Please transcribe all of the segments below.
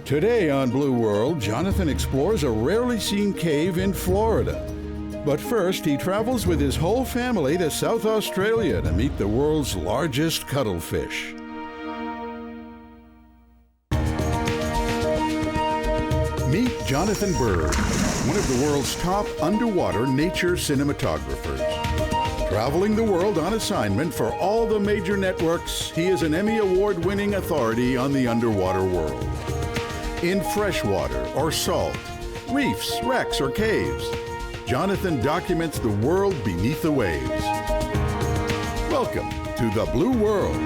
Today on Blue World, Jonathan explores a rarely seen cave in Florida. But first, he travels with his whole family to South Australia to meet the world's largest cuttlefish. Meet Jonathan Bird, one of the world's top underwater nature cinematographers. Traveling the world on assignment for all the major networks, he is an Emmy Award-winning authority on the underwater world. In freshwater or salt, reefs, wrecks, or caves, Jonathan documents the world beneath the waves. Welcome to the Blue World.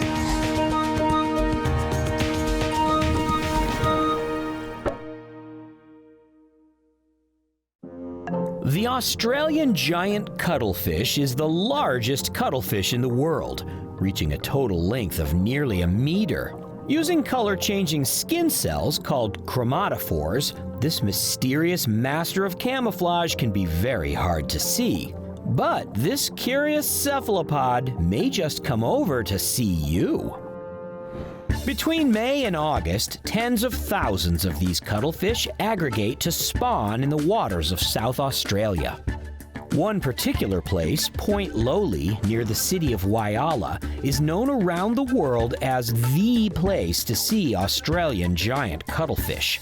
The Australian giant cuttlefish is the largest cuttlefish in the world, reaching a total length of nearly 1 meter. Using color-changing skin cells called chromatophores, this mysterious master of camouflage can be very hard to see. But this curious cephalopod may just come over to see you. Between May and August, tens of thousands of these cuttlefish aggregate to spawn in the waters of South Australia. One particular place, Point Lowly, near the city of Whyalla, is known around the world as the place to see Australian giant cuttlefish.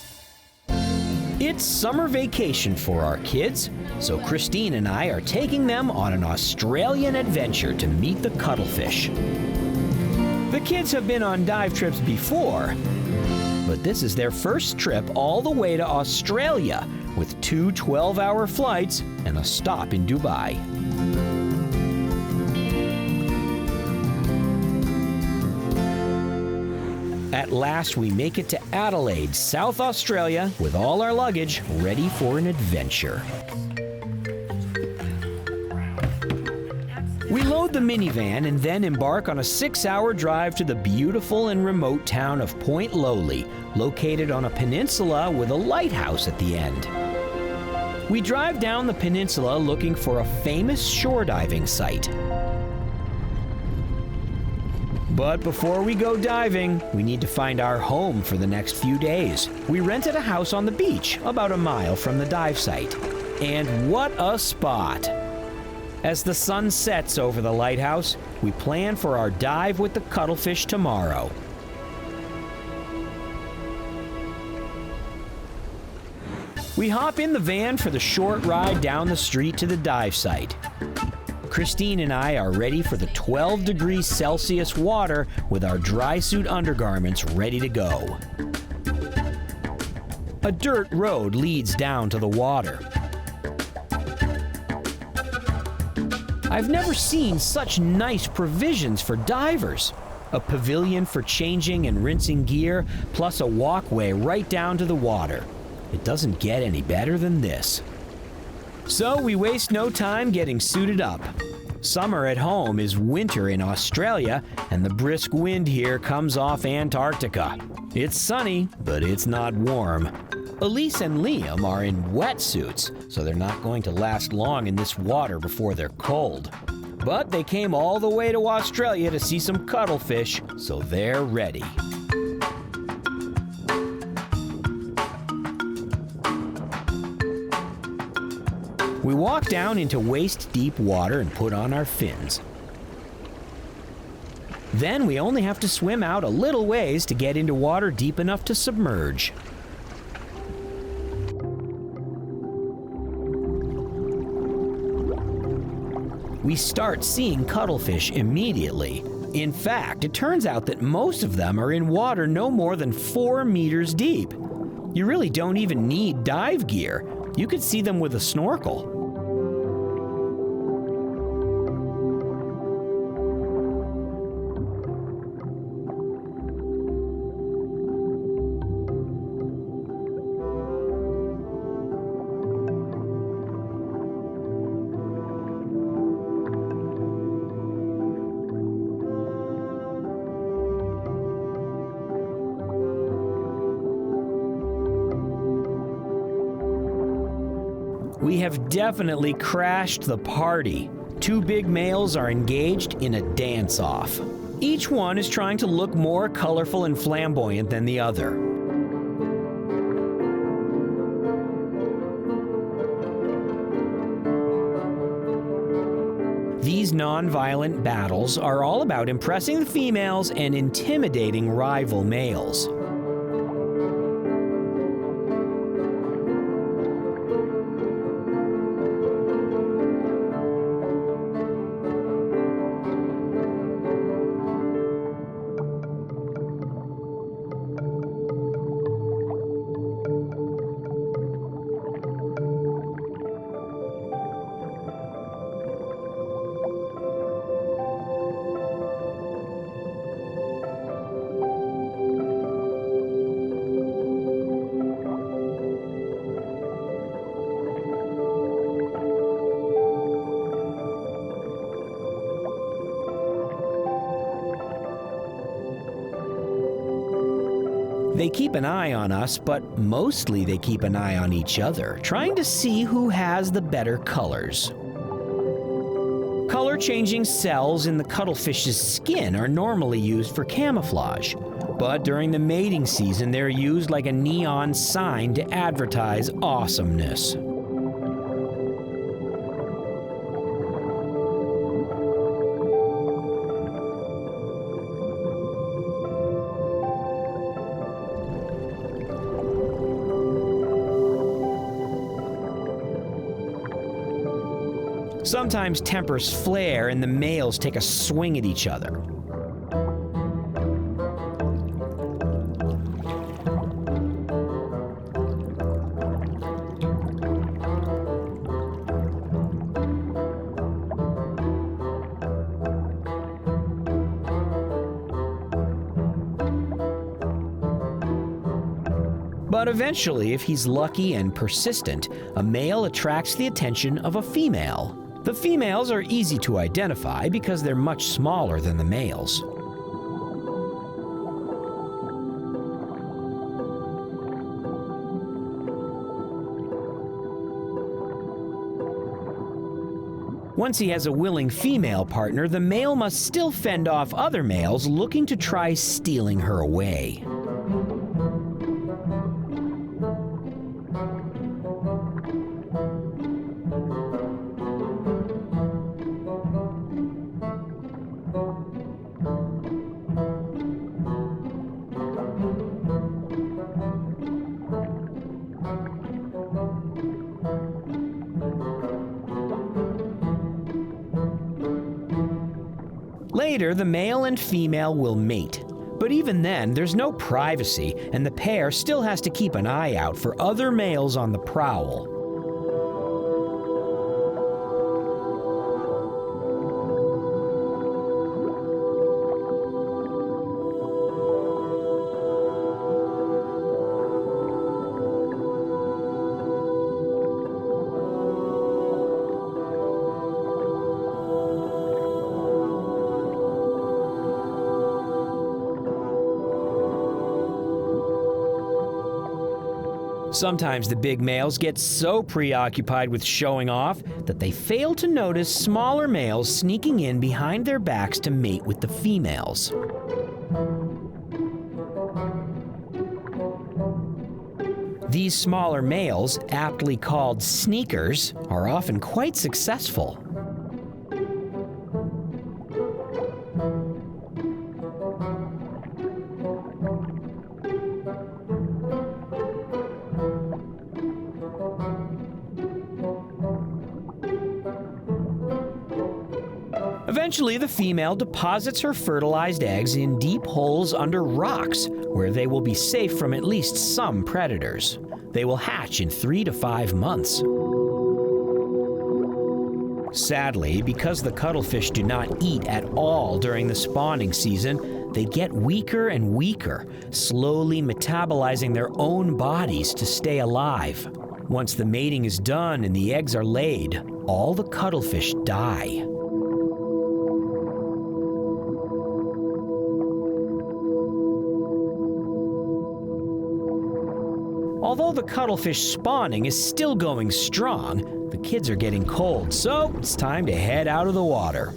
It's summer vacation for our kids, so Christine and I are taking them on an Australian adventure to meet the cuttlefish. The kids have been on dive trips before, but this is their first trip all the way to Australia with 2 12-hour flights and a stop in Dubai. At last, we make it to Adelaide, South Australia, with all our luggage ready for an adventure. We load the minivan and then embark on a 6-hour drive to the beautiful and remote town of Point Lowly, located on a peninsula with a lighthouse at the end. We drive down the peninsula looking for a famous shore diving site. But before we go diving, we need to find our home for the next few days. We rented a house on the beach, about a mile from the dive site. And what a spot! As the sun sets over the lighthouse, we plan for our dive with the cuttlefish tomorrow. We hop in the van for the short ride down the street to the dive site. Christine and I are ready for the 12 degrees Celsius water with our dry suit undergarments ready to go. A dirt road leads down to the water. I've never seen such nice provisions for divers. A pavilion for changing and rinsing gear, plus a walkway right down to the water. It doesn't get any better than this. So we waste no time getting suited up. Summer at home is winter in Australia, and the brisk wind here comes off Antarctica. It's sunny, but it's not warm. Elise and Liam are in wetsuits, so they're not going to last long in this water before they're cold. But they came all the way to Australia to see some cuttlefish, so they're ready. We walk down into waist-deep water and put on our fins. Then we only have to swim out a little ways to get into water deep enough to submerge. We start seeing cuttlefish immediately. In fact, it turns out that most of them are in water no more than 4 meters deep. You really don't even need dive gear. You could see them with a snorkel. We have definitely crashed the party. 2 big males are engaged in a dance-off. Each one is trying to look more colorful and flamboyant than the other. these non-violent battles are all about impressing the females and intimidating rival males. They keep an eye on us, but mostly they keep an eye on each other, trying to see who has the better colors. Color-changing cells in the cuttlefish's skin are normally used for camouflage, but during the mating season they're used like a neon sign to advertise awesomeness. Sometimes tempers flare and the males take a swing at each other. But eventually, if he's lucky and persistent, a male attracts the attention of a female. The females are easy to identify because they're much smaller than the males. Once he has a willing female partner, the male must still fend off other males looking to try stealing her away. Later, the male and female will mate. But even then, there's no privacy, and the pair still has to keep an eye out for other males on the prowl. Sometimes the big males get so preoccupied with showing off that they fail to notice smaller males sneaking in behind their backs to mate with the females. These smaller males, aptly called sneakers, are often quite successful. Eventually, the female deposits her fertilized eggs in deep holes under rocks, where they will be safe from at least some predators. They will hatch in 3 to 5 months. Sadly, because the cuttlefish do not eat at all during the spawning season, they get weaker and weaker, slowly metabolizing their own bodies to stay alive. Once the mating is done and the eggs are laid, all the cuttlefish die. Although the cuttlefish spawning is still going strong, the kids are getting cold, so it's time to head out of the water.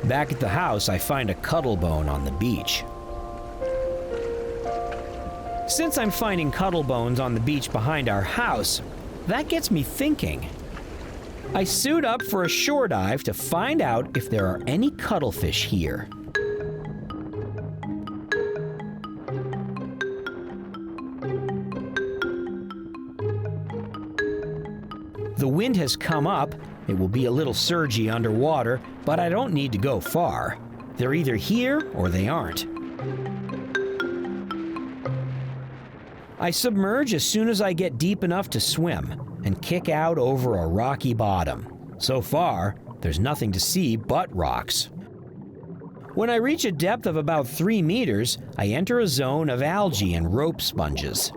Back at the house, I find a cuttlebone on the beach. Since I'm finding cuttlebones on the beach behind our house, that gets me thinking. I suit up for a shore dive to find out if there are any cuttlefish here. The wind has come up. It will be a little surgy underwater, but I don't need to go far. They're either here or they aren't. I submerge as soon as I get deep enough to swim and kick out over a rocky bottom. So far, there's nothing to see but rocks. When I reach a depth of about 3 meters, I enter a zone of algae and rope sponges.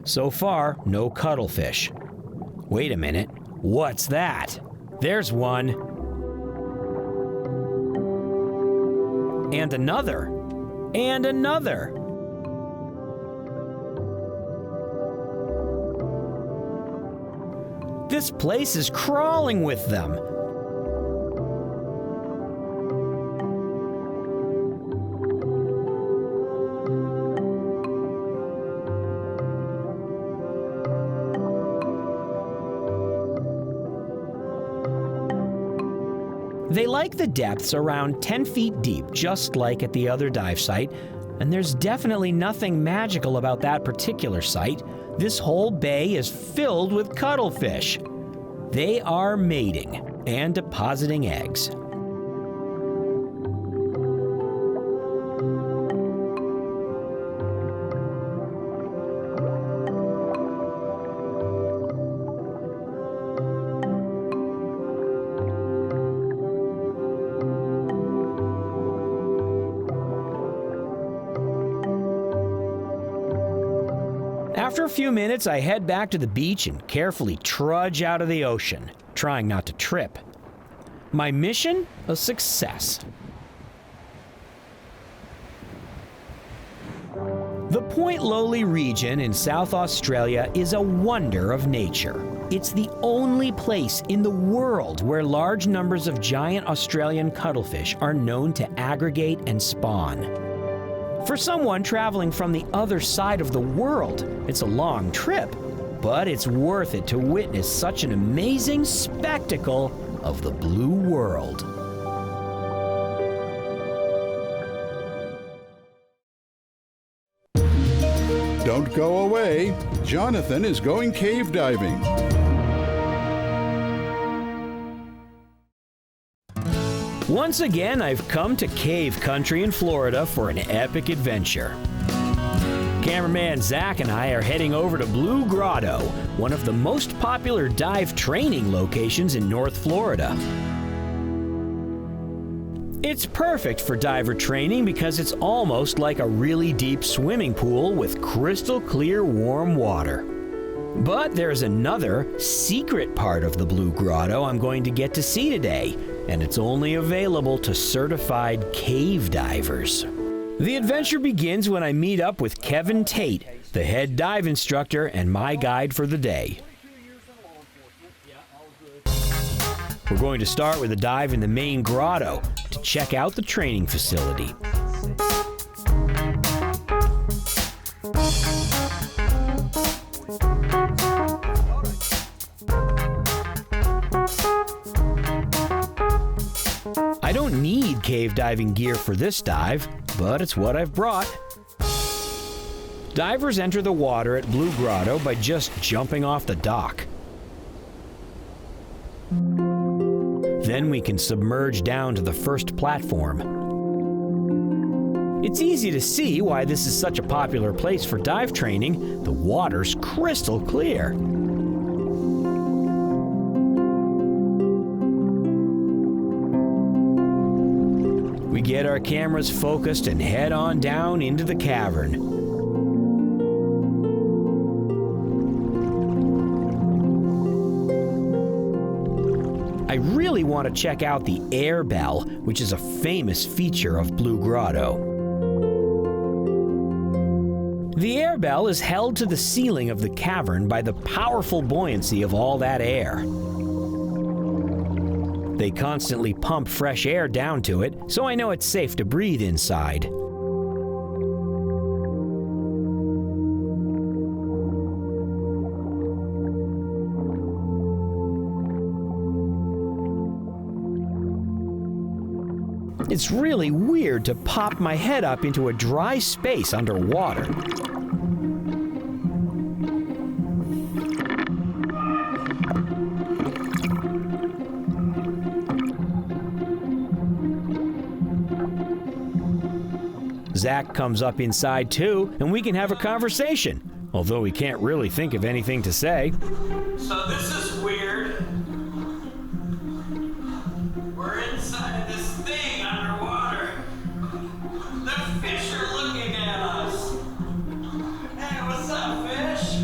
So far, no cuttlefish. Wait a minute, what's that? There's one. And another. And another. This place is crawling with them. They like the depths around 10 feet deep, just like at the other dive site, and there's definitely nothing magical about that particular site. This whole bay is filled with cuttlefish. They are mating and depositing eggs. After a few minutes, I head back to the beach and carefully trudge out of the ocean, trying not to trip. My mission, a success. The Point Lowly region in South Australia is a wonder of nature. It's the only place in the world where large numbers of giant Australian cuttlefish are known to aggregate and spawn. For someone traveling from the other side of the world, it's a long trip, but it's worth it to witness such an amazing spectacle of the blue world. Don't go away. Jonathan is going cave diving. Once again, I've come to cave country in Florida for an epic adventure. Cameraman Zach and I are heading over to Blue Grotto, one of the most popular dive training locations in North Florida. It's perfect for diver training because it's almost like a really deep swimming pool with crystal clear warm water. But there's another secret part of the Blue Grotto I'm going to get to see today, and it's only available to certified cave divers. The adventure begins when I meet up with Kevin Tate, the head dive instructor and my guide for the day. We're going to start with a dive in the main grotto to check out the training facility. I don't need cave diving gear for this dive, but it's what I've brought. Divers enter the water at Blue Grotto by just jumping off the dock. Then we can submerge down to the first platform. It's easy to see why this is such a popular place for dive training. The water's crystal clear. We get our cameras focused and head on down into the cavern. I really want to check out the air bell, which is a famous feature of Blue Grotto. The air bell is held to the ceiling of the cavern by the powerful buoyancy of all that air. They constantly pump fresh air down to it, so I know it's safe to breathe inside. It's really weird to pop my head up into a dry space underwater. Zach comes up inside too, and we can have a conversation, although we can't really think of anything to say. So this is weird. We're inside this thing underwater. The fish are looking at us. Hey, what's up, fish?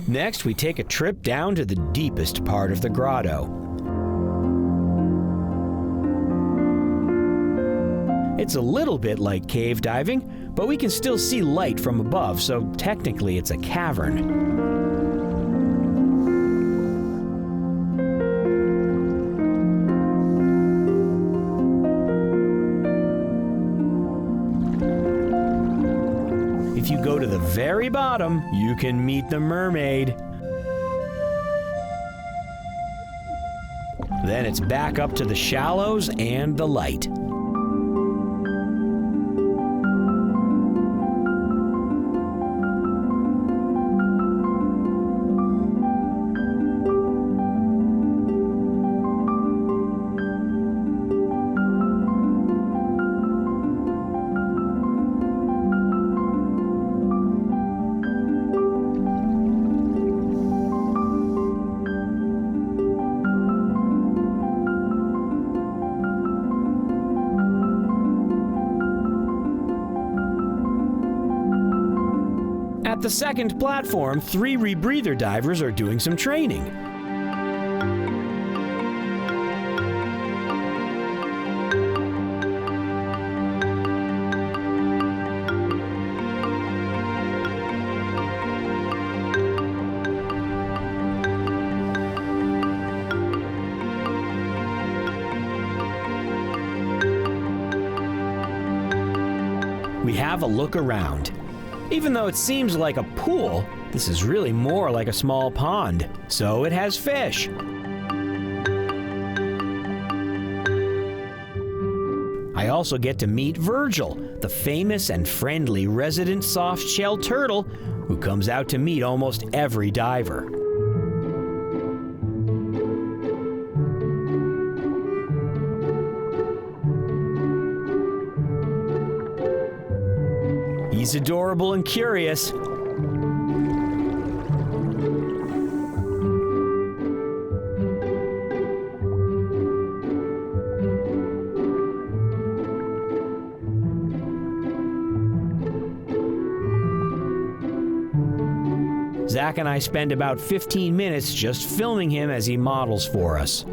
Next, we take a trip down to the deepest part of the grotto. It's a little bit like cave diving, but we can still see light from above, so technically it's a cavern. If you go to the very bottom, you can meet the mermaid. Then it's back up to the shallows and the light. At the second platform, 3 rebreather divers are doing some training. We have a look around. Even though it seems like a pool, this is really more like a small pond, so it has fish. I also get to meet Virgil, the famous and friendly resident soft-shell turtle who comes out to meet almost every diver. He's adorable and curious. Zach and I spend about 15 minutes just filming him as he models for us.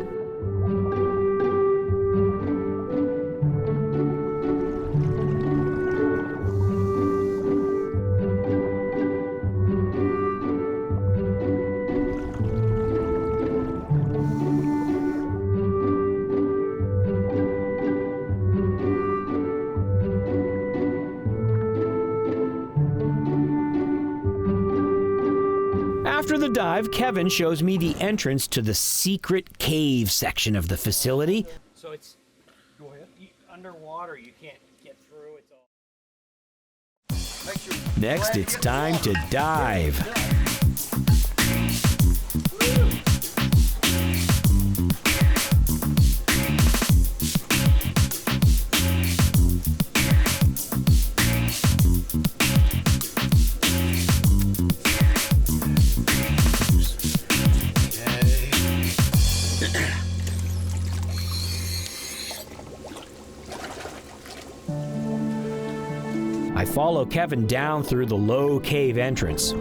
After the dive, Kevin shows me the entrance to the secret cave section of the facility. So it's underwater. You can't get through. It's all. Next, it's time to dive. I follow Kevin down through the low cave entrance.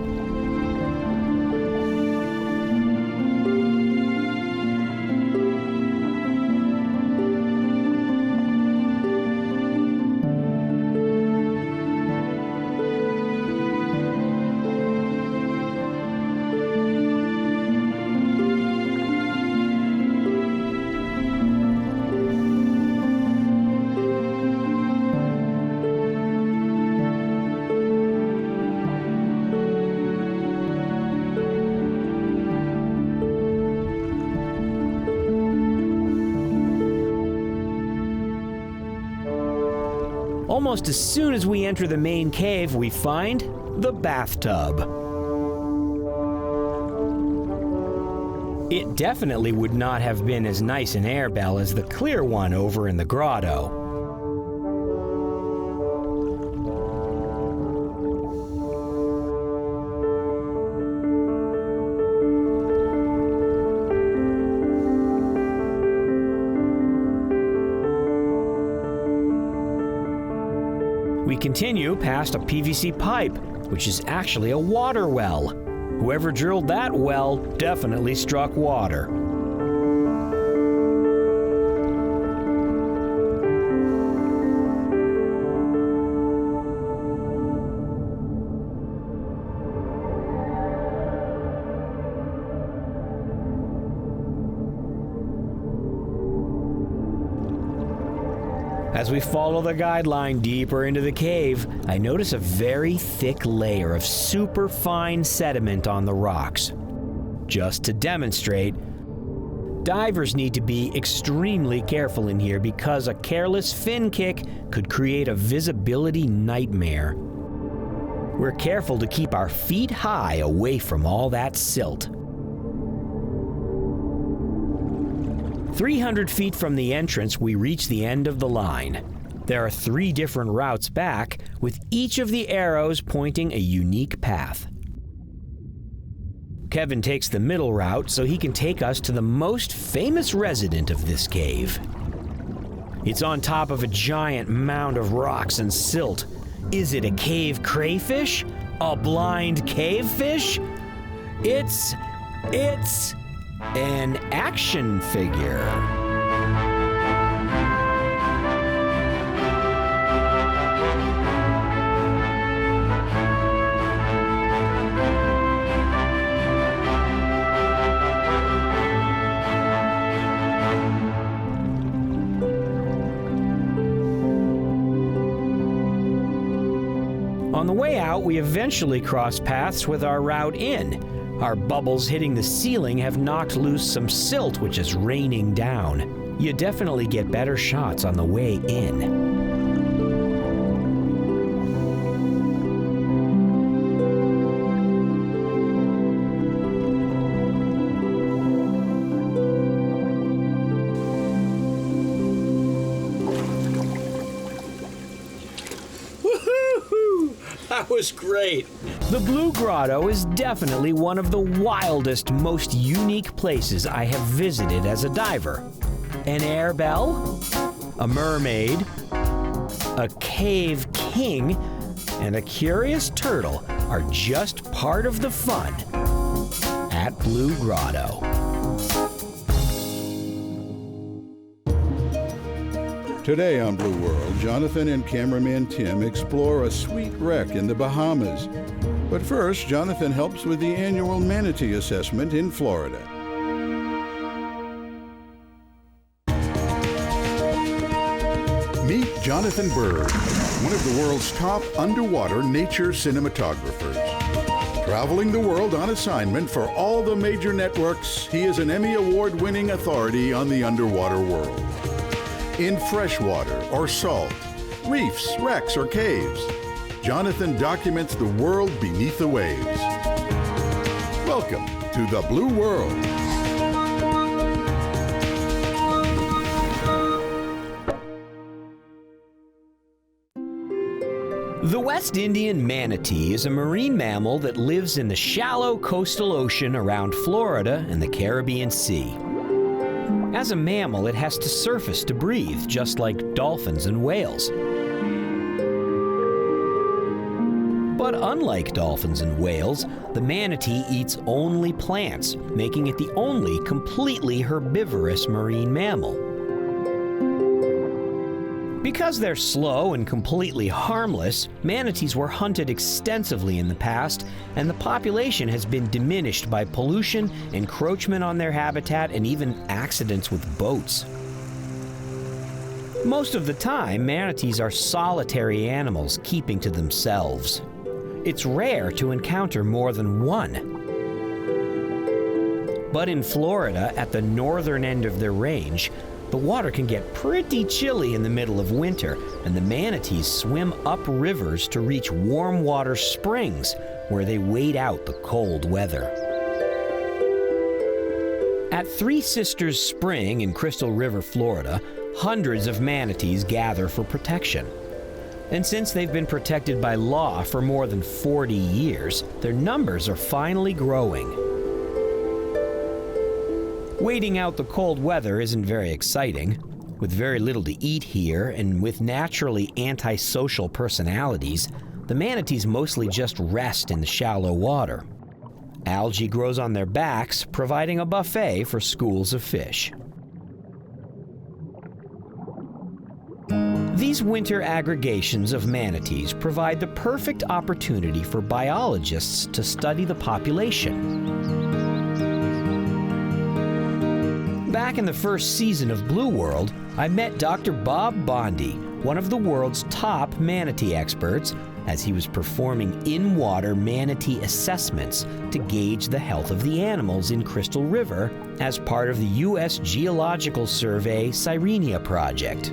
almost as soon as we enter the main cave, we find the bathtub. It definitely would not have been as nice an air bell as the clear one over in the grotto. We continue past a PVC pipe, which is actually a water well. Whoever drilled that well definitely struck water. As we follow the guideline deeper into the cave, I notice a very thick layer of superfine sediment on the rocks. Just to demonstrate, divers need to be extremely careful in here because a careless fin kick could create a visibility nightmare. We're careful to keep our feet high away from all that silt. 300 feet from the entrance, we reach the end of the line. There are 3 different routes back, with each of the arrows pointing a unique path. Kevin takes the middle route so he can take us to the most famous resident of this cave. It's on top of a giant mound of rocks and silt. Is it a cave crayfish? A blind cavefish? It's an action figure. On the way out, we eventually cross paths with our route in. Our bubbles hitting the ceiling have knocked loose some silt which is raining down. You definitely get better shots on the way in. That was great. The Blue Grotto is definitely one of the wildest, most unique places I have visited as a diver. An air bell, a mermaid, a cave king, and a curious turtle are just part of the fun at Blue Grotto. Today on Blue World, Jonathan and cameraman Tim explore a sweet wreck in the Bahamas. But first, Jonathan helps with the annual Manatee assessment in Florida. Meet Jonathan Bird, one of the world's top underwater nature cinematographers. Traveling the world on assignment for all the major networks, he is an Emmy Award-winning authority on the underwater world. In freshwater or salt, reefs, wrecks, or caves, Jonathan documents the world beneath the waves. Welcome to the Blue World. The West Indian manatee is a marine mammal that lives in the shallow coastal ocean around Florida and the Caribbean Sea. As a mammal, it has to surface to breathe, just like dolphins and whales. But unlike dolphins and whales, the manatee eats only plants, making it the only completely herbivorous marine mammal. Because they're slow and completely harmless, manatees were hunted extensively in the past, and the population has been diminished by pollution, encroachment on their habitat, and even accidents with boats. Most of the time, manatees are solitary animals keeping to themselves. It's rare to encounter more than one. But in Florida, at the northern end of their range, The water can get pretty chilly in the middle of winter, and the manatees swim up rivers to reach warm water springs where they wait out the cold weather. At Three Sisters Spring in Crystal River, Florida, hundreds of manatees gather for protection. And since they've been protected by law for more than 40 years, their numbers are finally growing. Waiting out the cold weather isn't very exciting. With very little to eat here and with naturally antisocial personalities, the manatees mostly just rest in the shallow water. Algae grows on their backs, providing a buffet for schools of fish. These winter aggregations of manatees provide the perfect opportunity for biologists to study the population. Back in the first season of Blue World, I met Dr. Bob Bondi, one of the world's top manatee experts, as he was performing in-water manatee assessments to gauge the health of the animals in Crystal River as part of the U.S. Geological Survey Sirenia project.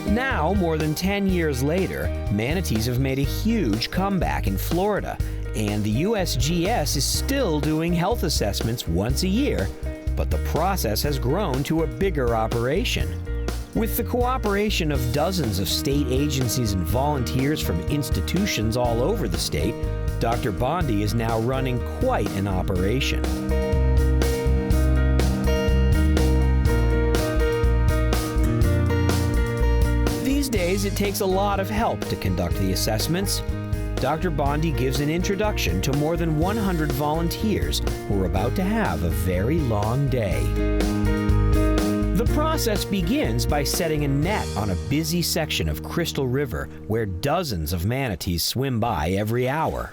Now, more than 10 years later, manatees have made a huge comeback in Florida, and the USGS is still doing health assessments once a year, but the process has grown to a bigger operation. With the cooperation of dozens of state agencies and volunteers from institutions all over the state, Dr. Bondi is now running quite an operation. These days, it takes a lot of help to conduct the assessments. Dr. Bondi gives an introduction to more than 100 volunteers who are about to have a very long day. The process begins by setting a net on a busy section of Crystal River where dozens of manatees swim by every hour.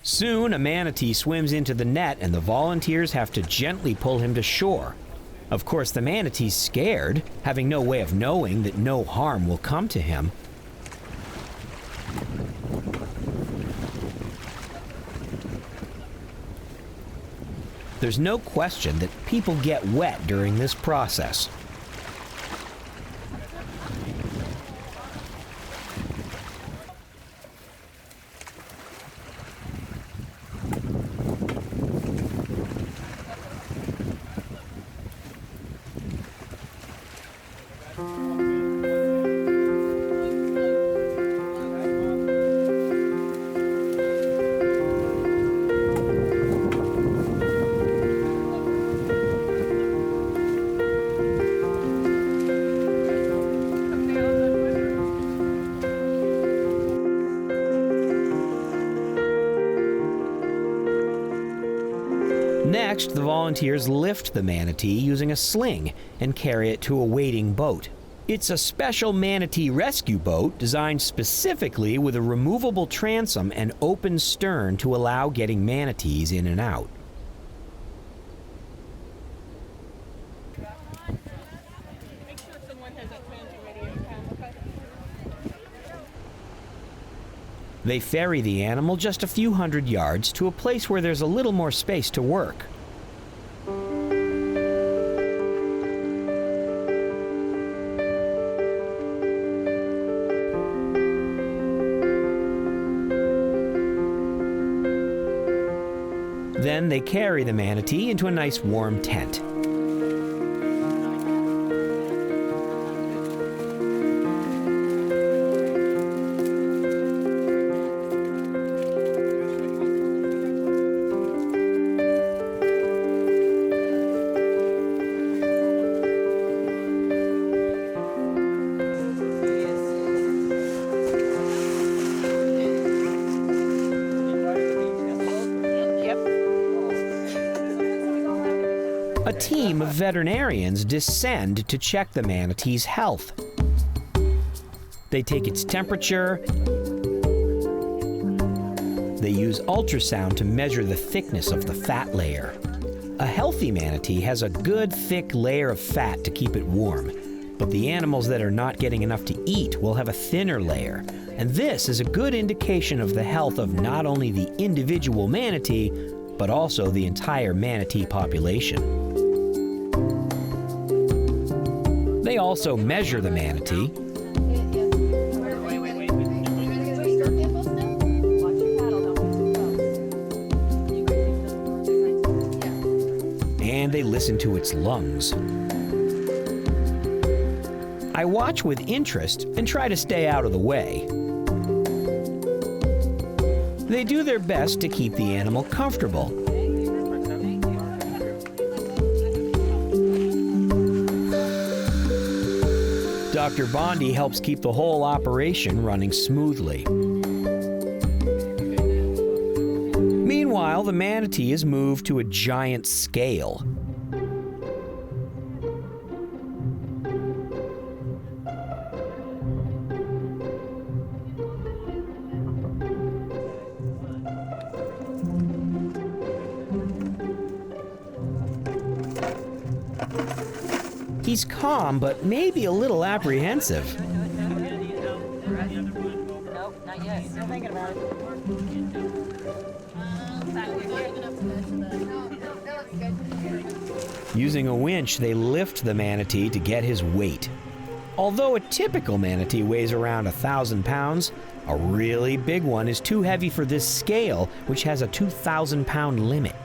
Soon, a manatee swims into the net and the volunteers have to gently pull him to shore. Of course, the manatee's scared, having no way of knowing that no harm will come to him. There's no question that people get wet during this process. Next, the volunteers lift the manatee using a sling and carry it to a waiting boat. It's a special manatee rescue boat designed specifically with a removable transom and open stern to allow getting manatees in and out. They ferry the animal just a few hundred yards to a place where there's a little more space to work. Then they carry the manatee into a nice warm tent. A team of veterinarians descend to check the manatee's health. They take its temperature. They use ultrasound to measure the thickness of the fat layer. A healthy manatee has a good thick layer of fat to keep it warm, But the animals that are not getting enough to eat will have a thinner layer, and this is a good indication of the health of not only the individual manatee, but also the entire manatee population. They also measure the manatee, and they listen to its lungs. I watch with interest and try to stay out of the way. They do their best to keep the animal comfortable. Dr. Bondi helps keep the whole operation running smoothly. Meanwhile, the manatee is moved to a giant scale. He's calm, but maybe a little apprehensive. Nope, not yet. Still thinking about it. Using a winch, they lift the manatee to get his weight. Although a typical manatee weighs around 1,000 pounds, a really big one is too heavy for this scale, which has a 2,000-pound limit.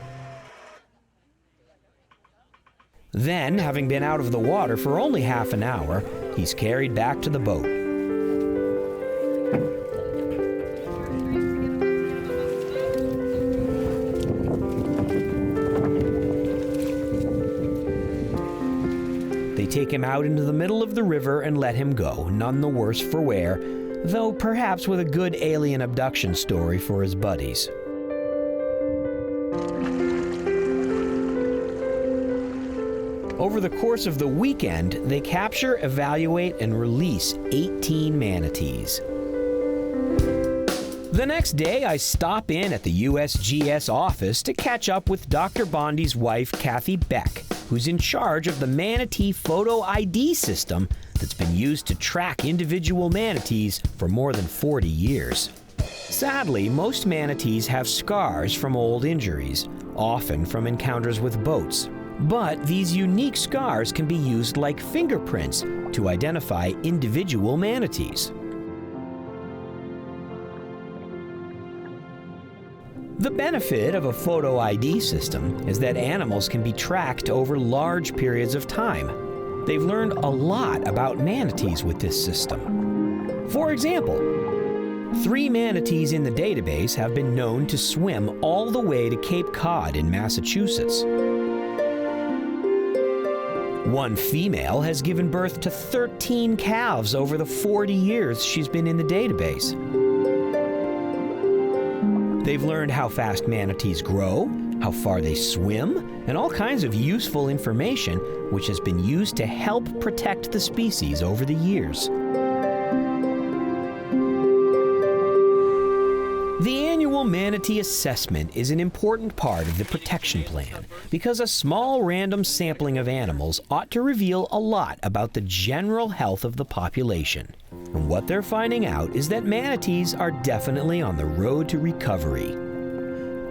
Then, having been out of the water for only half an hour, he's carried back to the boat. They take him out into the middle of the river and let him go, none the worse for wear, though perhaps with a good alien abduction story for his buddies. Over the course of the weekend, they capture, evaluate, and release 18 manatees. The next day, I stop in at the USGS office to catch up with Dr. Bondi's wife, Kathy Beck, who's in charge of the manatee photo ID system that's been used to track individual manatees for more than 40 years. Sadly, most manatees have scars from old injuries, often from encounters with boats. But these unique scars can be used like fingerprints to identify individual manatees. The benefit of a photo ID system is that animals can be tracked over large periods of time. They've learned a lot about manatees with this system. For example, 3 manatees in the database have been known to swim all the way to Cape Cod in Massachusetts. One female has given birth to 13 calves over the 40 years she's been in the database. They've learned how fast manatees grow, how far they swim, and all kinds of useful information which has been used to help protect the species over the years. The annual manatee assessment is an important part of the protection plan because a small random sampling of animals ought to reveal a lot about the general health of the population. And what they're finding out is that manatees are definitely on the road to recovery.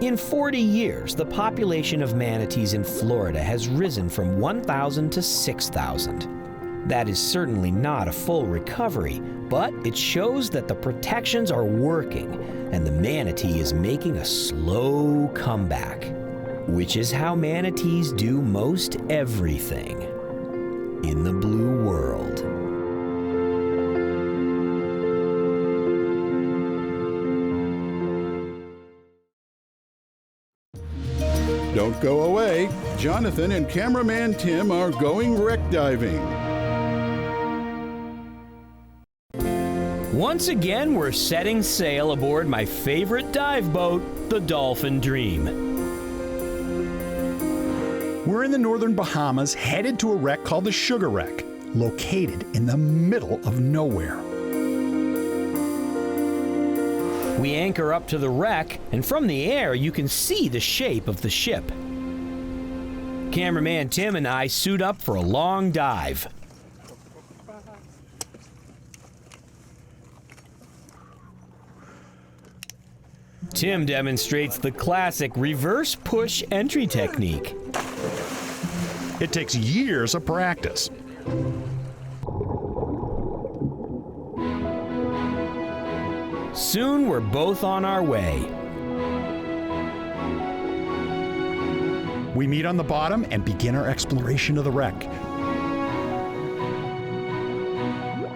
In 40 years, the population of manatees in Florida has risen from 1,000 to 6,000. That is certainly not a full recovery, but it shows that the protections are working and the manatee is making a slow comeback, which is how manatees do most everything in the blue world. Don't go away. Jonathan and cameraman Tim are going wreck diving. Once again, we're setting sail aboard my favorite dive boat, the Dolphin Dream. We're in the northern Bahamas, headed to a wreck called the Sugar Wreck, located in the middle of nowhere. We anchor up to the wreck, and from the air you can see the shape of the ship. Cameraman Tim and I suit up for a long dive. Tim demonstrates the classic reverse push entry technique. It takes years of practice. Soon we're both on our way. We meet on the bottom and begin our exploration of the wreck.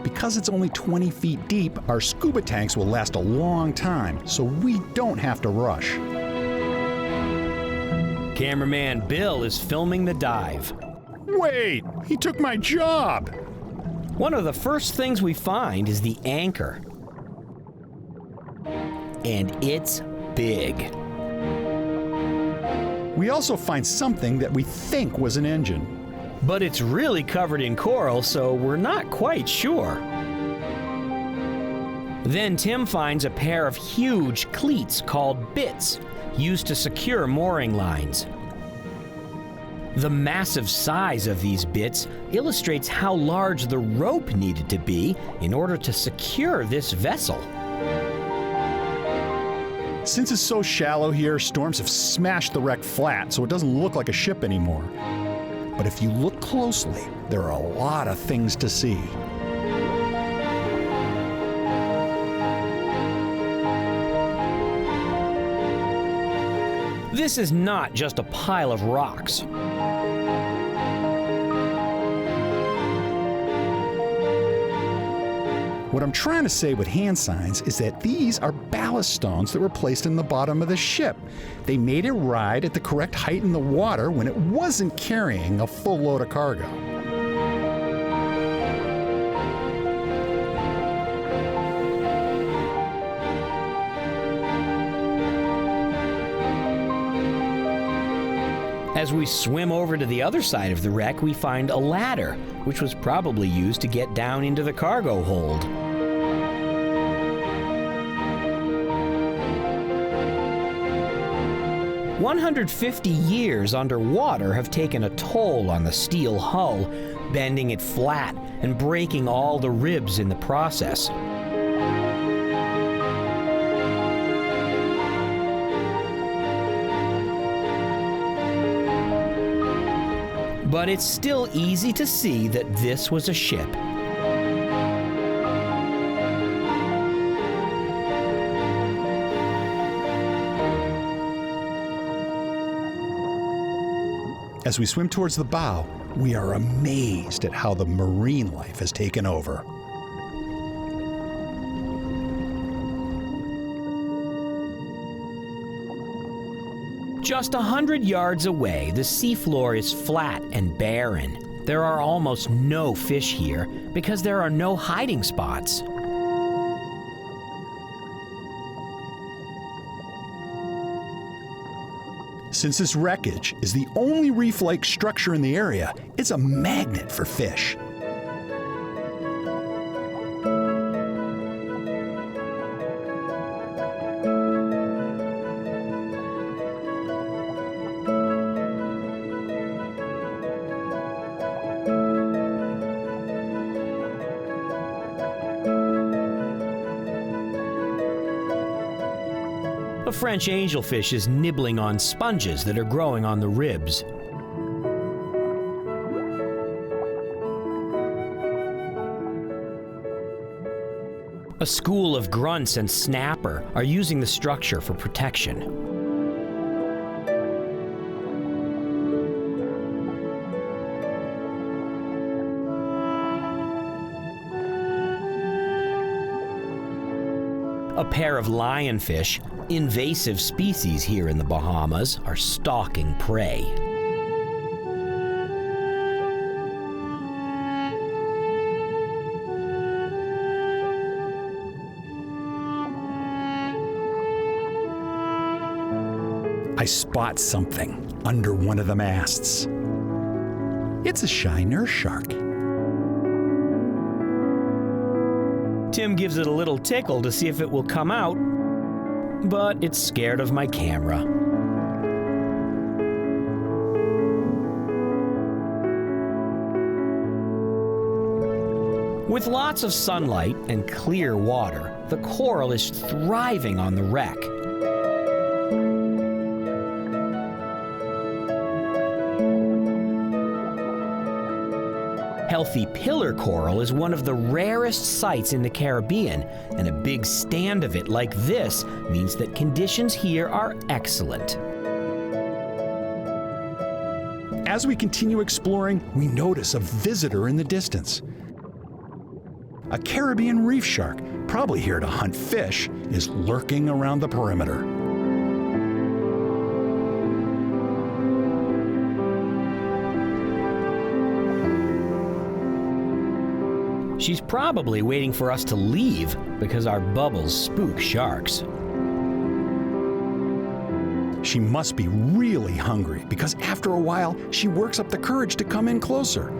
Because it's only 20 feet deep, our scuba tanks will last a long time, so we don't have to rush. Cameraman Bill is filming the dive. Wait, he took my job! One of the first things we find is the anchor. And it's big. We also find something that we think was an engine. But it's really covered in coral, so we're not quite sure. Then Tim finds a pair of huge cleats called bits, used to secure mooring lines. The massive size of these bits illustrates how large the rope needed to be in order to secure this vessel. Since it's so shallow here, storms have smashed the wreck flat, so it doesn't look like a ship anymore. But if you look closely, there are a lot of things to see. This is not just a pile of rocks. What I'm trying to say with hand signs is that these are ballast stones that were placed in the bottom of the ship. They made it ride at the correct height in the water when it wasn't carrying a full load of cargo. As we swim over to the other side of the wreck, we find a ladder, which was probably used to get down into the cargo hold. "150 years underwater have taken a toll on the steel hull, bending it flat and breaking all the ribs in the process. But it's still easy to see that this was a ship. As we swim towards the bow, we are amazed at how the marine life has taken over. Just 100 yards away, the seafloor is flat and barren. There are almost no fish here because there are no hiding spots. Since this wreckage is the only reef-like structure in the area, it's a magnet for fish. A French angelfish is nibbling on sponges that are growing on the ribs. A school of grunts and snapper are using the structure for protection. A pair of lionfish, invasive species here in the Bahamas, are stalking prey. I spot something under one of the masts. It's a shy nurse shark. Tim gives it a little tickle to see if it will come out, but it's scared of my camera. With lots of sunlight and clear water, the coral is thriving on the wreck. healthy pillar coral is one of the rarest sights in the Caribbean, and a big stand of it like this means that conditions here are excellent. As we continue exploring, we notice a visitor in the distance. A Caribbean reef shark, probably here to hunt fish, is lurking around the perimeter. She's probably waiting for us to leave because our bubbles spook sharks. She must be really hungry because after a while, she works up the courage to come in closer.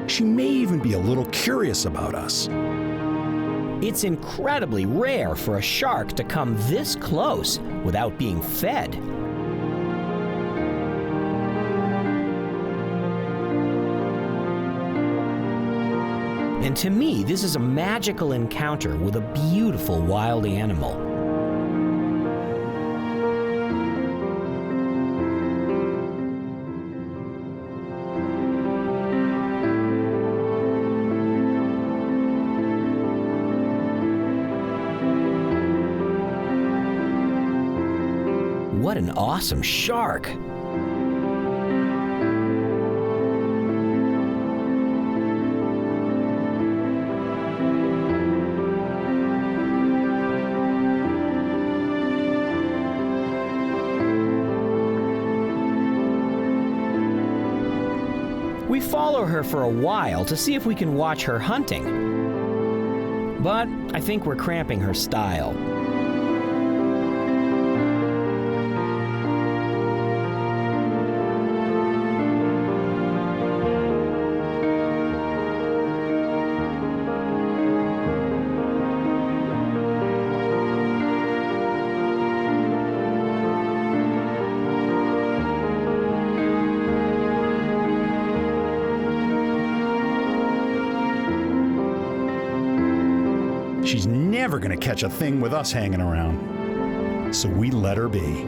She may even be a little curious about us. It's incredibly rare for a shark to come this close without being fed. And to me, this is a magical encounter with a beautiful wild animal. What an awesome shark! We follow her for a while to see if we can watch her hunting. But I think we're cramping her style. She's never gonna catch a thing with us hanging around. So we let her be.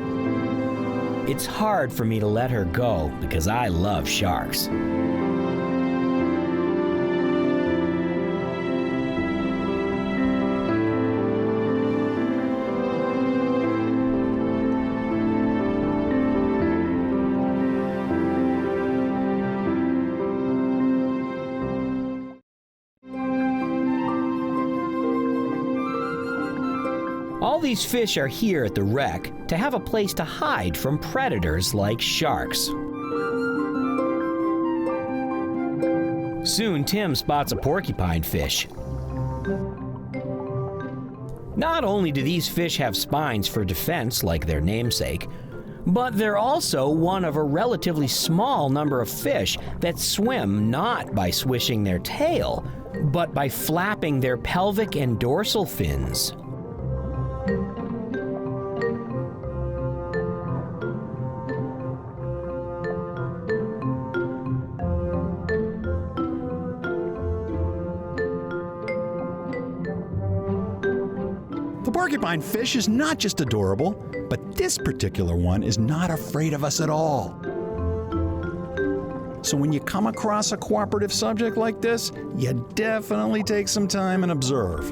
It's hard for me to let her go because I love sharks. All these fish are here at the wreck to have a place to hide from predators like sharks. Soon Tim spots a porcupine fish. Not only do these fish have spines for defense like their namesake, but they're also one of a relatively small number of fish that swim not by swishing their tail, but by flapping their pelvic and dorsal fins. The porcupine fish is not just adorable, but this particular one is not afraid of us at all. So when you come across a cooperative subject like this, you definitely take some time and observe.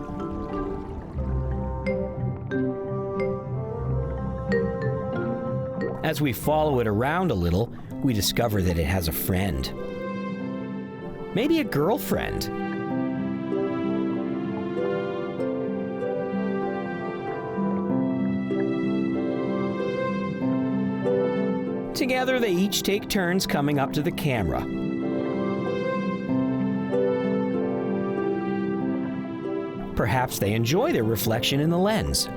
As we follow it around a little, we discover that it has a friend. Maybe a girlfriend. Together, they each take turns coming up to the camera. Perhaps they enjoy their reflection in the lens.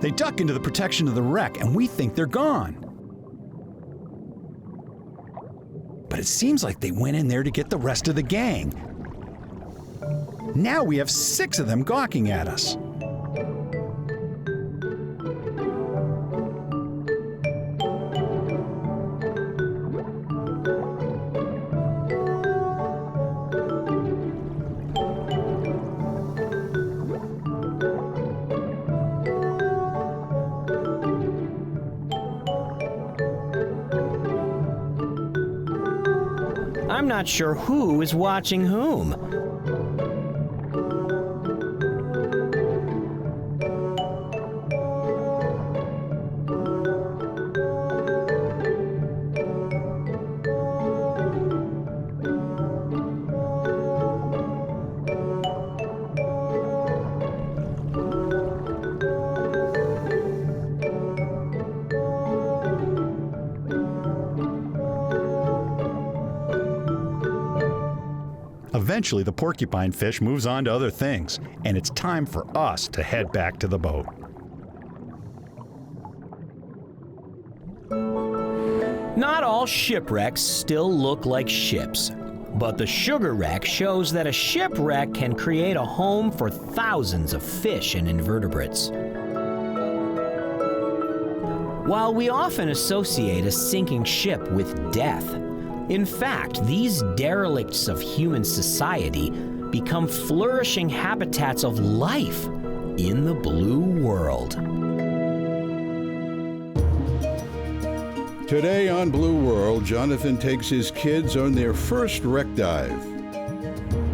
They duck into the protection of the wreck, and we think they're gone. But it seems like they went in there to get the rest of the gang. Now we have 6 of them gawking at us. I'm not sure who is watching whom. Eventually, the porcupine fish moves on to other things, and it's time for us to head back to the boat. Not all shipwrecks still look like ships, but the sugar wreck shows that a shipwreck can create a home for thousands of fish and invertebrates. While we often associate a sinking ship with death, in fact, these derelicts of human society become flourishing habitats of life in the blue world. Today on Blue World, Jonathan takes his kids on their first wreck dive.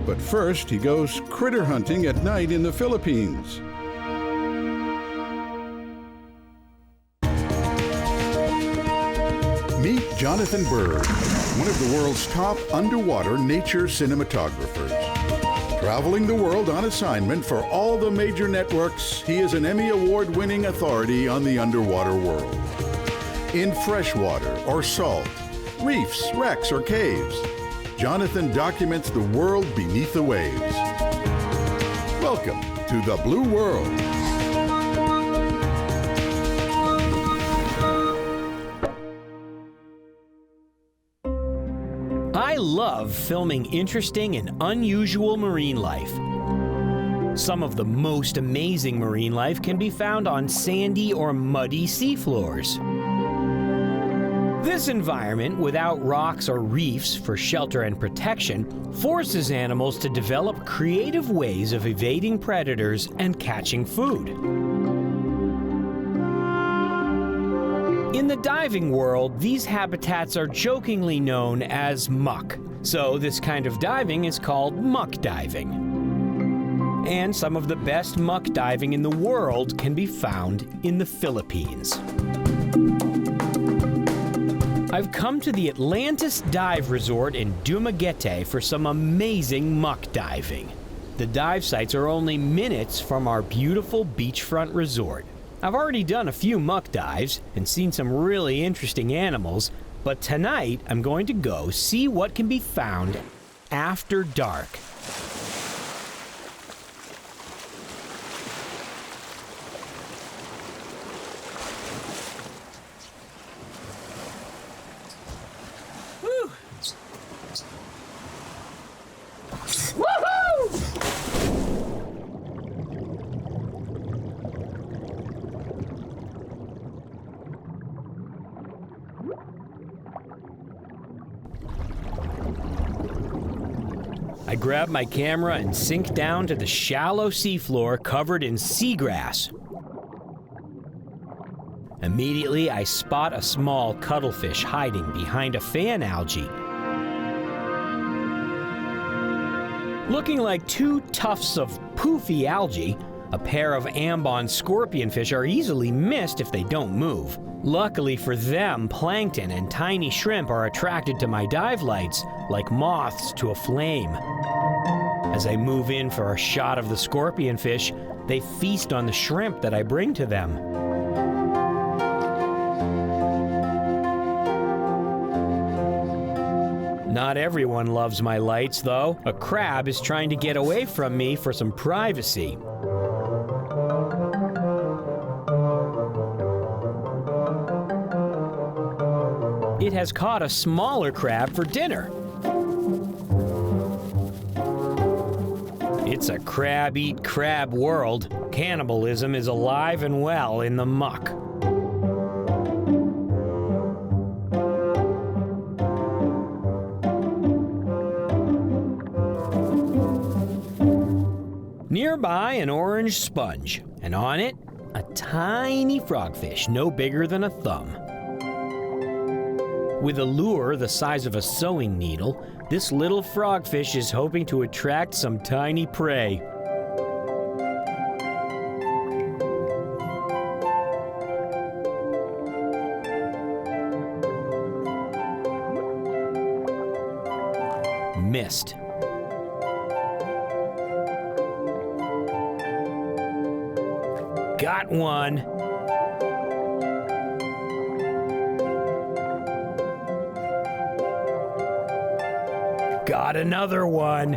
But first, he goes critter hunting at night in the Philippines. Meet Jonathan Bird, one of the world's top underwater nature cinematographers. Traveling the world on assignment for all the major networks, he is an Emmy Award-winning authority on the underwater world. In freshwater or salt, reefs, wrecks, or caves, Jonathan documents the world beneath the waves. Welcome to the Blue World. I love filming interesting and unusual marine life. Some of the most amazing marine life can be found on sandy or muddy seafloors. This environment, without rocks or reefs for shelter and protection, forces animals to develop creative ways of evading predators and catching food. In the diving world, these habitats are jokingly known as muck, so this kind of diving is called muck diving. And some of the best muck diving in the world can be found in the Philippines. I've come to the Atlantis Dive Resort in Dumaguete for some amazing muck diving. The dive sites are only minutes from our beautiful beachfront resort. I've already done a few muck dives and seen some really interesting animals, but tonight I'm going to go see what can be found after dark. Woo! Woohoo! I grab my camera and sink down to the shallow seafloor covered in seagrass. Immediately, I spot a small cuttlefish hiding behind a fan algae. Looking like 2 tufts of poofy algae, a pair of ambon scorpionfish are easily missed if they don't move. Luckily for them, plankton and tiny shrimp are attracted to my dive lights like moths to a flame. As I move in for a shot of the scorpionfish, they feast on the shrimp that I bring to them. Not everyone loves my lights, though. A crab is trying to get away from me for some privacy. it has caught a smaller crab for dinner. It's a crab-eat-crab world. Cannibalism is alive and well in the muck. Nearby, an orange sponge, and on it, a tiny frogfish no bigger than a thumb. With a lure the size of a sewing needle, this little frogfish is hoping to attract some tiny prey. Missed. Got one. Got another one.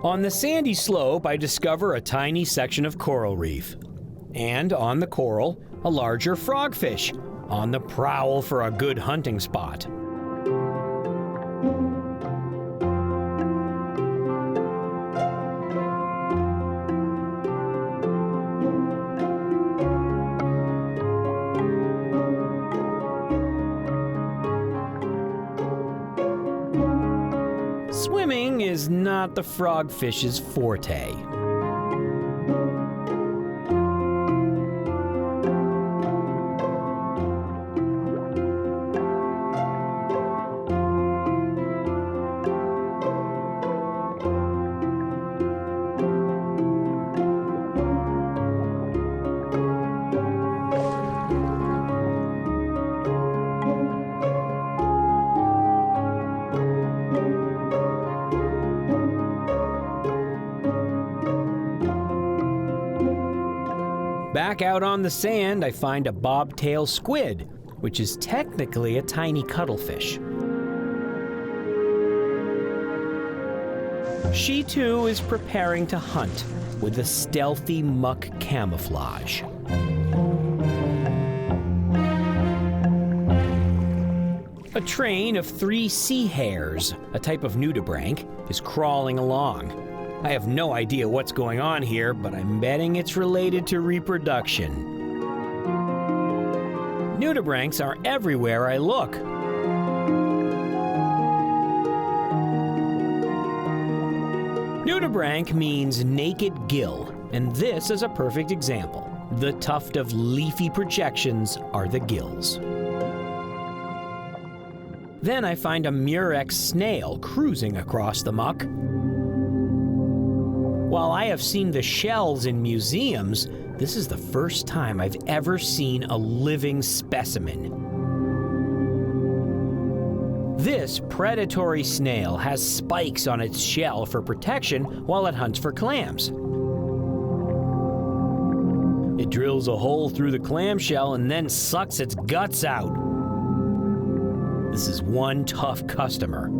On the sandy slope, I discover a tiny section of coral reef. And on the coral, a larger frogfish, on the prowl for a good hunting spot. Swimming is not the frogfish's forte. Back out on the sand, I find a bobtail squid, which is technically a tiny cuttlefish. She too is preparing to hunt with a stealthy muck camouflage. A train of 3 sea hares, a type of nudibranch, is crawling along. I have no idea what's going on here, but I'm betting it's related to reproduction. Nudibranchs are everywhere I look. Nudibranch means naked gill, and this is a perfect example. The tuft of leafy projections are the gills. Then I find a murex snail cruising across the muck. While I have seen the shells in museums, this is the first time I've ever seen a living specimen. This predatory snail has spikes on its shell for protection while it hunts for clams. It drills a hole through the clamshell and then sucks its guts out. This is one tough customer.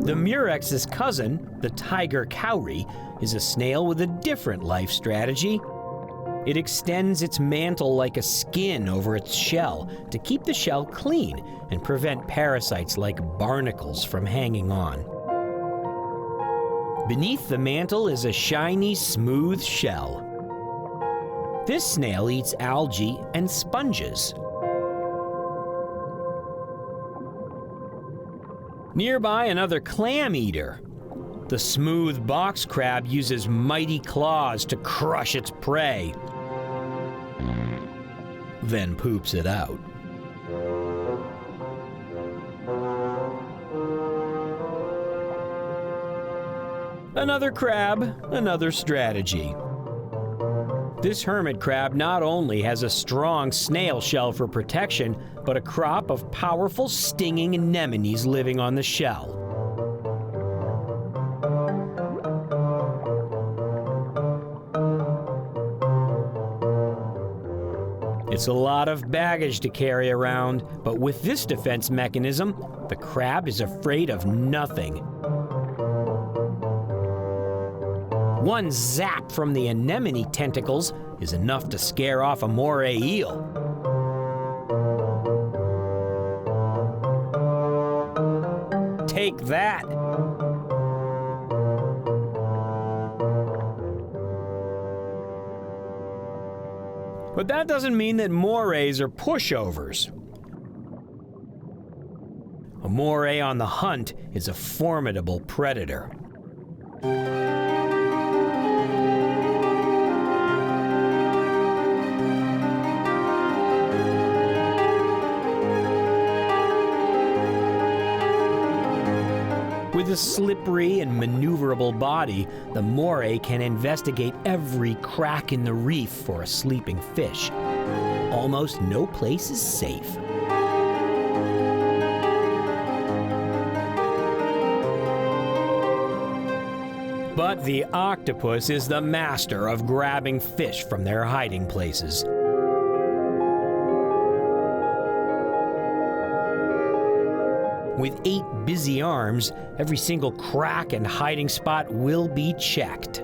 The murex's cousin, the tiger cowrie, is a snail with a different life strategy. It extends its mantle like a skin over its shell to keep the shell clean and prevent parasites like barnacles from hanging on. Beneath the mantle is a shiny, smooth shell. This snail eats algae and sponges. Nearby, another clam eater. The smooth box crab uses mighty claws to crush its prey, then poops it out. Another crab, another strategy. This hermit crab not only has a strong snail shell for protection, but a crop of powerful stinging anemones living on the shell. It's a lot of baggage to carry around, but with this defense mechanism, the crab is afraid of nothing. One zap from the anemone tentacles is enough to scare off a moray eel. Take that! But that doesn't mean that morays are pushovers. A moray on the hunt is a formidable predator. With a slippery and maneuverable body, the moray can investigate every crack in the reef for a sleeping fish. Almost no place is safe. But the octopus is the master of grabbing fish from their hiding places. With 8 busy arms, every single crack and hiding spot will be checked.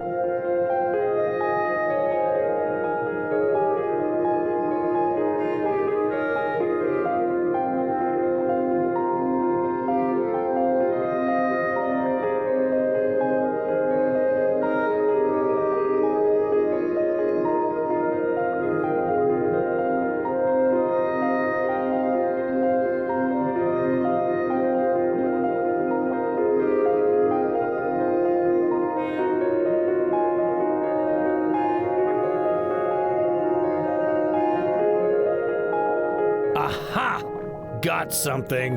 Aha! Got something!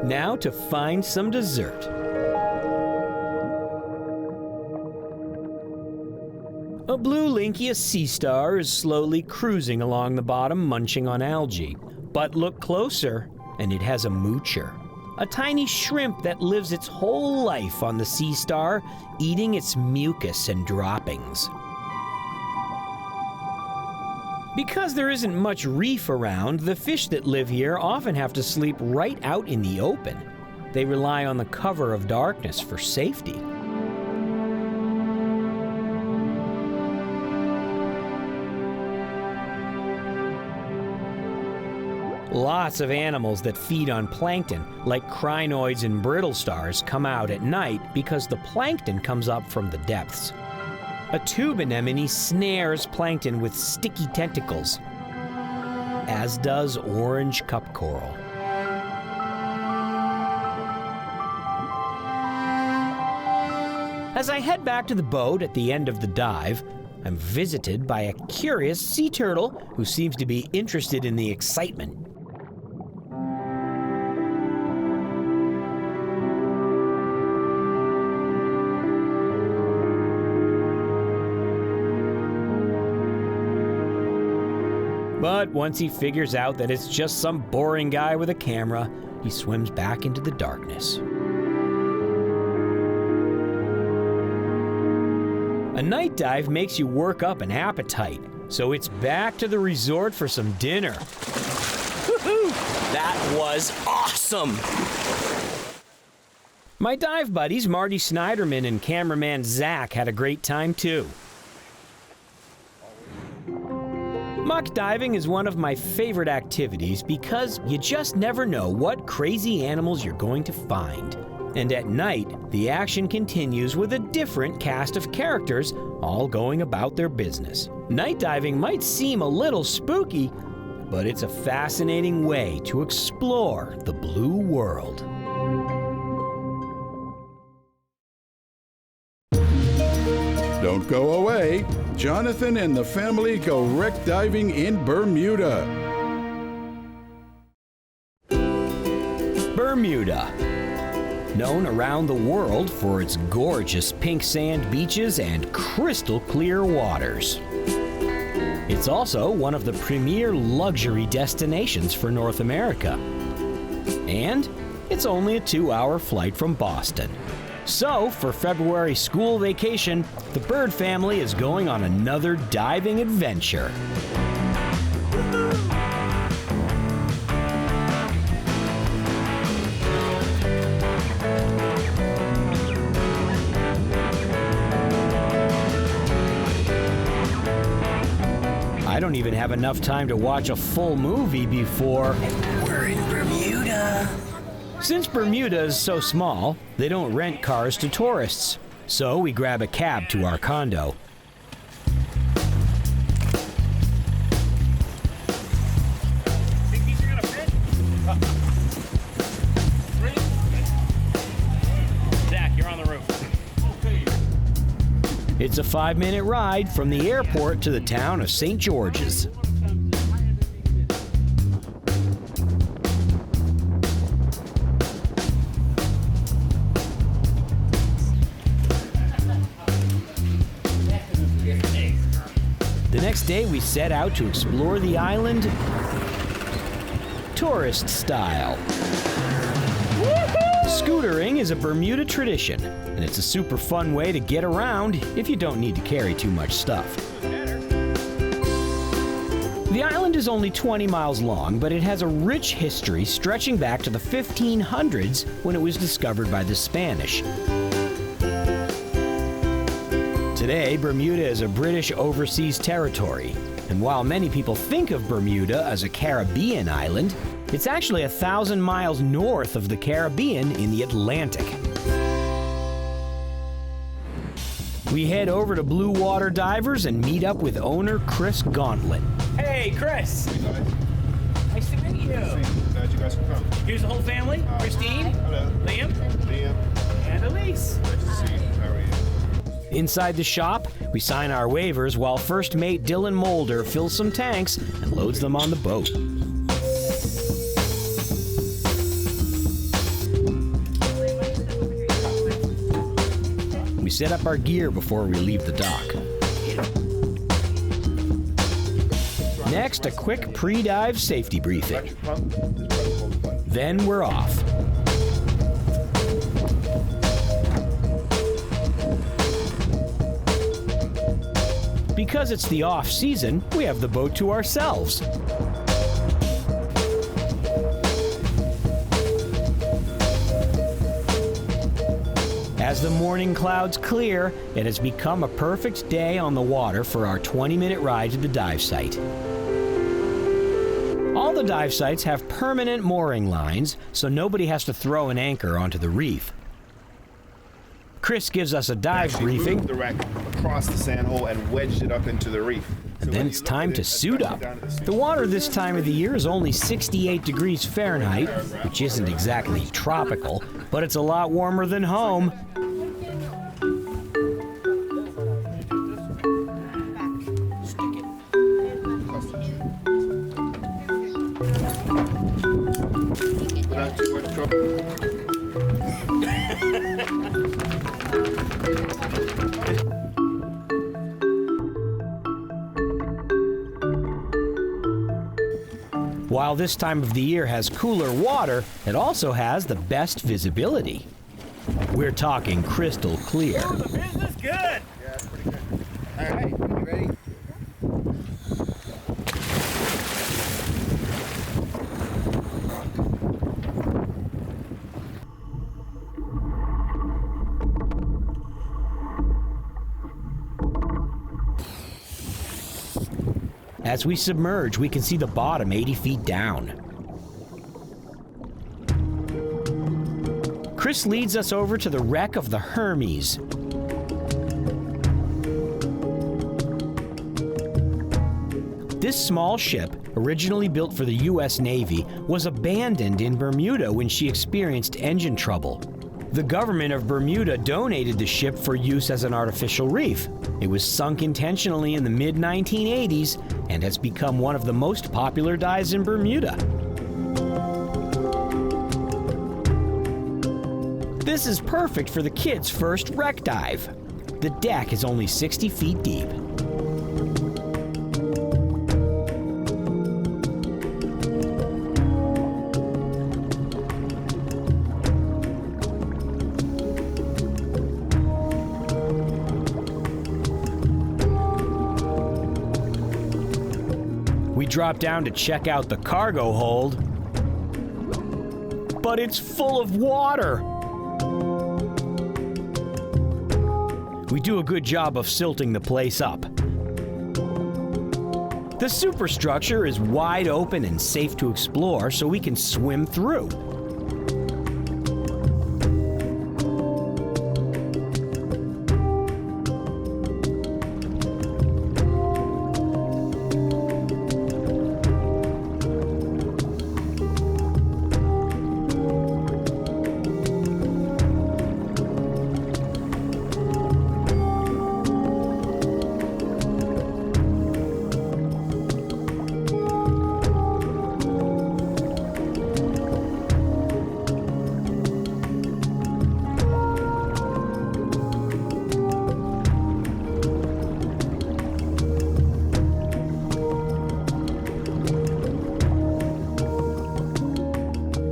Now to find some dessert. A blue Lynchia sea star is slowly cruising along the bottom, munching on algae. But look closer, and it has a moocher. A tiny shrimp that lives its whole life on the sea star, eating its mucus and droppings. Because there isn't much reef around, the fish that live here often have to sleep right out in the open. They rely on the cover of darkness for safety. Lots of animals that feed on plankton, like crinoids and brittle stars, come out at night because the plankton comes up from the depths. A tube anemone snares plankton with sticky tentacles, as does orange cup coral. As I head back to the boat at the end of the dive, I'm visited by a curious sea turtle who seems to be interested in the excitement. But once he figures out that it's just some boring guy with a camera, he swims back into the darkness. A night dive makes you work up an appetite, so it's back to the resort for some dinner. Woohoo! That was awesome! My dive buddies Marty Snyderman and cameraman Zach had a great time too. Muck diving is one of my favorite activities because you just never know what crazy animals you're going to find. And at night, the action continues with a different cast of characters, all going about their business. Night diving might seem a little spooky, but it's a fascinating way to explore the blue world. Don't go away. Jonathan and the family go wreck diving in Bermuda. Bermuda, known around the world for its gorgeous pink sand beaches and crystal clear waters. It's also one of the premier luxury destinations for North America. And it's only a 2-hour flight from Boston. So, for February school vacation, the Bird family is going on another diving adventure. even have enough time to watch a full movie before We're in Bermuda. Since Bermuda is so small, they don't rent cars to tourists. So we grab a cab to our condo. Think these are gonna fit? Zach, you're on the roof. It's a 5-minute ride from the airport to the town of St. George's. The next day, we set out to explore the island tourist style. Scootering is a Bermuda tradition, and it's a super fun way to get around if you don't need to carry too much stuff. The island is only 20 miles long, but it has a rich history stretching back to the 1500s when it was discovered by the Spanish. Today, Bermuda is a British overseas territory, and while many people think of Bermuda as a Caribbean island, it's actually 1,000 miles north of the Caribbean in the Atlantic. We head over to Blue Water Divers and meet up with owner Chris Gauntlet. Hey, Chris. Nice to meet you. Glad you guys could come. Here's the whole family. Christine, Hello. Liam, Liam. and Elise. Nice to see you. How are you? Inside the shop, we sign our waivers while first mate Dylan Mulder fills some tanks and loads them on the boat. We set up our gear before we leave the dock. Next, a quick pre-dive safety briefing. Then we're off. Because it's the off-season, we have the boat to ourselves. As the morning clouds clear, it has become a perfect day on the water for our 20-minute ride to the dive site. All the dive sites have permanent mooring lines, so nobody has to throw an anchor onto the reef. Chris gives us a dive briefing. Moved the wreck across the sand hole and wedged it up into the reef. And then it's time to suit up. The water this time of the year is only 68 degrees Fahrenheit, which isn't exactly tropical, but it's a lot warmer than home. While this time of the year has cooler water, it also has the best visibility. We're talking crystal clear. Oh, the business good. Yeah, that's pretty good. All right, you ready? As we submerge, we can see the bottom 80 feet down. Chris leads us over to the wreck of the Hermes. This small ship, originally built for the U.S. Navy, was abandoned in Bermuda when she experienced engine trouble. The government of Bermuda donated the ship for use as an artificial reef. It was sunk intentionally in the mid-1980s and has become one of the most popular dives in Bermuda. This is perfect for the kids' first wreck dive. The deck is only 60 feet deep. We drop down to check out the cargo hold, but it's full of water. We do a good job of silting the place up. The superstructure is wide open and safe to explore, so we can swim through.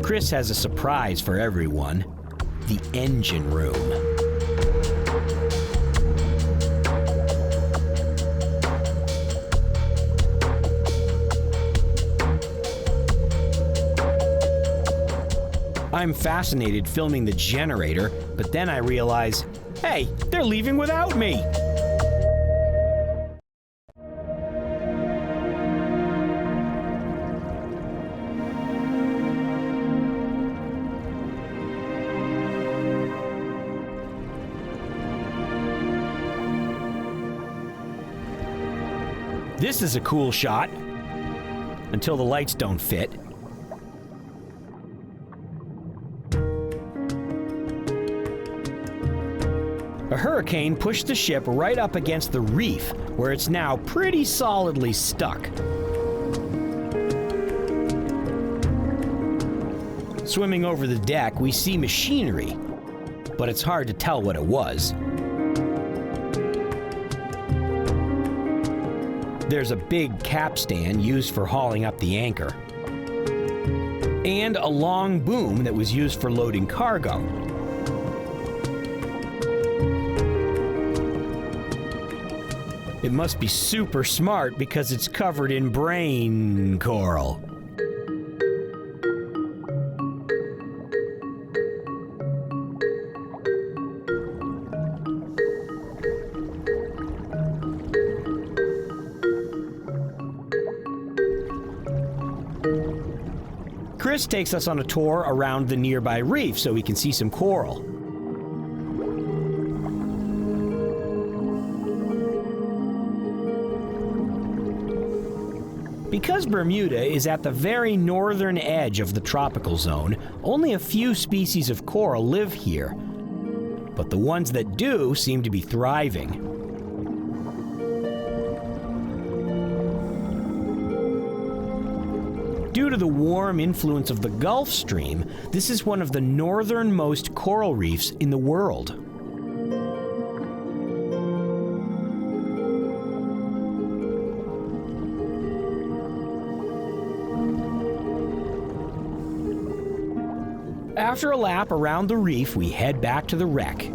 Chris has a surprise for everyone: the engine room. I'm fascinated filming the generator, but then I realize, hey, they're leaving without me. This is a cool shot, until the lights don't fit. A hurricane pushed the ship right up against the reef, where it's now pretty solidly stuck. Swimming over the deck, we see machinery, but it's hard to tell what it was. There's a big capstan used for hauling up the anchor, and a long boom that was used for loading cargo. It must be super smart because it's covered in brain coral. Chris takes us on a tour around the nearby reef so we can see some coral. Because Bermuda is at the very northern edge of the tropical zone, only a few species of coral live here. But the ones that do seem to be thriving. Due to the warm influence of the Gulf Stream, this is one of the northernmost coral reefs in the world. After a lap around the reef, we head back to the wreck.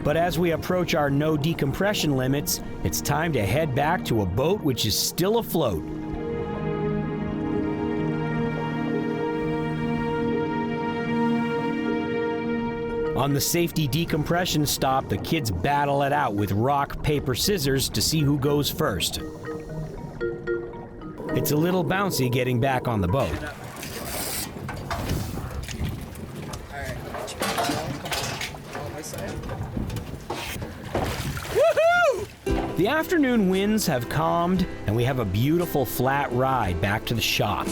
But as we approach our no decompression limits, it's time to head back to a boat which is still afloat. On the safety decompression stop, the kids battle it out with rock, paper, scissors to see who goes first. It's a little bouncy getting back on the boat. The afternoon winds have calmed, and we have a beautiful flat ride back to the shop.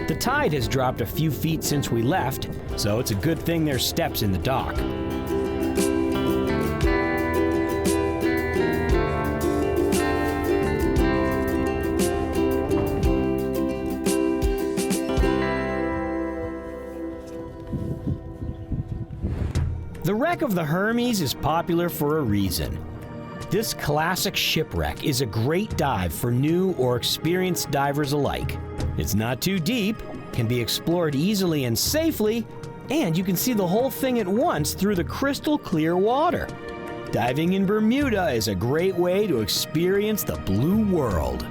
The tide has dropped a few feet since we left, so it's a good thing there's steps in the dock. The wreck of the Hermes is popular for a reason. This classic shipwreck is a great dive for new or experienced divers alike. It's not too deep, can be explored easily and safely, and you can see the whole thing at once through the crystal clear water. Diving in Bermuda is a great way to experience the blue world.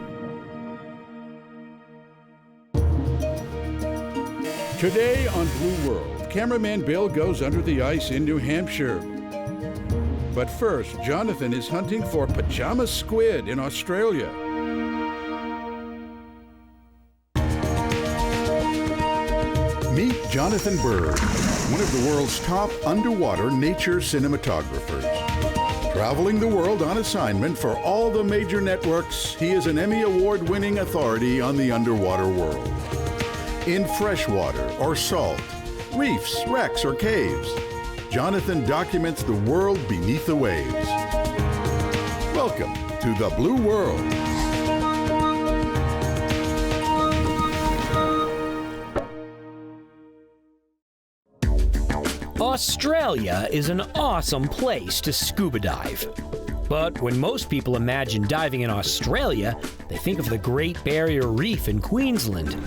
Today on Blue World, cameraman Bill goes under the ice in New Hampshire. But first, Jonathan is hunting for pajama squid in Australia. Meet Jonathan Bird, one of the world's top underwater nature cinematographers. Traveling the world on assignment for all the major networks, he is an Emmy Award-winning authority on the underwater world. In freshwater or salt, reefs, wrecks, or caves, Jonathan documents the world beneath the waves. Welcome to the Blue World. Australia is an awesome place to scuba dive. But when most people imagine diving in Australia, they think of the Great Barrier Reef in Queensland.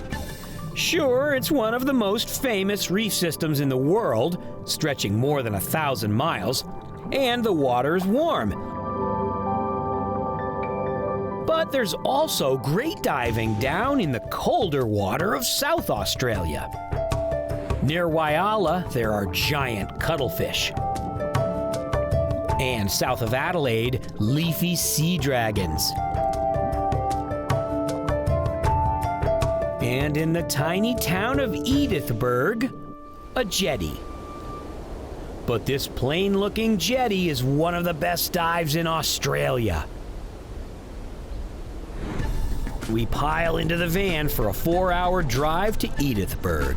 Sure, it's one of the most famous reef systems in the world, stretching more than 1,000 miles, and the water is warm. But there's also great diving down in the colder water of South Australia. Near Whyalla, there are giant cuttlefish. And south of Adelaide, leafy sea dragons. And in the tiny town of Edithburgh, a jetty. But this plain-looking jetty is one of the best dives in Australia. We pile into the van for a 4-hour drive to Edithburgh.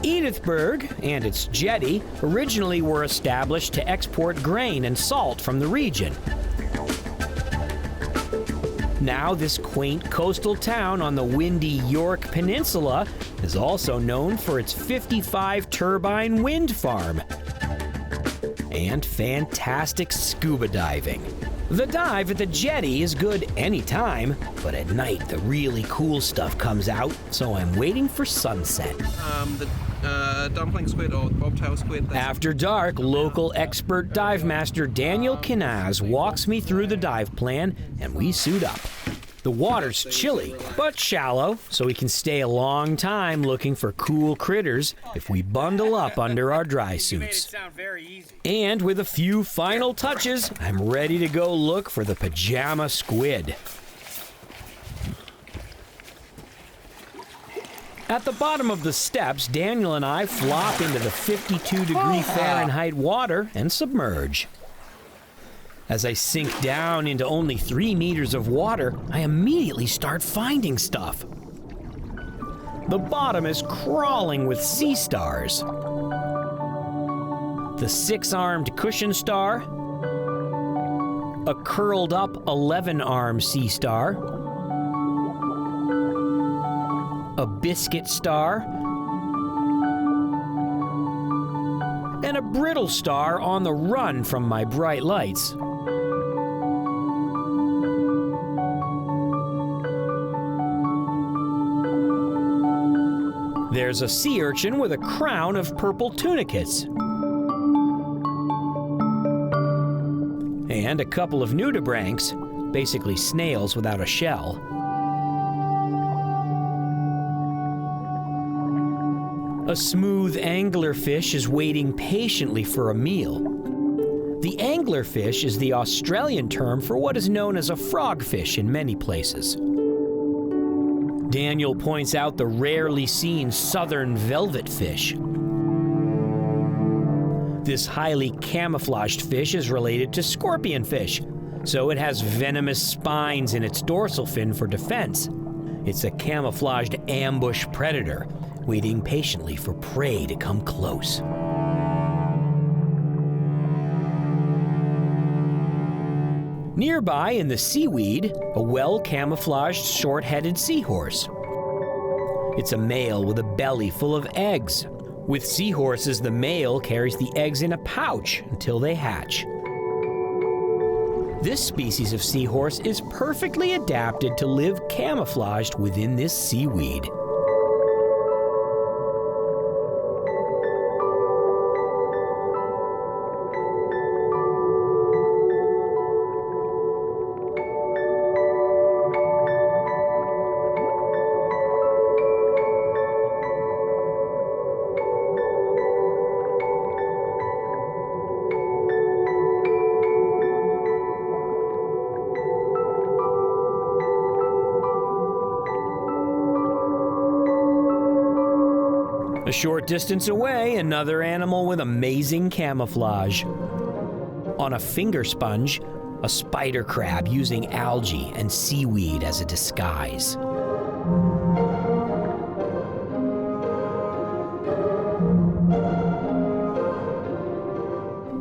Edithburgh and its jetty originally were established to export grain and salt from the region. Now this quaint coastal town on the windy York Peninsula is also known for its 55-turbine wind farm and fantastic scuba diving. The dive at the jetty is good anytime, but at night the really cool stuff comes out, so I'm waiting for sunset. The dumpling squid or bobtail squid. After dark, local expert dive master Daniel Kinaz walks me through the dive plan, and we suit up. The water's chilly, but shallow, so we can stay a long time looking for cool critters if we bundle up under our dry suits. And with a few final touches, I'm ready to go look for the pajama squid. At the bottom of the steps, Daniel and I flop into the 52-degree Fahrenheit water and submerge. As I sink down into only 3 meters of water, I immediately start finding stuff. The bottom is crawling with sea stars. The 6-armed cushion star, a curled-up 11-armed sea star, a biscuit star, and a brittle star on the run from my bright lights. There's a sea urchin with a crown of purple tunicates. And a couple of nudibranchs, basically snails without a shell. A smooth anglerfish is waiting patiently for a meal. The anglerfish is the Australian term for what is known as a frogfish in many places. Daniel points out the rarely seen southern velvetfish. This highly camouflaged fish is related to scorpionfish, so it has venomous spines in its dorsal fin for defense. It's a camouflaged ambush predator, waiting patiently for prey to come close. Nearby in the seaweed, a well-camouflaged short-headed seahorse. It's a male with a belly full of eggs. With seahorses, the male carries the eggs in a pouch until they hatch. This species of seahorse is perfectly adapted to live camouflaged within this seaweed. A short distance away, another animal with amazing camouflage. On a finger sponge, a spider crab using algae and seaweed as a disguise.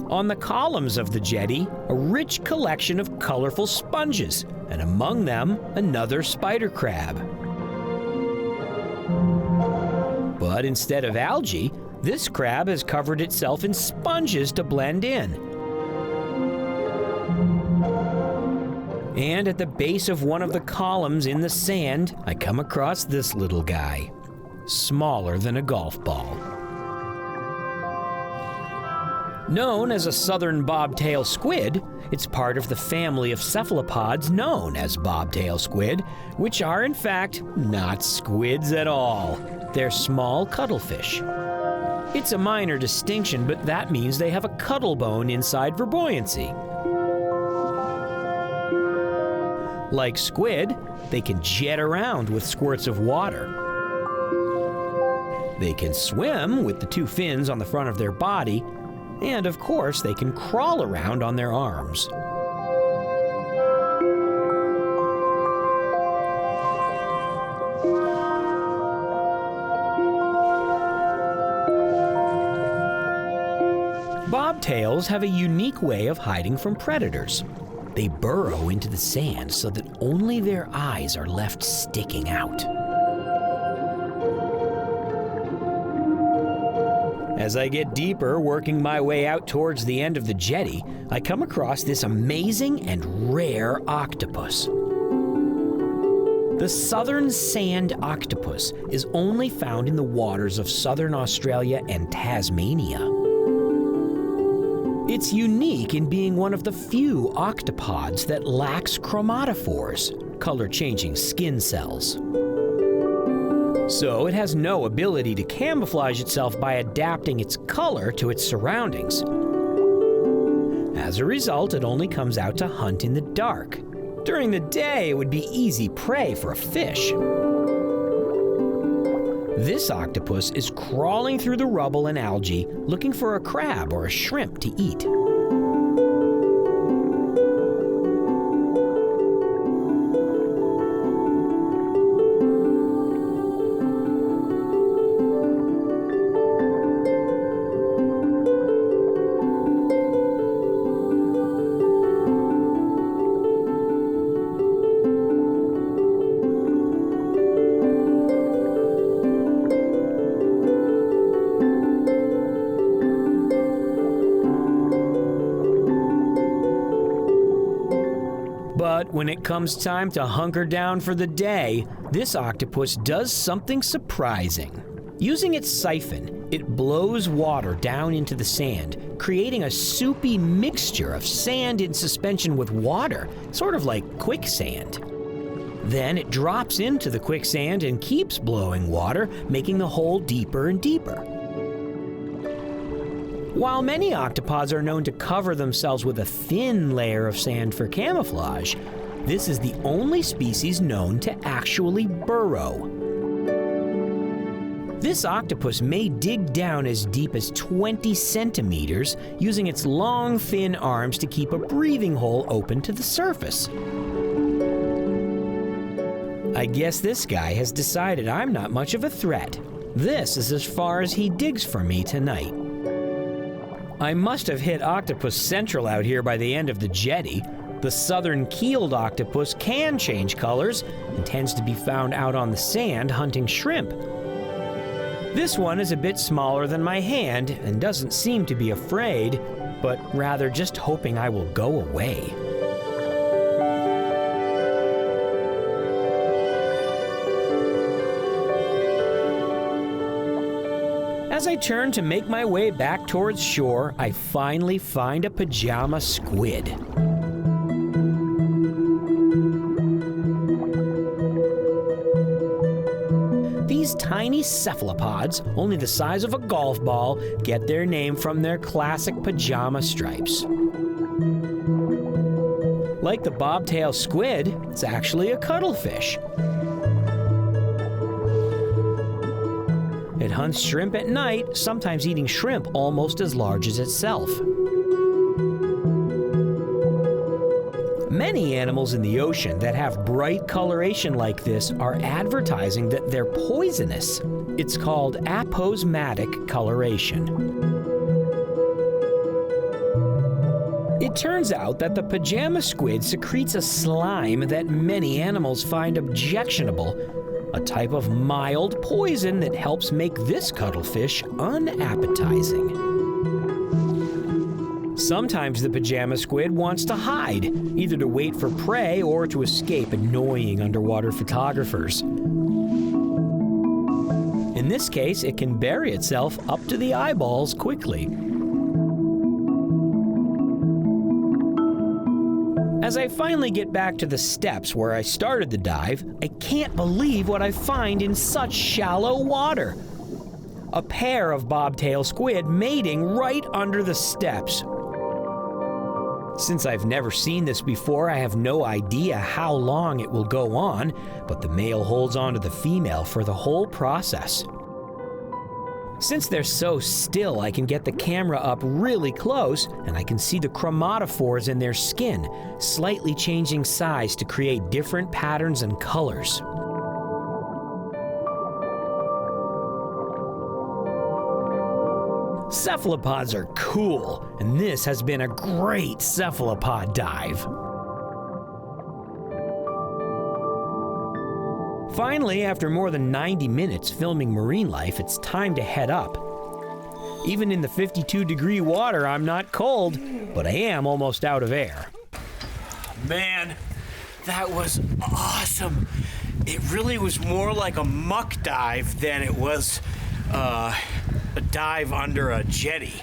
On the columns of the jetty, a rich collection of colorful sponges, and among them, another spider crab. But instead of algae, this crab has covered itself in sponges to blend in. And at the base of one of the columns in the sand, I come across this little guy, smaller than a golf ball. Known as a southern bobtail squid, it's part of the family of cephalopods known as bobtail squid, which are in fact not squids at all. They're small cuttlefish. It's a minor distinction, but that means they have a cuttle bone inside for buoyancy. Like squid, they can jet around with squirts of water. They can swim with the two fins on the front of their body, and of course, they can crawl around on their arms. Bobtails have a unique way of hiding from predators. They burrow into the sand so that only their eyes are left sticking out. As I get deeper, working my way out towards the end of the jetty, I come across this amazing and rare octopus. The southern sand octopus is only found in the waters of southern Australia and Tasmania. It's unique in being one of the few octopods that lacks chromatophores, color-changing skin cells. So it has no ability to camouflage itself by adapting its color to its surroundings. As a result, it only comes out to hunt in the dark. During the day, it would be easy prey for a fish. This octopus is crawling through the rubble and algae, looking for a crab or a shrimp to eat. But when it comes time to hunker down for the day, this octopus does something surprising. Using its siphon, it blows water down into the sand, creating a soupy mixture of sand in suspension with water, sort of like quicksand. Then it drops into the quicksand and keeps blowing water, making the hole deeper and deeper. While many octopods are known to cover themselves with a thin layer of sand for camouflage, this is the only species known to actually burrow. This octopus may dig down as deep as 20 centimeters, using its long, thin arms to keep a breathing hole open to the surface. I guess this guy has decided I'm not much of a threat. This is as far as he digs for me tonight. I must have hit Octopus Central out here by the end of the jetty. The southern keeled octopus can change colors and tends to be found out on the sand hunting shrimp. This one is a bit smaller than my hand and doesn't seem to be afraid, but rather just hoping I will go away. As I turn to make my way back towards shore, I finally find a pajama squid. These tiny cephalopods, only the size of a golf ball, get their name from their classic pajama stripes. Like the bobtail squid, it's actually a cuttlefish. It hunts shrimp at night, sometimes eating shrimp almost as large as itself. Many animals in the ocean that have bright coloration like this are advertising that they're poisonous. It's called aposematic coloration. It turns out that the pajama squid secretes a slime that many animals find objectionable, a type of mild poison that helps make this cuttlefish unappetizing. Sometimes the pajama squid wants to hide, either to wait for prey or to escape annoying underwater photographers. In this case, it can bury itself up to the eyeballs quickly. As I finally get back to the steps where I started the dive, I can't believe what I find in such shallow water. A pair of bobtail squid mating right under the steps. Since I've never seen this before, I have no idea how long it will go on, but the male holds on to the female for the whole process. Since they're so still, I can get the camera up really close, and I can see the chromatophores in their skin, slightly changing size to create different patterns and colors. Cephalopods are cool, and this has been a great cephalopod dive. Finally, after more than 90 minutes filming marine life, it's time to head up. Even in the 52-degree water, I'm not cold, but I am almost out of air. Man, that was awesome. It really was more like a muck dive than it was a dive under a jetty,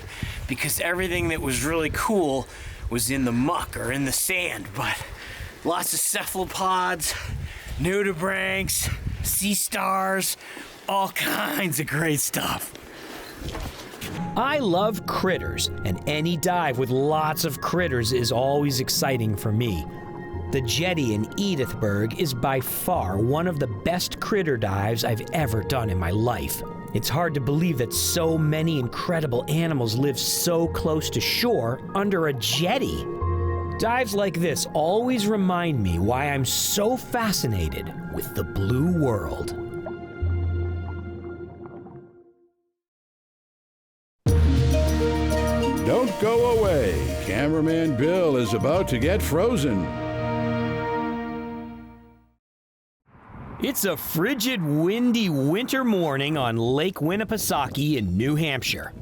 because everything that was really cool was in the muck or in the sand, but lots of cephalopods, nudibranchs, sea stars, all kinds of great stuff. I love critters, and any dive with lots of critters is always exciting for me. The jetty in Edithburg is by far one of the best critter dives I've ever done in my life. It's hard to believe that so many incredible animals live so close to shore under a jetty. Dives like this always remind me why I'm so fascinated with the blue world. Don't go away. Cameraman Bill is about to get frozen. It's a frigid, windy winter morning on Lake Winnipesaukee in New Hampshire.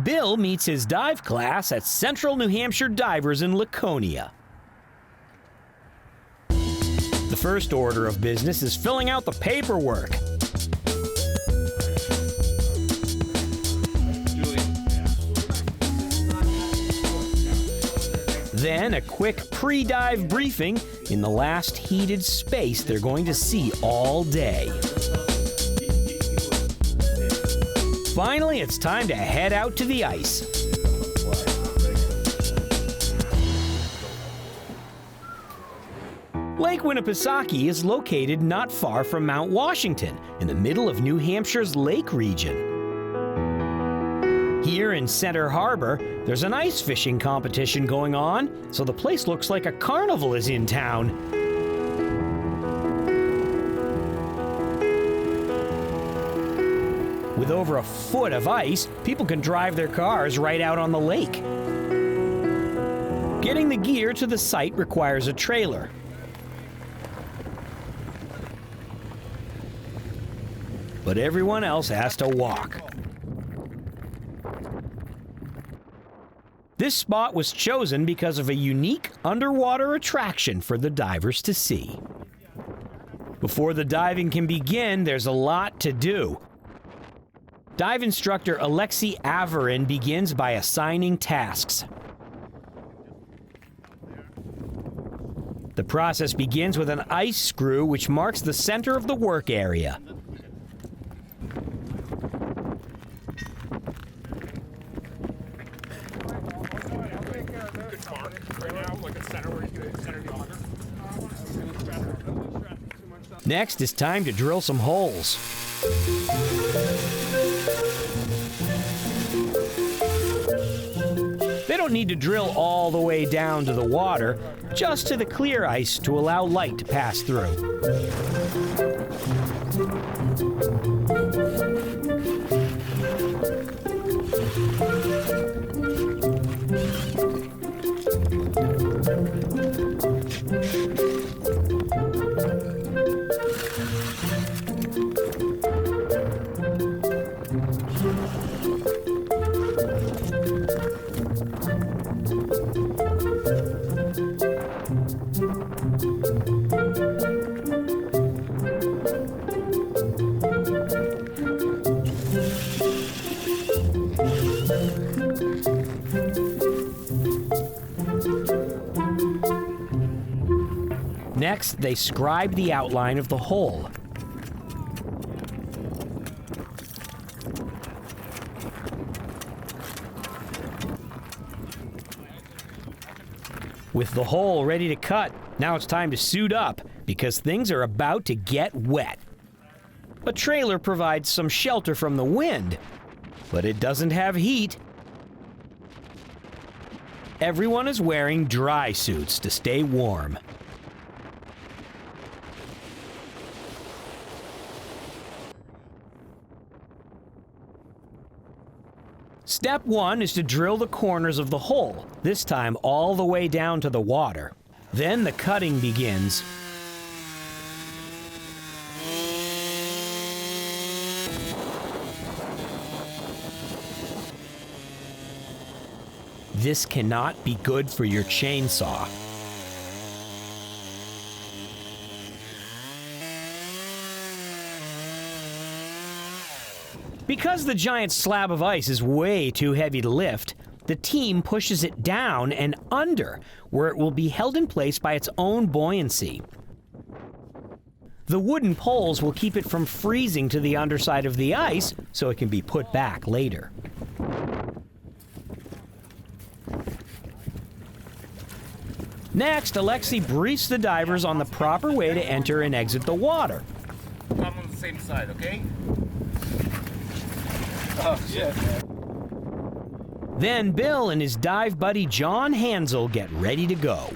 Bill meets his dive class at Central New Hampshire Divers in Laconia. The first order of business is filling out the paperwork. Then a quick pre-dive briefing in the last heated space they're going to see all day. Finally, it's time to head out to the ice. Lake Winnipesaukee is located not far from Mount Washington, in the middle of New Hampshire's lake region. Here in Center Harbor, there's an ice fishing competition going on, so the place looks like a carnival is in town. With over a foot of ice, people can drive their cars right out on the lake. Getting the gear to the site requires a trailer. but everyone else has to walk. This spot was chosen because of a unique underwater attraction for the divers to see. Before the diving can begin, there's a lot to do. Dive instructor Alexei Averin begins by assigning tasks. The process begins with an ice screw which marks the center of the work area. Next, it's time to drill some holes. They don't need to drill all the way down to the water, just to the clear ice to allow light to pass through. Next, they scribe the outline of the hole. With the hole ready to cut, now it's time to suit up because things are about to get wet. A trailer provides some shelter from the wind, but it doesn't have heat. Everyone is wearing dry suits to stay warm. Step 1 is to drill the corners of the hole, this time all the way down to the water. Then the cutting begins. This cannot be good for your chainsaw. Because the giant slab of ice is way too heavy to lift, the team pushes it down and under, where it will be held in place by its own buoyancy. The wooden poles will keep it from freezing to the underside of the ice, so it can be put back later. Next, Alexei briefs the divers on the proper way to enter and exit the water. I'm on the same side, okay? Oh, shit. Then Bill and his dive buddy John Hansel get ready to go.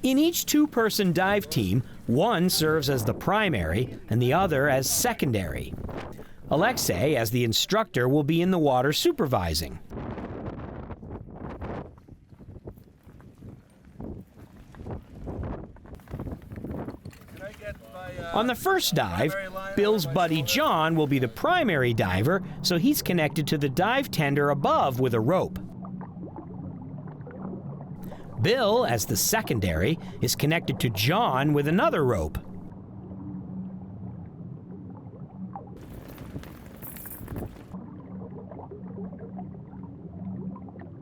In each two-person dive team, one serves as the primary and the other as secondary. Alexei, as the instructor, will be in the water supervising. On the first dive, Bill's buddy John will be the primary diver, so he's connected to the dive tender above with a rope. Bill, as the secondary, is connected to John with another rope.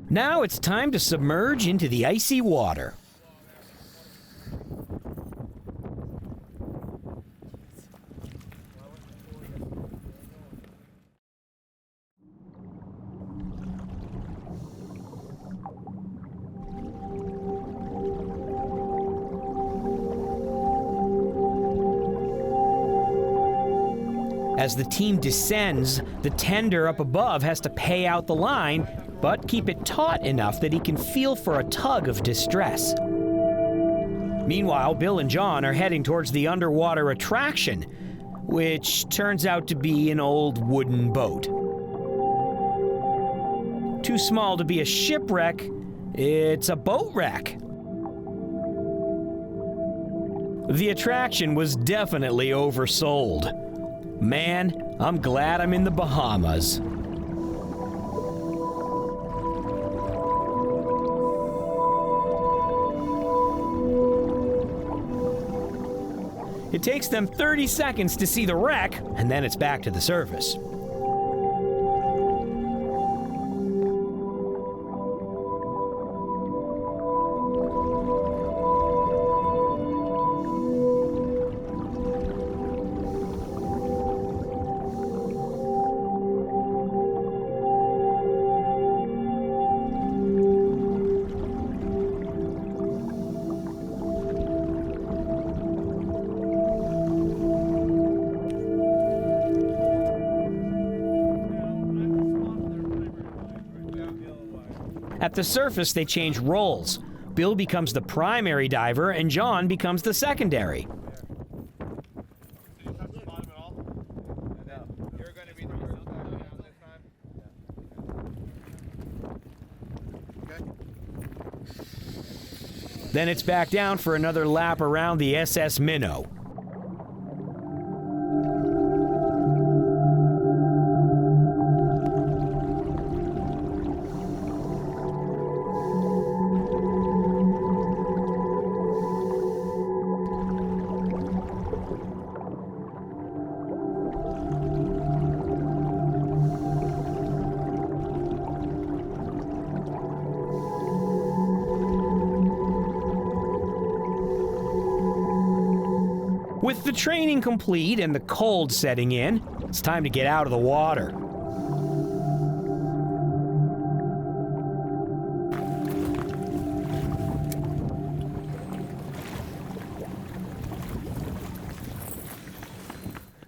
Now it's time to submerge into the icy water. As the team descends, the tender up above has to pay out the line, but keep it taut enough that he can feel for a tug of distress. Meanwhile, Bill and John are heading towards the underwater attraction, which turns out to be an old wooden boat. Too small to be a shipwreck, it's a boat wreck. The attraction was definitely oversold. Man, I'm glad I'm in the Bahamas. It takes them 30 seconds to see the wreck, and then it's back to the surface. At the surface, they change roles. Bill becomes the primary diver, and John becomes the secondary. Then it's back down for another lap around the SS Minnow. With the training complete and the cold setting in, it's time to get out of the water.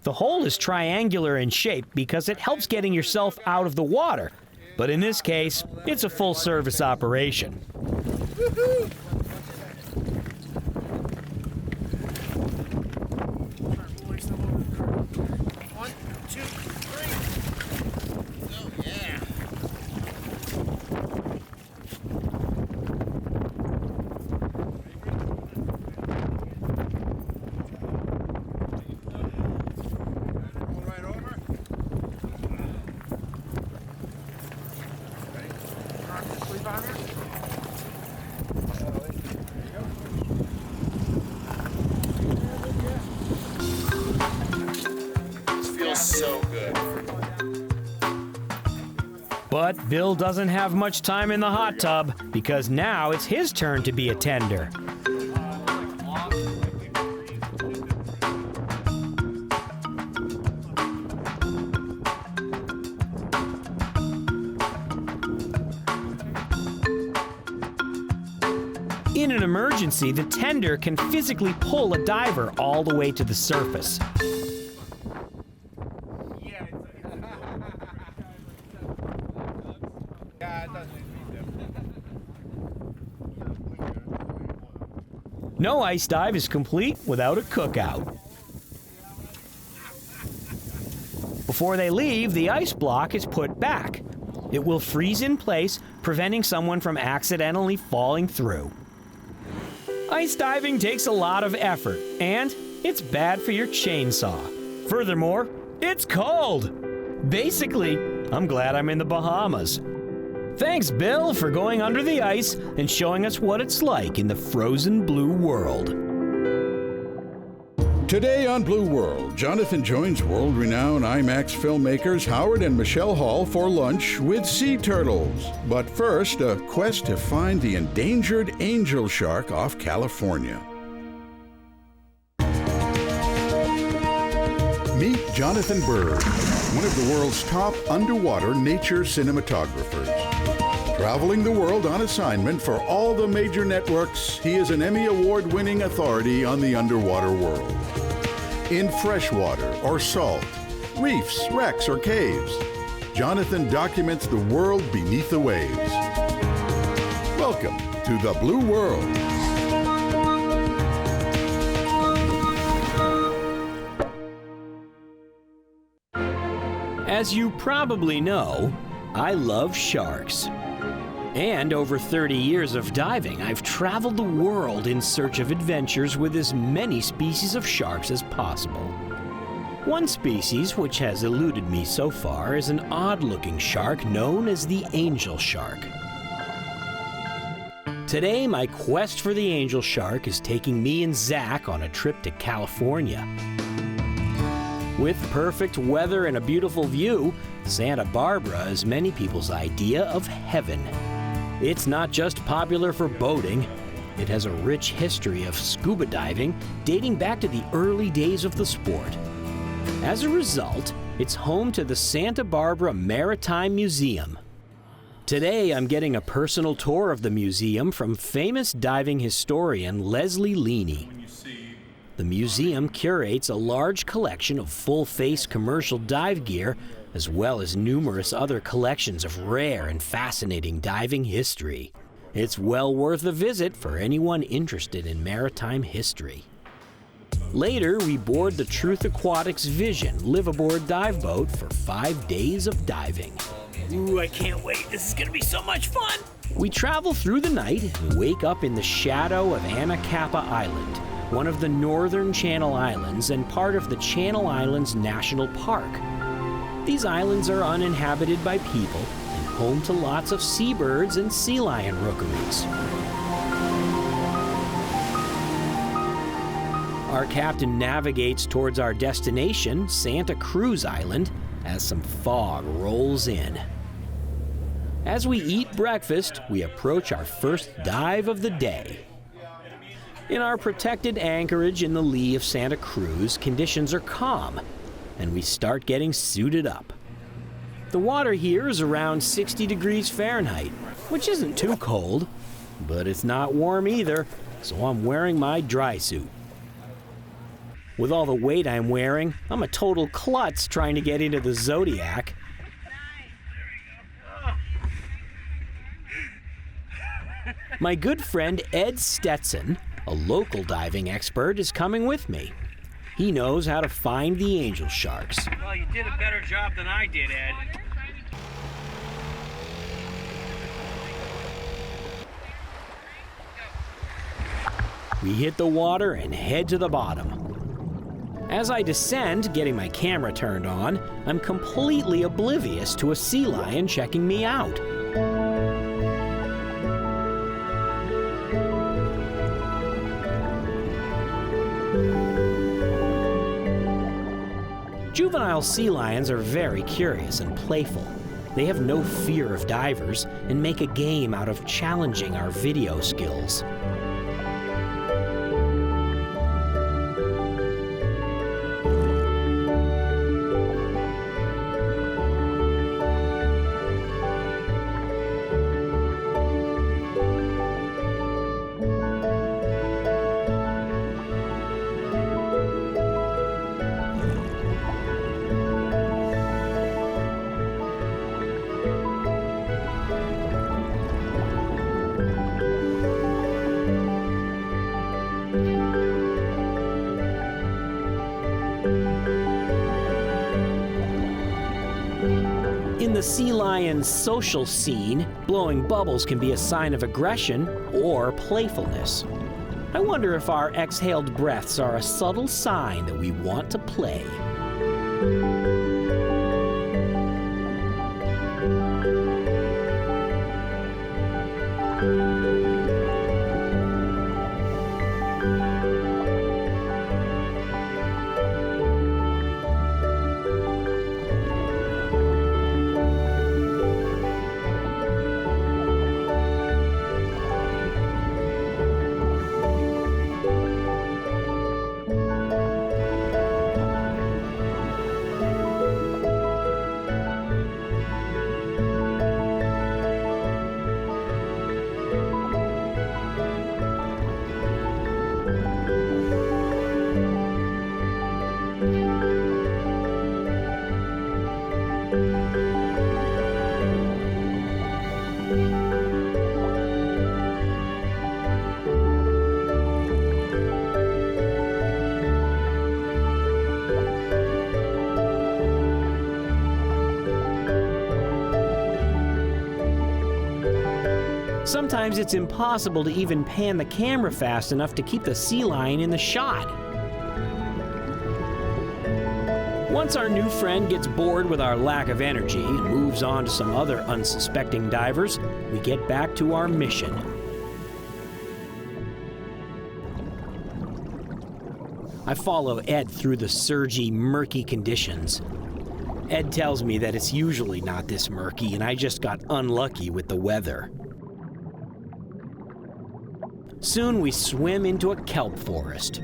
The hole is triangular in shape because it helps getting yourself out of the water, but in this case, it's a full-service operation. So good. But Bill doesn't have much time in the hot tub because now it's his turn to be a tender. In an emergency, the tender can physically pull a diver all the way to the surface. No ice dive is complete without a cookout. Before they leave, the ice block is put back. It will freeze in place, preventing someone from accidentally falling through. Ice diving takes a lot of effort, and it's bad for your chainsaw. Furthermore, it's cold. Basically, I'm glad I'm in the Bahamas. Thanks, Bill, for going under the ice and showing us what it's like in the frozen blue world. Today on Blue World, Jonathan joins world-renowned IMAX filmmakers Howard and Michelle Hall for lunch with sea turtles. But first, a quest to find the endangered angel shark off California. Meet Jonathan Bird, one of the world's top underwater nature cinematographers. Traveling the world on assignment for all the major networks, he is an Emmy Award-winning authority on the underwater world. In freshwater or salt, reefs, wrecks, or caves, Jonathan documents the world beneath the waves. Welcome to the Blue World. As you probably know, I love sharks. And over 30 years of diving, I've traveled the world in search of adventures with as many species of sharks as possible. One species which has eluded me so far is an odd-looking shark known as the angel shark. Today, my quest for the angel shark is taking me and Zach on a trip to California. With perfect weather and a beautiful view, Santa Barbara is many people's idea of heaven. It's not just popular for boating. It has a rich history of scuba diving dating back to the early days of the sport. As a result, it's home to the Santa Barbara Maritime Museum. Today, I'm getting a personal tour of the museum from famous diving historian Leslie Leaney. The museum curates a large collection of full-face commercial dive gear, as well as numerous other collections of rare and fascinating diving history. It's well worth a visit for anyone interested in maritime history. Later, we board the Truth Aquatics Vision live-aboard dive boat for 5 days of diving. Ooh, I can't wait. This is gonna be so much fun. We travel through the night and wake up in the shadow of Anacapa Island, one of the northern Channel Islands and part of the Channel Islands National Park. These islands are uninhabited by people and home to lots of seabirds and sea lion rookeries. Our captain navigates towards our destination, Santa Cruz Island, as some fog rolls in. As we eat breakfast, we approach our first dive of the day. In our protected anchorage in the lee of Santa Cruz, conditions are calm, and we start getting suited up. The water here is around 60 degrees Fahrenheit, which isn't too cold, but it's not warm either, so I'm wearing my dry suit. With all the weight I'm wearing, I'm a total klutz trying to get into the Zodiac. My good friend Ed Stetson, a local diving expert, is coming with me. He knows how to find the angel sharks. Well, you did a better job than I did, Ed. We hit the water and head to the bottom. As I descend, getting my camera turned on, I'm completely oblivious to a sea lion checking me out. Juvenile sea lions are very curious and playful. They have no fear of divers and make a game out of challenging our video skills. In the sea lion's social scene, blowing bubbles can be a sign of aggression or playfulness. I wonder if our exhaled breaths are a subtle sign that we want to play. Sometimes it's impossible to even pan the camera fast enough to keep the sea lion in the shot. Once our new friend gets bored with our lack of energy and moves on to some other unsuspecting divers, we get back to our mission. I follow Ed through the surgy, murky conditions. Ed tells me that it's usually not this murky and I just got unlucky with the weather. Soon we swim into a kelp forest.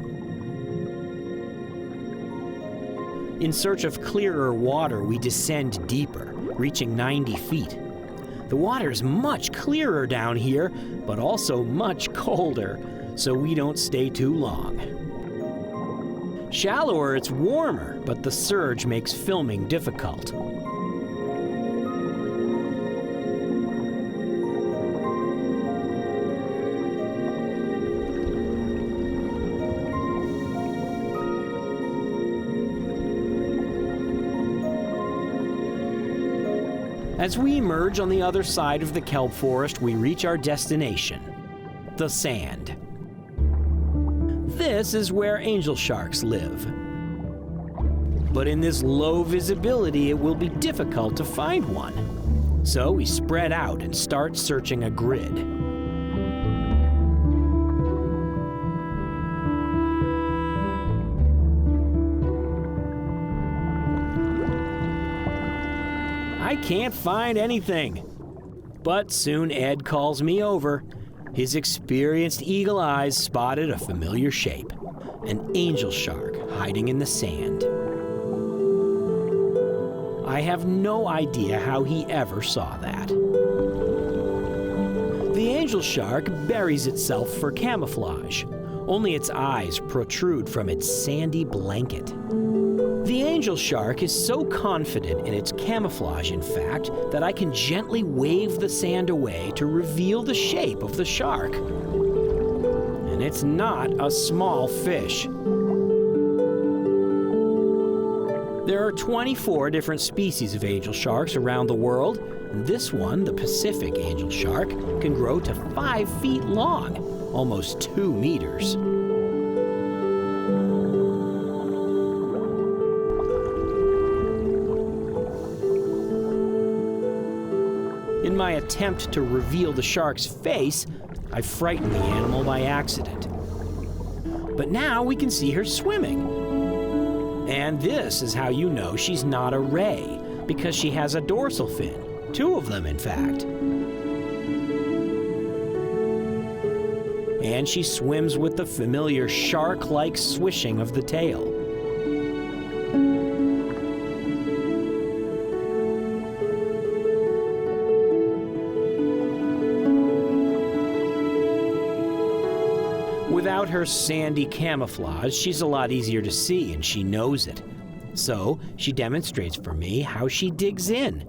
In search of clearer water, we descend deeper, reaching 90 feet. The water is much clearer down here, but also much colder, so we don't stay too long. Shallower, it's warmer, but the surge makes filming difficult. As we emerge on the other side of the kelp forest, we reach our destination, the sand. This is where angel sharks live. But in this low visibility, it will be difficult to find one. So we spread out and start searching a grid. I can't find anything. But soon Ed calls me over. His experienced eagle eyes spotted a familiar shape, an angel shark hiding in the sand. I have no idea how he ever saw that. The angel shark buries itself for camouflage. Only its eyes protrude from its sandy blanket. The angel shark is so confident in its camouflage, in fact, that I can gently wave the sand away to reveal the shape of the shark. And it's not a small fish. There are 24 different species of angel sharks around the world, and this one, the Pacific angel shark, can grow to 5 feet long, almost 2 meters. In my attempt to reveal the shark's face, I frightened the animal by accident. But now we can see her swimming. And this is how you know she's not a ray, because she has a dorsal fin, 2 of them in fact. And she swims with the familiar shark-like swishing of the tail. Without her sandy camouflage, she's a lot easier to see, and she knows it. So she demonstrates for me how she digs in.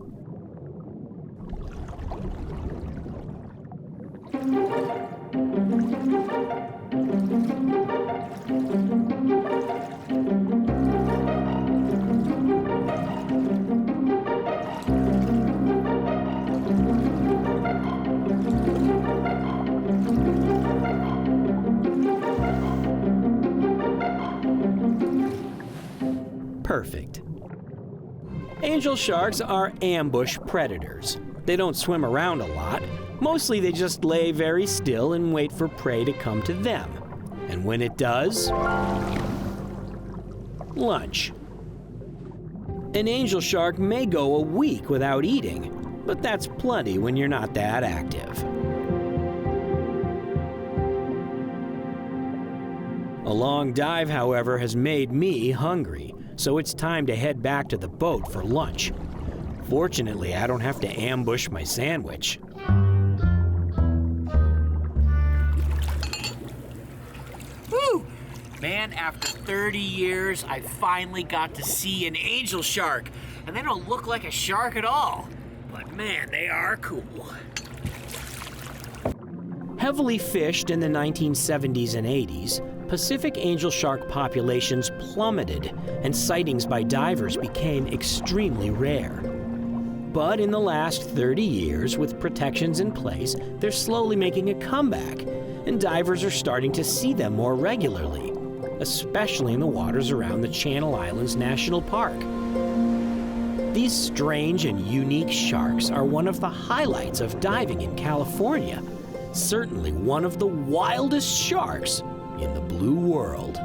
Perfect. Angel sharks are ambush predators. They don't swim around a lot. Mostly they just lay very still and wait for prey to come to them. And when it does, lunch. An angel shark may go a week without eating, but that's plenty when you're not that active. A long dive, however, has made me hungry, so it's time to head back to the boat for lunch. Fortunately, I don't have to ambush my sandwich. Woo! Man, after 30 years, I finally got to see an angel shark, and they don't look like a shark at all. But man, they are cool. Heavily fished in the 1970s and 80s, Pacific angel shark populations plummeted and sightings by divers became extremely rare. But in the last 30 years, with protections in place, they're slowly making a comeback, and divers are starting to see them more regularly, especially in the waters around the Channel Islands National Park. These strange and unique sharks are one of the highlights of diving in California, certainly one of the wildest sharks in the blue world.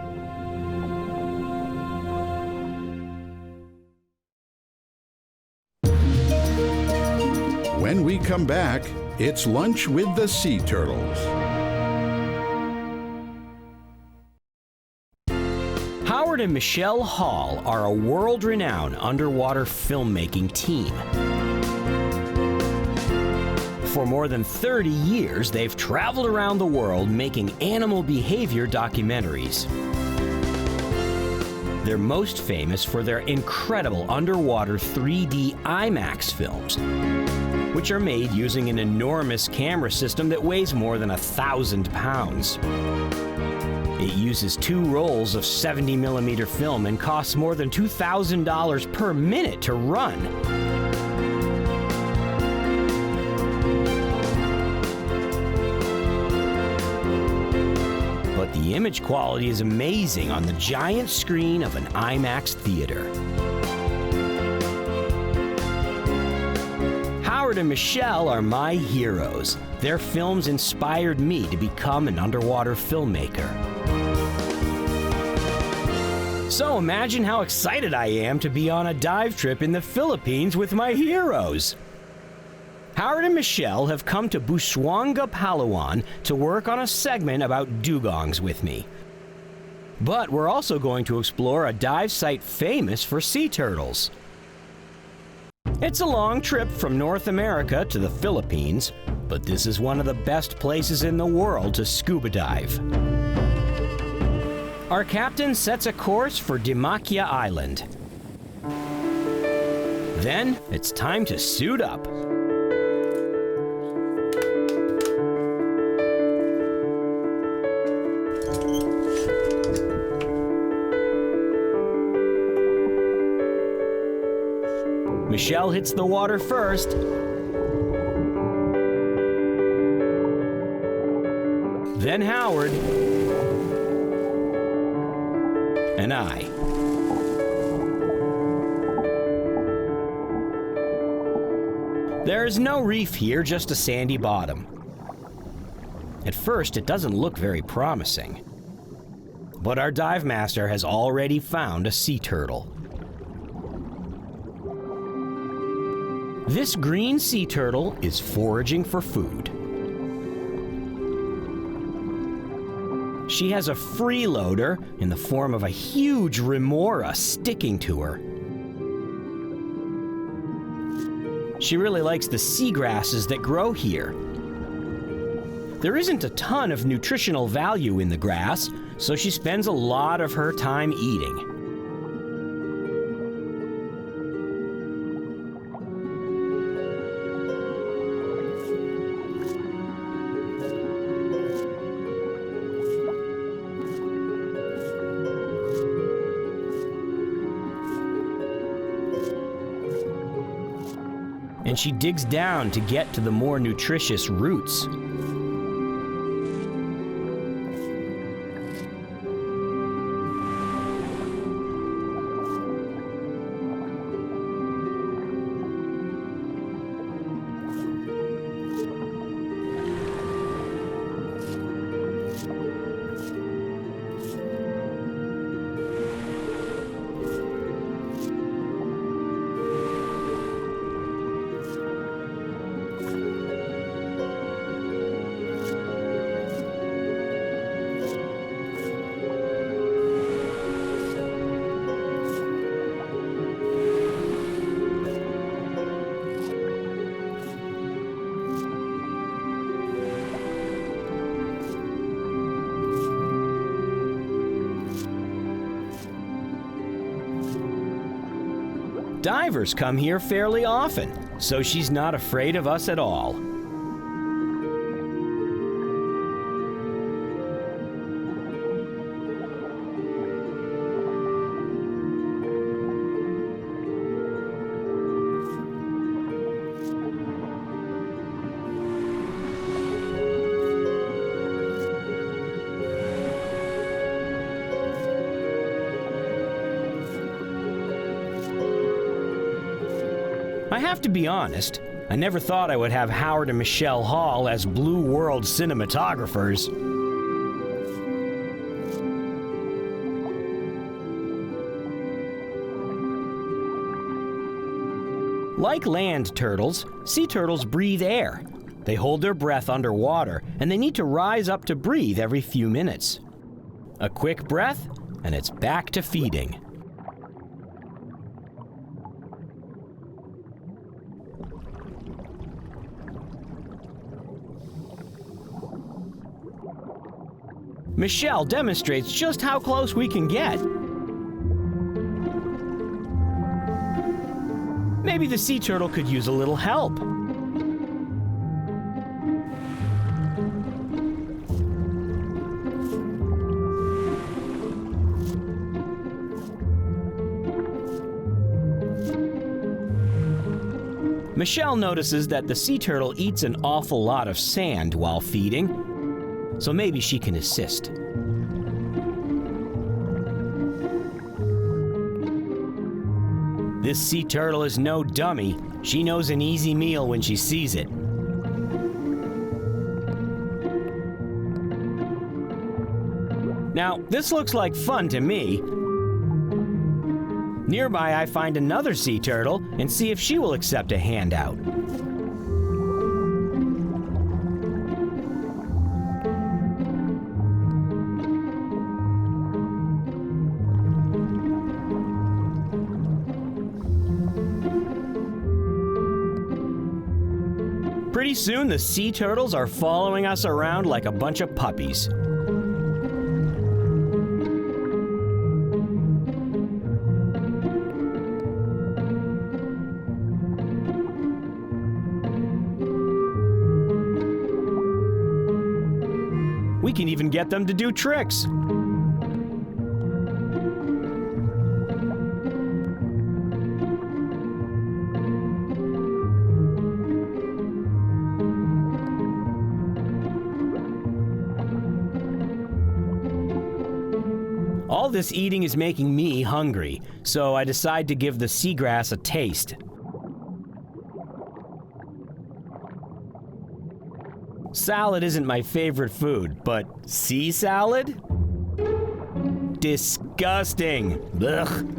When we come back, it's lunch with the sea turtles. Howard and Michelle Hall are a world-renowned underwater filmmaking team. For more than 30 years, they've traveled around the world making animal behavior documentaries. They're most famous for their incredible underwater 3D IMAX films, which are made using an enormous camera system that weighs more than 1,000 pounds. It uses 2 rolls of 70mm film and costs more than $2,000 per minute to run. But the image quality is amazing on the giant screen of an IMAX theater. Howard and Michelle are my heroes. Their films inspired me to become an underwater filmmaker. So imagine how excited I am to be on a dive trip in the Philippines with my heroes. Howard and Michelle have come to Busuanga, Palawan to work on a segment about dugongs with me. But we're also going to explore a dive site famous for sea turtles. It's a long trip from North America to the Philippines, but this is one of the best places in the world to scuba dive. Our captain sets a course for Dimakia Island. Then it's time to suit up. Michelle hits the water first. Then Howard. And I. There is no reef here, just a sandy bottom. At first, it doesn't look very promising. But our dive master has already found a sea turtle. This green sea turtle is foraging for food. She has a freeloader in the form of a huge remora sticking to her. She really likes the seagrasses that grow here. There isn't a ton of nutritional value in the grass, so she spends a lot of her time eating. And she digs down to get to the more nutritious roots. Divers come here fairly often, so she's not afraid of us at all. I have to be honest, I never thought I would have Howard and Michelle Hall as Blue World cinematographers. Like land turtles, sea turtles breathe air. They hold their breath underwater, and they need to rise up to breathe every few minutes. A quick breath, and it's back to feeding. Michelle demonstrates just how close we can get. Maybe the sea turtle could use a little help. Michelle notices that the sea turtle eats an awful lot of sand while feeding, so maybe she can assist. This sea turtle is no dummy. She knows an easy meal when she sees it. Now, this looks like fun to me. Nearby, I find another sea turtle and see if she will accept a handout. Pretty soon, the sea turtles are following us around like a bunch of puppies. We can even get them to do tricks. All this eating is making me hungry, so I decide to give the seagrass a taste. Salad isn't my favorite food, but sea salad? Disgusting. Ugh.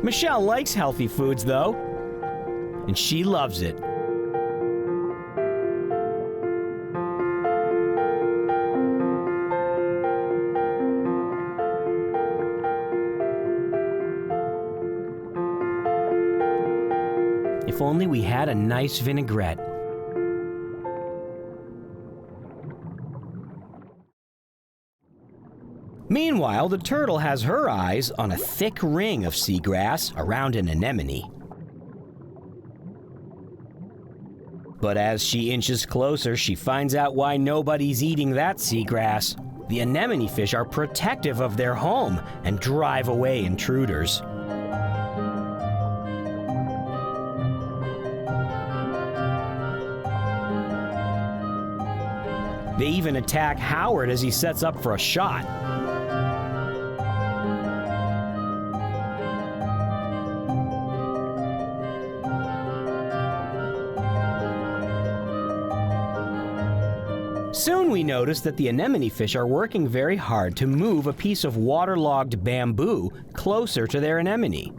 Michelle likes healthy foods, though, and she loves it. If only we had a nice vinaigrette. Meanwhile, the turtle has her eyes on a thick ring of seagrass around an anemone. But as she inches closer, she finds out why nobody's eating that seagrass. The anemone fish are protective of their home and drive away intruders. They even attack Howard as he sets up for a shot. Soon we notice that the anemone fish are working very hard to move a piece of waterlogged bamboo closer to their anemone.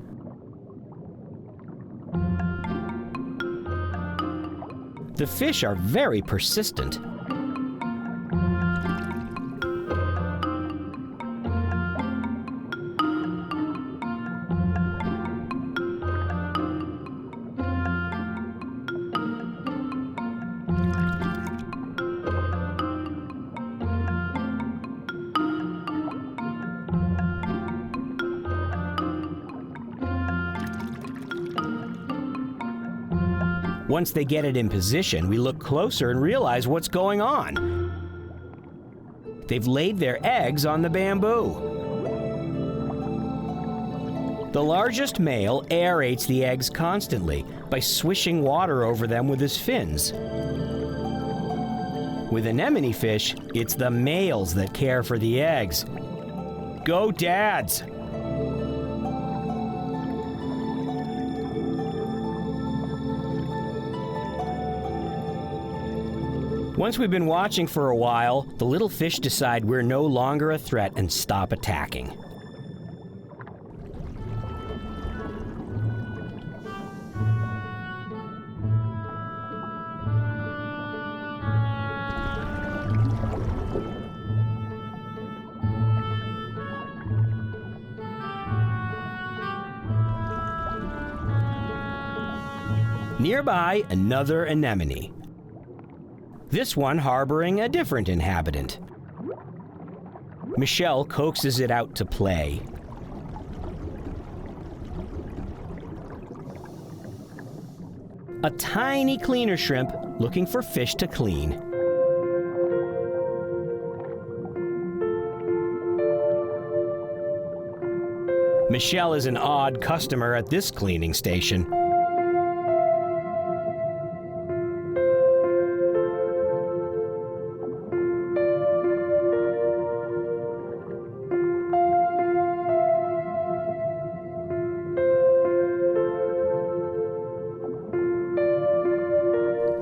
The fish are very persistent. Once they get it in position, we look closer and realize what's going on. They've laid their eggs on the bamboo. The largest male aerates the eggs constantly by swishing water over them with his fins. With anemone fish, it's the males that care for the eggs. Go dads! Once we've been watching for a while, the little fish decide we're no longer a threat and stop attacking. Nearby, another anemone. This one harboring a different inhabitant. Michelle coaxes it out to play. A tiny cleaner shrimp looking for fish to clean. Michelle is an odd customer at this cleaning station.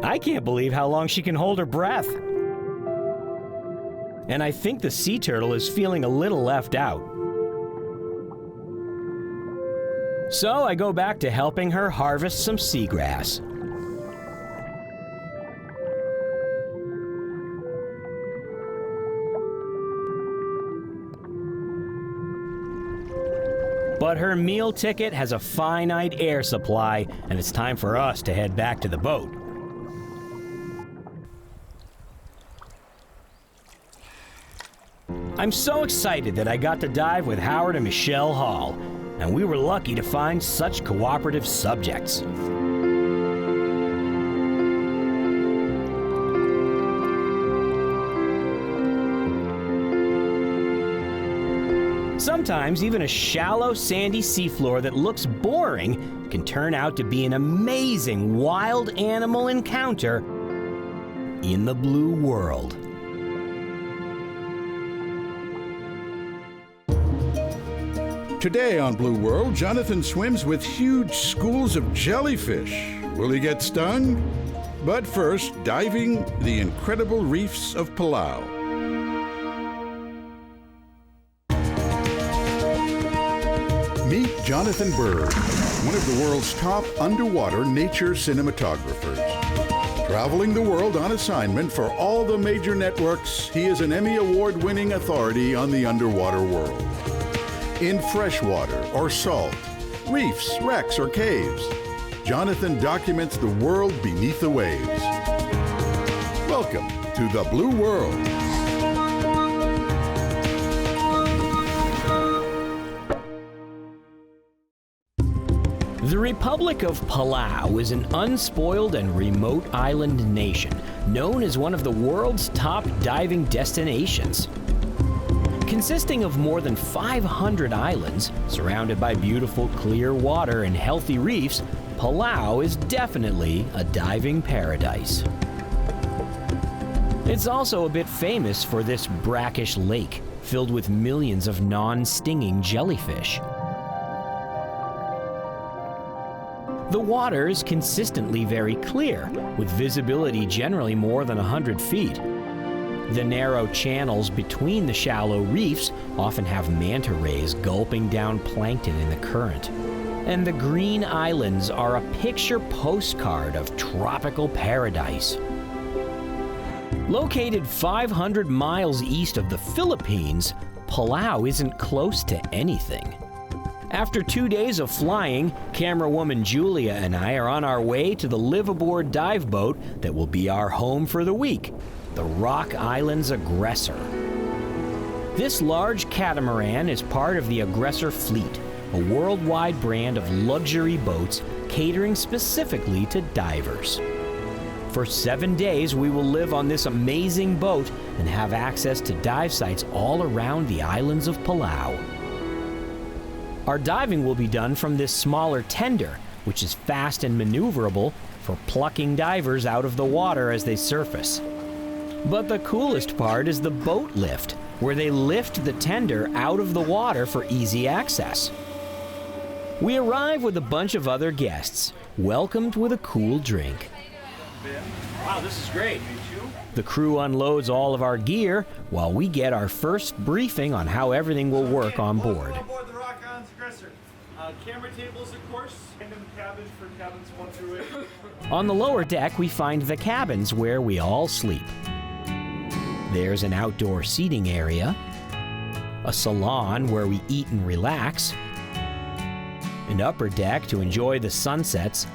I can't believe how long she can hold her breath. And I think the sea turtle is feeling a little left out. So I go back to helping her harvest some seagrass. But her meal ticket has a finite air supply, and it's time for us to head back to the boat. I'm so excited that I got to dive with Howard and Michelle Hall, and we were lucky to find such cooperative subjects. Sometimes even a shallow, sandy seafloor that looks boring can turn out to be an amazing wild animal encounter in the blue world. Today on Blue World, Jonathan swims with huge schools of jellyfish. Will he get stung? But first, diving the incredible reefs of Palau. Meet Jonathan Bird, one of the world's top underwater nature cinematographers. Traveling the world on assignment for all the major networks, he is an Emmy Award-winning authority on the underwater world. In freshwater or salt, reefs, wrecks, or caves, Jonathan documents the world beneath the waves. Welcome to the Blue World. The Republic of Palau is an unspoiled and remote island nation, known as one of the world's top diving destinations. Consisting of more than 500 islands, surrounded by beautiful clear water and healthy reefs, Palau is definitely a diving paradise. It's also a bit famous for this brackish lake, filled with millions of non-stinging jellyfish. The water is consistently very clear, with visibility generally more than 100 feet. The narrow channels between the shallow reefs often have manta rays gulping down plankton in the current. And the green islands are a picture postcard of tropical paradise. Located 500 miles east of the Philippines, Palau isn't close to anything. After 2 days of flying, camerawoman Julia and I are on our way to the live-aboard dive boat that will be our home for the week, the Rock Island's Aggressor. This large catamaran is part of the Aggressor Fleet, a worldwide brand of luxury boats catering specifically to divers. For 7 days, we will live on this amazing boat and have access to dive sites all around the islands of Palau. Our diving will be done from this smaller tender, which is fast and maneuverable for plucking divers out of the water as they surface. But the coolest part is the boat lift, where they lift the tender out of the water for easy access. We arrive with a bunch of other guests, welcomed with a cool drink. Wow, this is great. The crew unloads all of our gear while we get our first briefing on how everything will work on board. Aboard the Rock Island's aggressor. Camera tables, of course, and then cabins for cabins 1 through 8. On the lower deck, we find the cabins where we all sleep. There's an outdoor seating area, a salon where we eat and relax, an upper deck to enjoy the sunsets,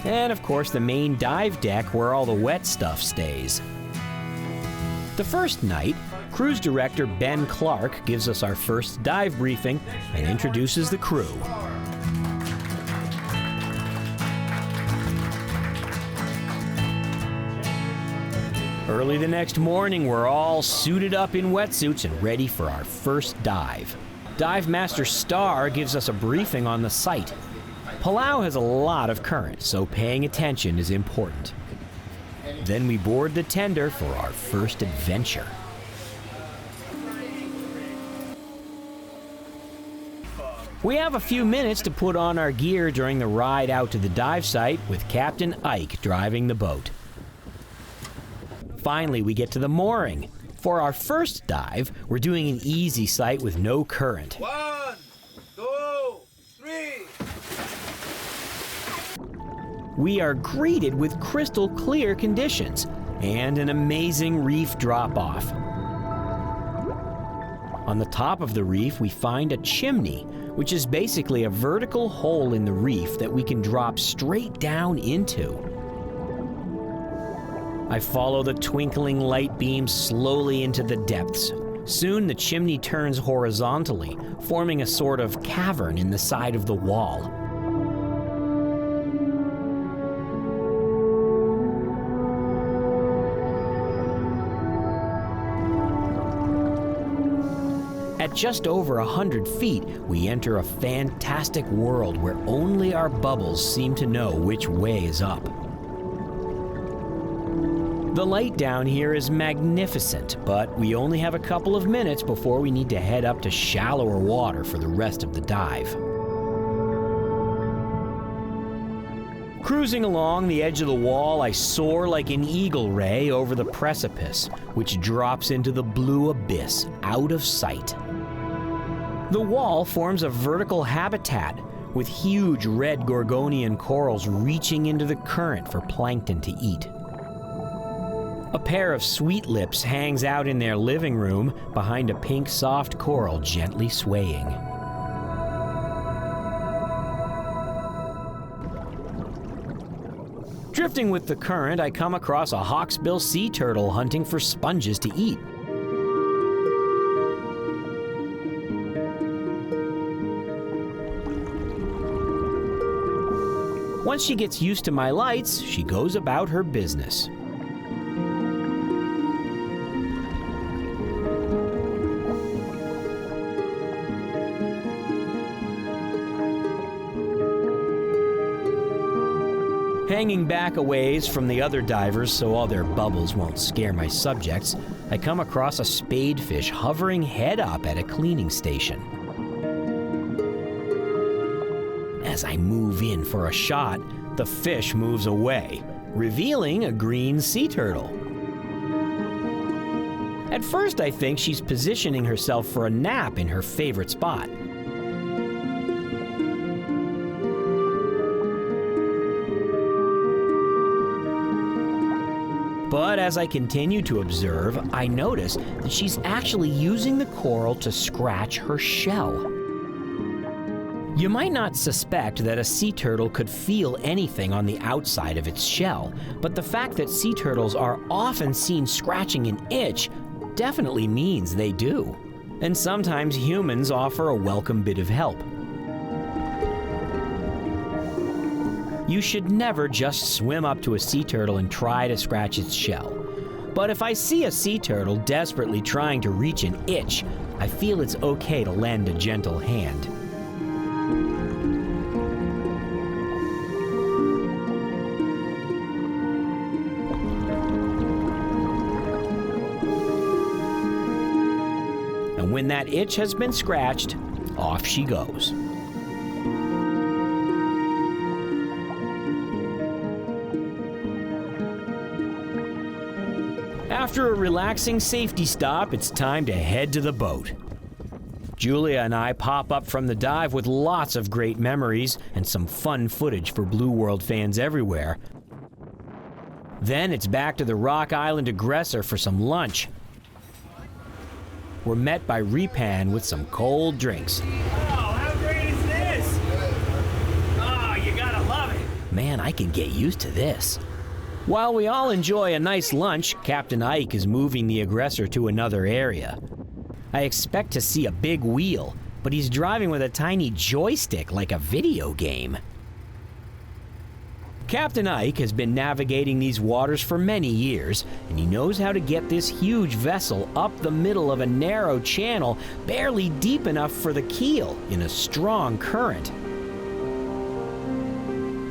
and of course the main dive deck where all the wet stuff stays. The first night, cruise director Ben Clark gives us our first dive briefing and introduces the crew. Early the next morning, we're all suited up in wetsuits and ready for our first dive. Dive Master Star gives us a briefing on the site. Palau has a lot of current, so paying attention is important. Then we board the tender for our first adventure. We have a few minutes to put on our gear during the ride out to the dive site with Captain Ike driving the boat. Finally, we get to the mooring. For our first dive, we're doing an easy site with no current. 1, 2, 3. We are greeted with crystal clear conditions and an amazing reef drop-off. On the top of the reef, we find a chimney, which is basically a vertical hole in the reef that we can drop straight down into. I follow the twinkling light beams slowly into the depths. Soon the chimney turns horizontally, forming a sort of cavern in the side of the wall. At just over 100 feet, we enter a fantastic world where only our bubbles seem to know which way is up. The light down here is magnificent, but we only have a couple of minutes before we need to head up to shallower water for the rest of the dive. Cruising along the edge of the wall, I soar like an eagle ray over the precipice, which drops into the blue abyss out of sight. The wall forms a vertical habitat with huge red Gorgonian corals reaching into the current for plankton to eat. A pair of sweet lips hangs out in their living room behind a pink soft coral gently swaying. Drifting with the current, I come across a hawksbill sea turtle hunting for sponges to eat. Once she gets used to my lights, she goes about her business. Hanging back a ways from the other divers so all their bubbles won't scare my subjects, I come across a spadefish hovering head up at a cleaning station. As I move in for a shot, the fish moves away, revealing a green sea turtle. At first, I think she's positioning herself for a nap in her favorite spot. But as I continue to observe, I notice that she's actually using the coral to scratch her shell. You might not suspect that a sea turtle could feel anything on the outside of its shell, but the fact that sea turtles are often seen scratching an itch definitely means they do. And sometimes humans offer a welcome bit of help. You should never just swim up to a sea turtle and try to scratch its shell. But if I see a sea turtle desperately trying to reach an itch, I feel it's okay to lend a gentle hand. when that itch has been scratched, off she goes. After a relaxing safety stop, it's time to head to the boat. Julia and I pop up from the dive with lots of great memories and some fun footage for Blue World fans everywhere. Then it's back to the Rock Island Aggressor for some lunch. We're met by Repan with some cold drinks. Oh, how great is this? Oh, you gotta love it. Man, I can get used to this. While we all enjoy a nice lunch, Captain Ike is moving the Aggressor to another area. I expect to see a big wheel, but he's driving with a tiny joystick like a video game. Captain Ike has been navigating these waters for many years, and he knows how to get this huge vessel up the middle of a narrow channel, barely deep enough for the keel, in a strong current.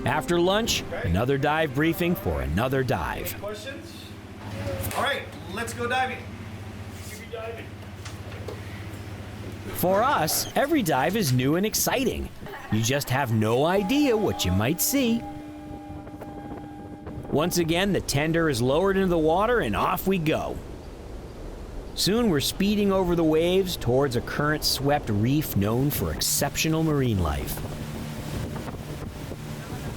After lunch, another dive briefing for another dive. Any questions? All right, let's go diving. Diving. For us, every dive is new and exciting. You just have no idea what you might see. Once again, the tender is lowered into the water and off we go. Soon we're speeding over the waves towards a current-swept reef known for exceptional marine life.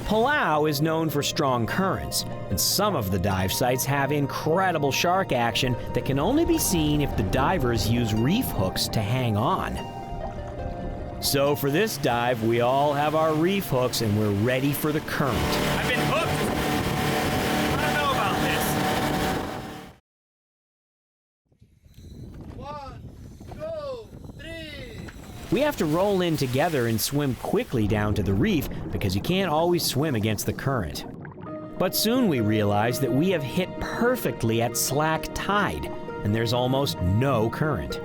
Palau is known for strong currents, and some of the dive sites have incredible shark action that can only be seen if the divers use reef hooks to hang on. So for this dive, we all have our reef hooks and we're ready for the current. I've been hooked. I don't know about this. 1, 2, 3. We have to roll in together and swim quickly down to the reef because you can't always swim against the current. But soon we realize that we have hit perfectly at slack tide, and there's almost no current.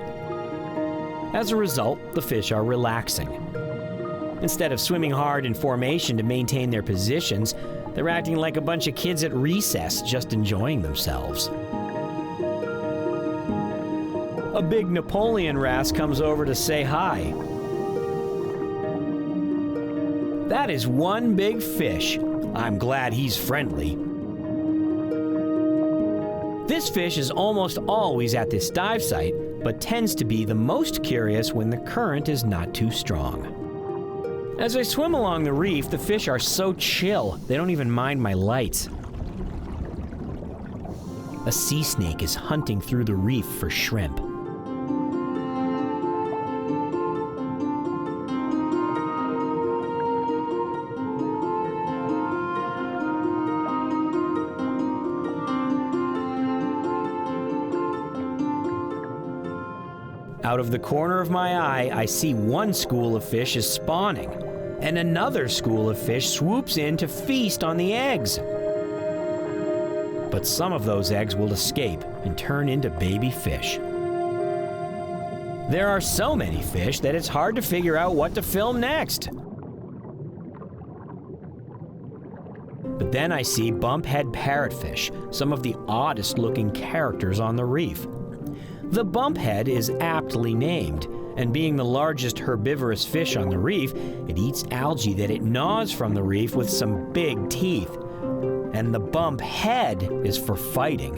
As a result, the fish are relaxing. Instead of swimming hard in formation to maintain their positions, they're acting like a bunch of kids at recess, just enjoying themselves. A big Napoleon wrasse comes over to say hi. That is one big fish. I'm glad he's friendly. This fish is almost always at this dive site, but tends to be the most curious when the current is not too strong. As I swim along the reef, the fish are so chill, they don't even mind my lights. A sea snake is hunting through the reef for shrimp. Out of the corner of my eye, I see one school of fish is spawning, and another school of fish swoops in to feast on the eggs. But some of those eggs will escape and turn into baby fish. There are so many fish that it's hard to figure out what to film next. But then I see bumphead parrotfish, some of the oddest looking characters on the reef. The bumphead is aptly named, and being the largest herbivorous fish on the reef, it eats algae that it gnaws from the reef with some big teeth. And the bumphead is for fighting.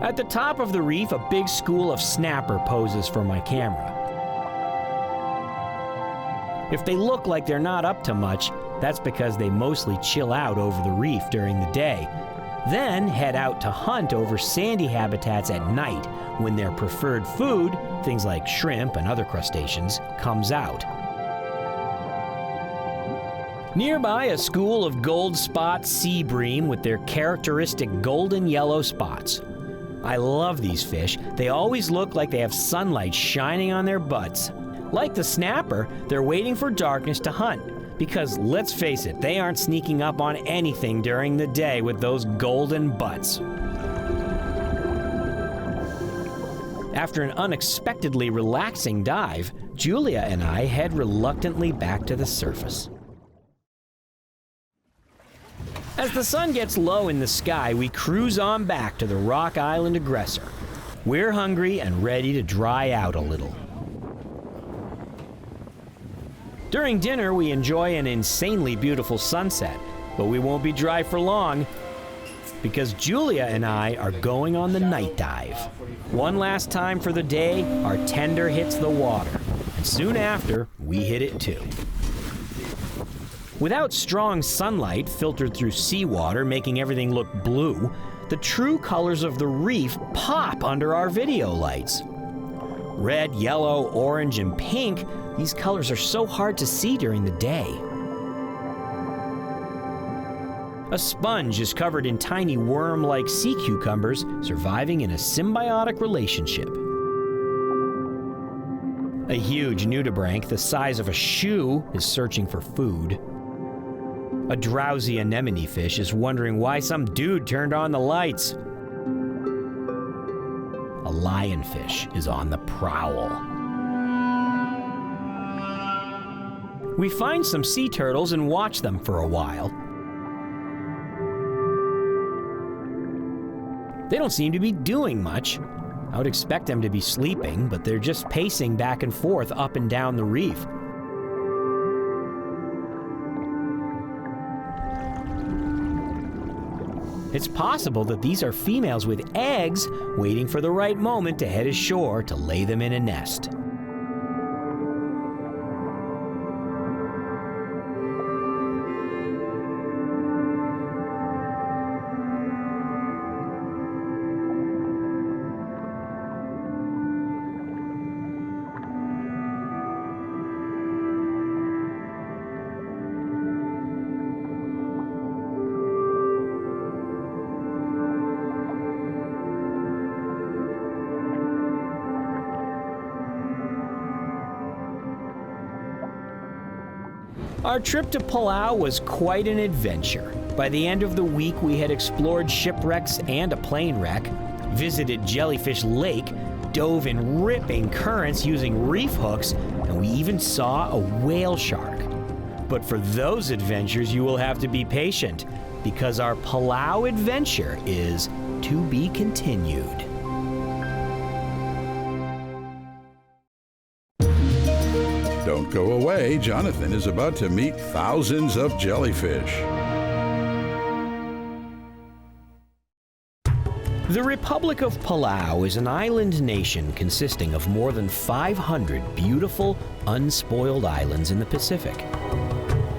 At the top of the reef, a big school of snapper poses for my camera. If they look like they're not up to much, that's because they mostly chill out over the reef during the day, then head out to hunt over sandy habitats at night when their preferred food, things like shrimp and other crustaceans, comes out. Nearby, a school of gold spot sea bream with their characteristic golden yellow spots. I love these fish. They always look like they have sunlight shining on their butts. Like the snapper, they're waiting for darkness to hunt. Because, let's face it, they aren't sneaking up on anything during the day with those golden butts. After an unexpectedly relaxing dive, Julia and I head reluctantly back to the surface. As the sun gets low in the sky, we cruise on back to the Rock Island aggressor. We're hungry and ready to dry out a little. During dinner, we enjoy an insanely beautiful sunset, but we won't be dry for long because Julia and I are going on the night dive. One last time for the day, our tender hits the water, and soon after, we hit it too. Without strong sunlight filtered through seawater making everything look blue, the true colors of the reef pop under our video lights. Red, yellow, orange, and pink, these colors are so hard to see during the day. A sponge is covered in tiny worm-like sea cucumbers surviving in a symbiotic relationship. A huge nudibranch the size of a shoe is searching for food. A drowsy anemone fish is wondering why some dude turned on the lights. A lionfish is on the prowl. We find some sea turtles and watch them for a while. They don't seem to be doing much. I would expect them to be sleeping, but they're just pacing back and forth up and down the reef. It's possible that these are females with eggs waiting for the right moment to head ashore to lay them in a nest. Our trip to Palau was quite an adventure. By the end of the week, we had explored shipwrecks and a plane wreck, visited Jellyfish Lake, dove in ripping currents using reef hooks, and we even saw a whale shark. But for those adventures, you will have to be patient, because our Palau adventure is to be continued. Don't go away. Jonathan is about to meet thousands of jellyfish. The Republic of Palau is an island nation consisting of more than 500 beautiful, unspoiled islands in the Pacific.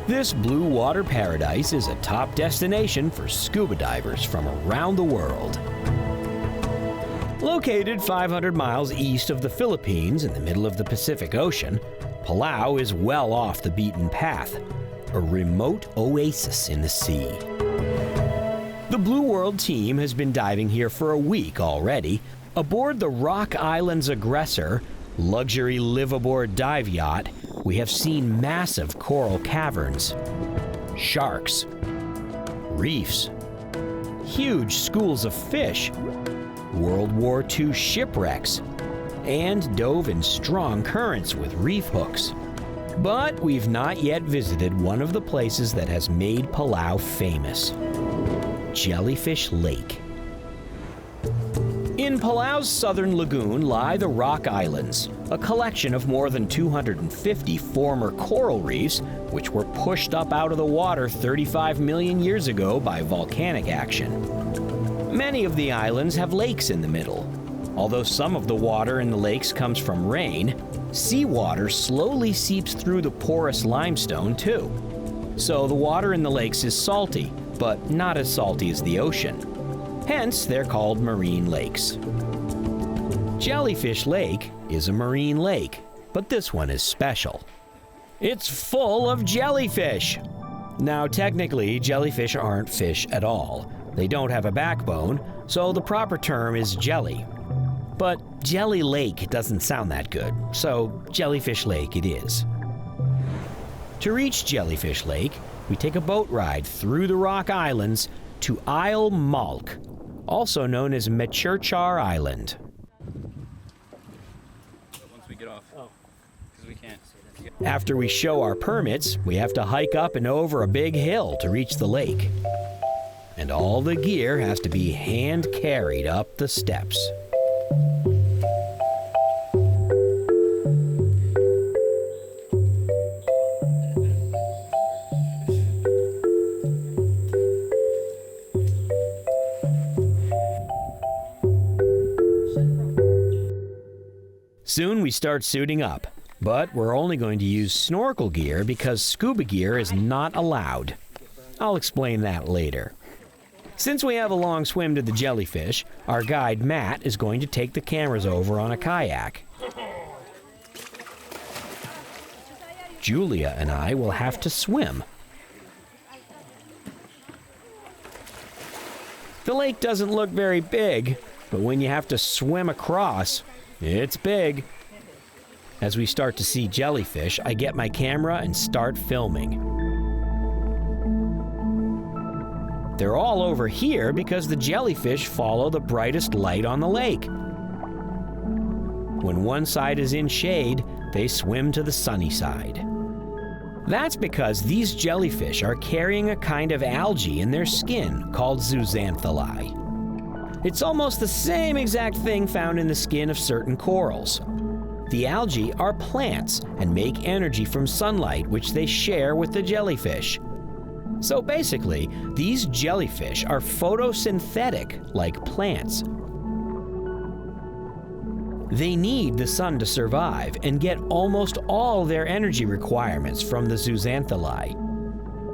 This blue water paradise is a top destination for scuba divers from around the world. Located 500 miles east of the Philippines in the middle of the Pacific Ocean, Palau is well off the beaten path, a remote oasis in the sea. The Blue World team has been diving here for a week already. Aboard the Rock Island's Aggressor, luxury live-aboard dive yacht, we have seen massive coral caverns, sharks, reefs, huge schools of fish, World War II shipwrecks, and dove in strong currents with reef hooks. But we've not yet visited one of the places that has made Palau famous, Jellyfish Lake. In Palau's southern lagoon lie the Rock Islands, a collection of more than 250 former coral reefs which were pushed up out of the water 35 million years ago by volcanic action. Many of the islands have lakes in the middle. Although some of the water in the lakes comes from rain, seawater slowly seeps through the porous limestone too. So the water in the lakes is salty, but not as salty as the ocean. Hence, they're called marine lakes. Jellyfish Lake is a marine lake, but this one is special. It's full of jellyfish. Now, technically, jellyfish aren't fish at all. They don't have a backbone, so the proper term is jelly. But Jelly Lake doesn't sound that good, so Jellyfish Lake it is. To reach Jellyfish Lake, we take a boat ride through the Rock Islands to Isle Malk, also known as Mechurchar Island. Once we get off. Oh, because we can't. After we show our permits, we have to hike up and over a big hill to reach the lake. and all the gear has to be hand-carried up the steps. Soon we start suiting up, but we're only going to use snorkel gear because scuba gear is not allowed. I'll explain that later. Since we have a long swim to the jellyfish, our guide Matt is going to take the cameras over on a kayak. Julia and I will have to swim. The lake doesn't look very big, but when you have to swim across, it's big. As we start to see jellyfish, I get my camera and start filming. They're all over here because the jellyfish follow the brightest light on the lake. When one side is in shade, they swim to the sunny side. That's because these jellyfish are carrying a kind of algae in their skin called zooxanthellae. It's almost the same exact thing found in the skin of certain corals. The algae are plants and make energy from sunlight, which they share with the jellyfish. So basically, these jellyfish are photosynthetic like plants. They need the sun to survive and get almost all their energy requirements from the zooxanthellae.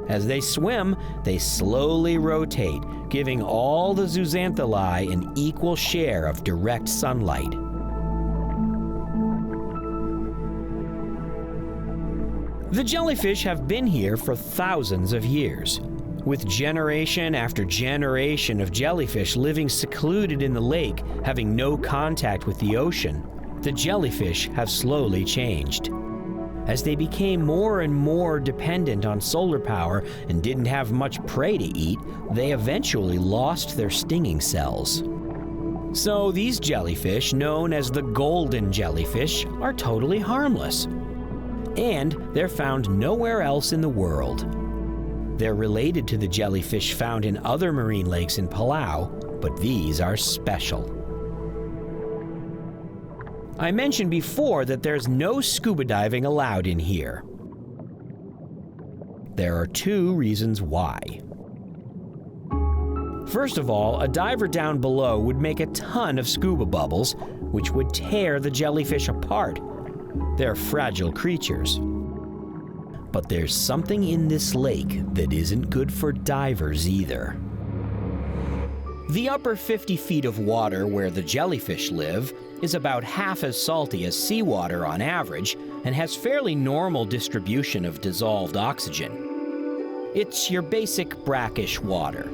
As they swim, they slowly rotate, giving all the zooxanthellae an equal share of direct sunlight. The jellyfish have been here for thousands of years. With generation after generation of jellyfish living secluded in the lake, having no contact with the ocean, the jellyfish have slowly changed. As they became more and more dependent on solar power and didn't have much prey to eat, they eventually lost their stinging cells. So these jellyfish, known as the golden jellyfish, are totally harmless. And they're found nowhere else in the world. They're related to the jellyfish found in other marine lakes in Palau, but these are special. I mentioned before that there's no scuba diving allowed in here. There are two reasons why. First of all, a diver down below would make a ton of scuba bubbles, which would tear the jellyfish apart. They're fragile creatures. But there's something in this lake that isn't good for divers either. The upper 50 feet of water where the jellyfish live is about half as salty as seawater on average and has fairly normal distribution of dissolved oxygen. It's your basic brackish water.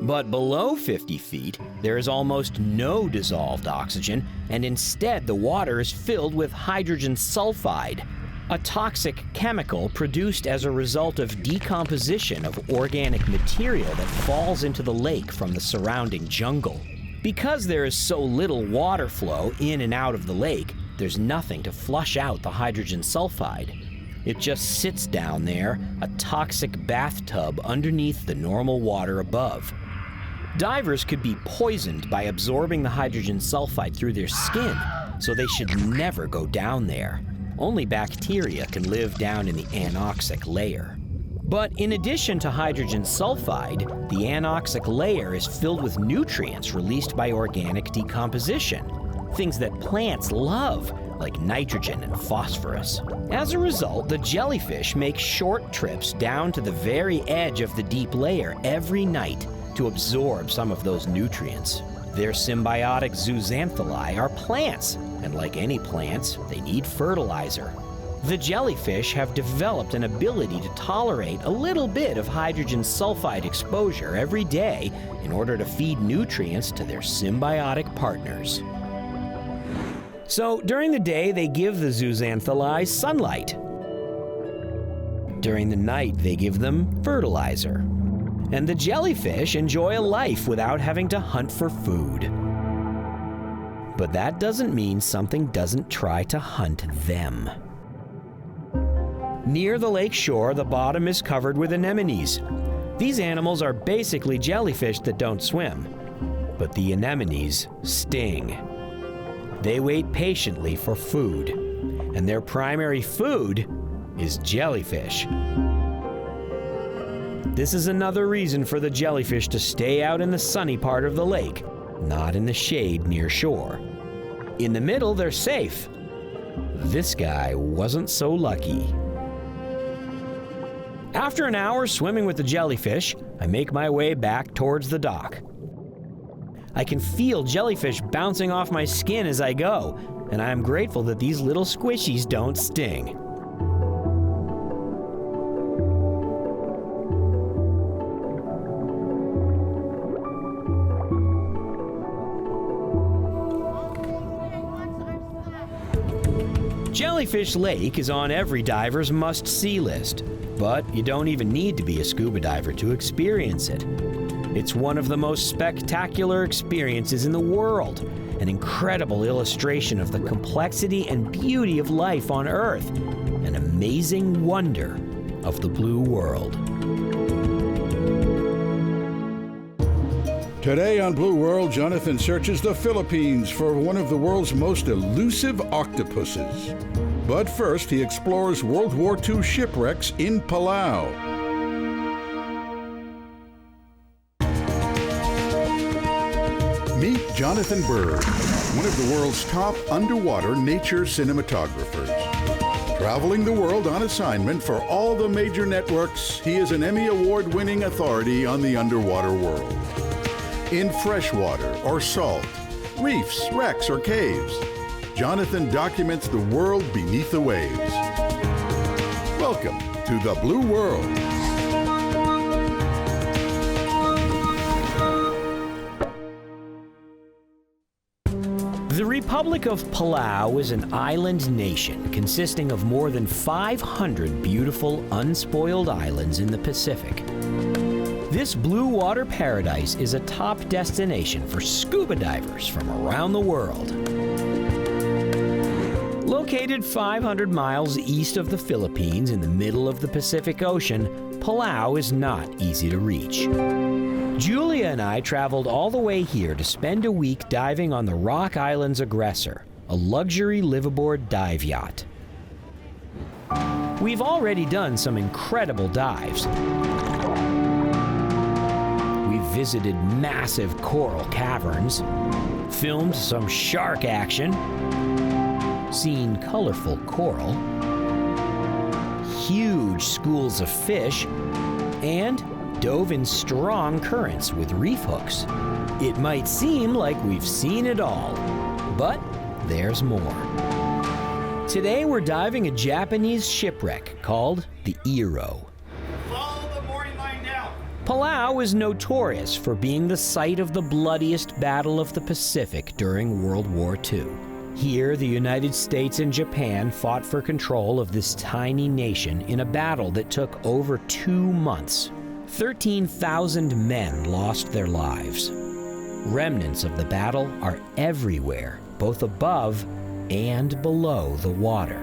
But below 50 feet, there is almost no dissolved oxygen, and instead the water is filled with hydrogen sulfide, a toxic chemical produced as a result of decomposition of organic material that falls into the lake from the surrounding jungle. Because there is so little water flow in and out of the lake, there's nothing to flush out the hydrogen sulfide. It just sits down there, a toxic bathtub underneath the normal water above. Divers could be poisoned by absorbing the hydrogen sulfide through their skin, so they should never go down there. Only bacteria can live down in the anoxic layer. But in addition to hydrogen sulfide, the anoxic layer is filled with nutrients released by organic decomposition, things that plants love, like nitrogen and phosphorus. As a result, the jellyfish make short trips down to the very edge of the deep layer every night to absorb some of those nutrients. Their symbiotic zooxanthellae are plants, and like any plants, they need fertilizer. The jellyfish have developed an ability to tolerate a little bit of hydrogen sulfide exposure every day in order to feed nutrients to their symbiotic partners. So during the day, they give the zooxanthellae sunlight. During the night, they give them fertilizer. And the jellyfish enjoy a life without having to hunt for food. But that doesn't mean something doesn't try to hunt them. Near the lake shore, the bottom is covered with anemones. These animals are basically jellyfish that don't swim, but the anemones sting. They wait patiently for food, and their primary food is jellyfish. This is another reason for the jellyfish to stay out in the sunny part of the lake, not in the shade near shore. In the middle, they're safe. This guy wasn't so lucky. After an hour swimming with the jellyfish, I make my way back towards the dock. I can feel jellyfish bouncing off my skin as I go, and I am grateful that these little squishies don't sting. Jellyfish Lake is on every diver's must-see list, but you don't even need to be a scuba diver to experience it. It's one of the most spectacular experiences in the world, an incredible illustration of the complexity and beauty of life on Earth, an amazing wonder of the blue world. Today on Blue World, Jonathan searches the Philippines for one of the world's most elusive octopuses. But first, he explores World War II shipwrecks in Palau. Meet Jonathan Bird, one of the world's top underwater nature cinematographers. Traveling the world on assignment for all the major networks, he is an Emmy Award-winning authority on the underwater world. In freshwater or salt, reefs, wrecks, or caves, Jonathan documents the world beneath the waves. Welcome to the Blue World. The Republic of Palau is an island nation consisting of more than 500 beautiful, unspoiled islands in the Pacific. This blue water paradise is a top destination for scuba divers from around the world. Located 500 miles east of the Philippines in the middle of the Pacific Ocean, Palau is not easy to reach. Julia and I traveled all the way here to spend a week diving on the Rock Island's Aggressor, a luxury liveaboard dive yacht. We've already done some incredible dives. We've visited massive coral caverns, filmed some shark action, seen colorful coral, huge schools of fish, and dove in strong currents with reef hooks. It might seem like we've seen it all, but there's more. Today we're diving a Japanese shipwreck called the Iro. Follow the morning line down. Palau is notorious for being the site of the bloodiest battle of the Pacific during World War II. Here, the United States and Japan fought for control of this tiny nation in a battle that took over 2 months. 13,000 men lost their lives. Remnants of the battle are everywhere, both above and below the water.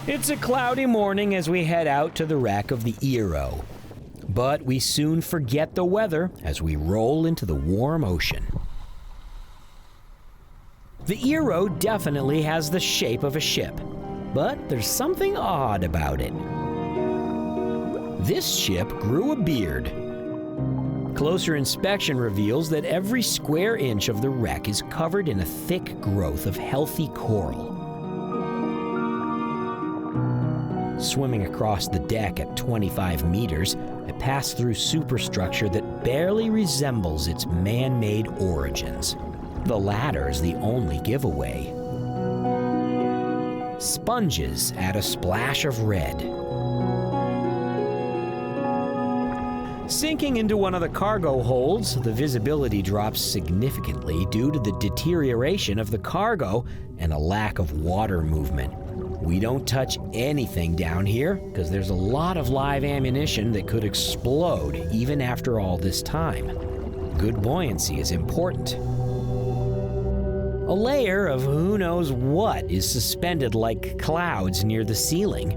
It's a cloudy morning as we head out to the wreck of the Iro. But we soon forget the weather as we roll into the warm ocean. The Iro definitely has the shape of a ship, but there's something odd about it. This ship grew a beard. Closer inspection reveals that every square inch of the wreck is covered in a thick growth of healthy coral. Swimming across the deck at 25 meters, I pass through superstructure that barely resembles its man-made origins. The latter is the only giveaway. Sponges add a splash of red. Sinking into one of the cargo holds, the visibility drops significantly due to the deterioration of the cargo and a lack of water movement. We don't touch anything down here because there's a lot of live ammunition that could explode even after all this time. Good buoyancy is important. A layer of who knows what is suspended like clouds near the ceiling.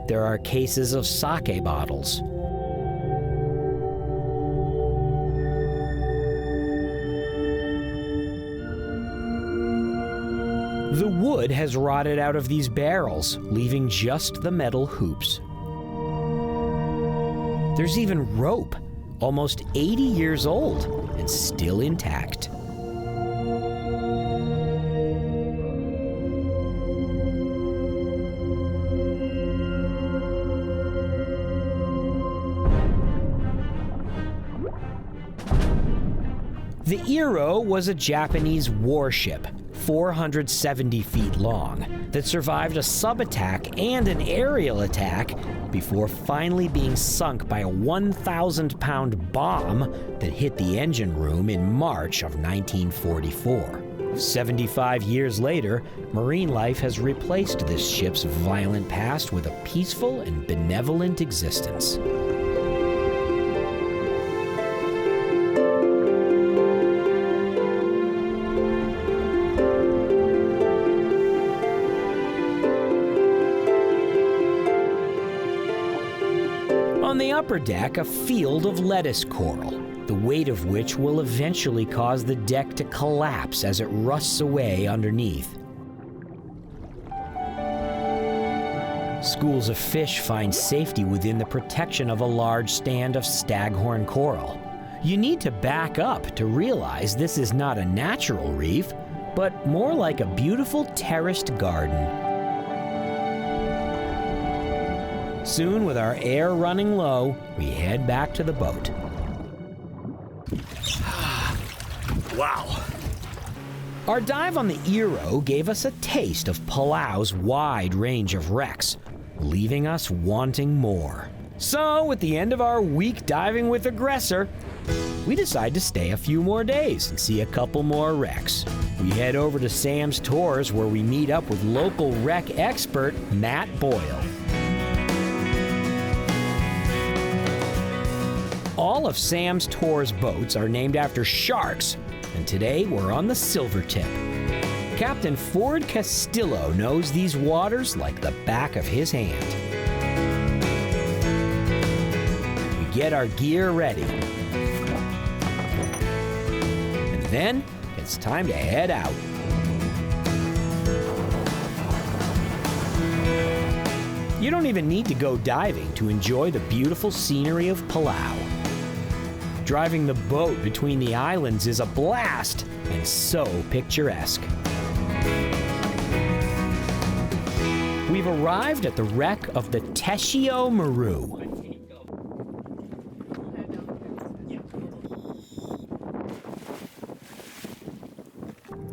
there are cases of sake bottles. The wood has rotted out of these barrels, leaving just the metal hoops. There's even rope, almost 80 years old and still intact. The Iro was a Japanese warship, 470 feet long, that survived a sub-attack and an aerial attack before finally being sunk by a 1,000-pound bomb that hit the engine room in March of 1944. 75 years later, marine life has replaced this ship's violent past with a peaceful and benevolent existence. On the upper deck, a field of lettuce coral, the weight of which will eventually cause the deck to collapse as it rusts away underneath. Schools of fish find safety within the protection of a large stand of staghorn coral. You need to back up to realize this is not a natural reef, but more like a beautiful terraced garden. Soon, with our air running low, we head back to the boat. Wow. Our dive on the Iro gave us a taste of Palau's wide range of wrecks, leaving us wanting more. So, at the end of our week diving with Aggressor, we decide to stay a few more days and see a couple more wrecks. We head over to Sam's Tours, where we meet up with local wreck expert Matt Boyle. All of Sam's Tours boats are named after sharks, and today we're on the Silvertip. Captain Ford Castillo knows these waters like the back of his hand. We get our gear ready. And then it's time to head out. You don't even need to go diving to enjoy the beautiful scenery of Palau. Driving the boat between the islands is a blast and so picturesque. We've arrived at the wreck of the Teshio Maru.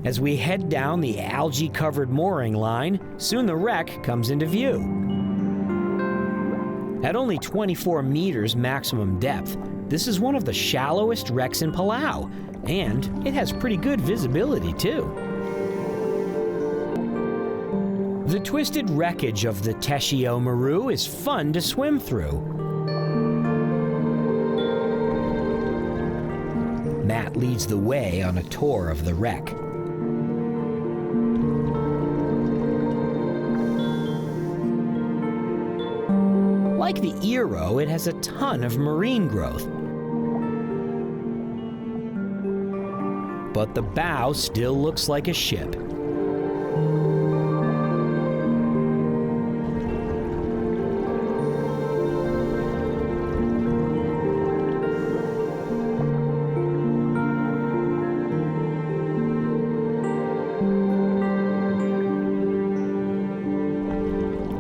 As we head down the algae-covered mooring line, soon the wreck comes into view. At only 24 meters maximum depth, this is one of the shallowest wrecks in Palau, and it has pretty good visibility too. The twisted wreckage of the Teshio Maru is fun to swim through. Matt leads the way on a tour of the wreck. Like the Iro, it has a ton of marine growth. But the bow still looks like a ship.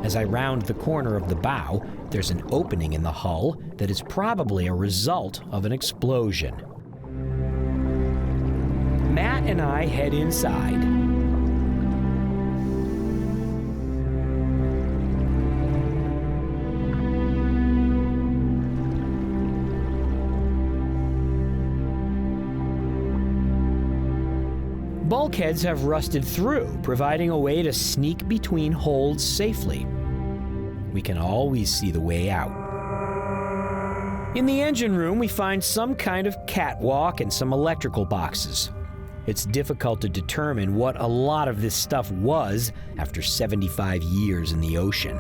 As I round the corner of the bow, there's an opening in the hull that is probably a result of an explosion. Matt and I head inside. Bulkheads have rusted through, providing a way to sneak between holds safely. We can always see the way out. In the engine room, we find some kind of catwalk and some electrical boxes. It's difficult to determine what a lot of this stuff was after 75 years in the ocean.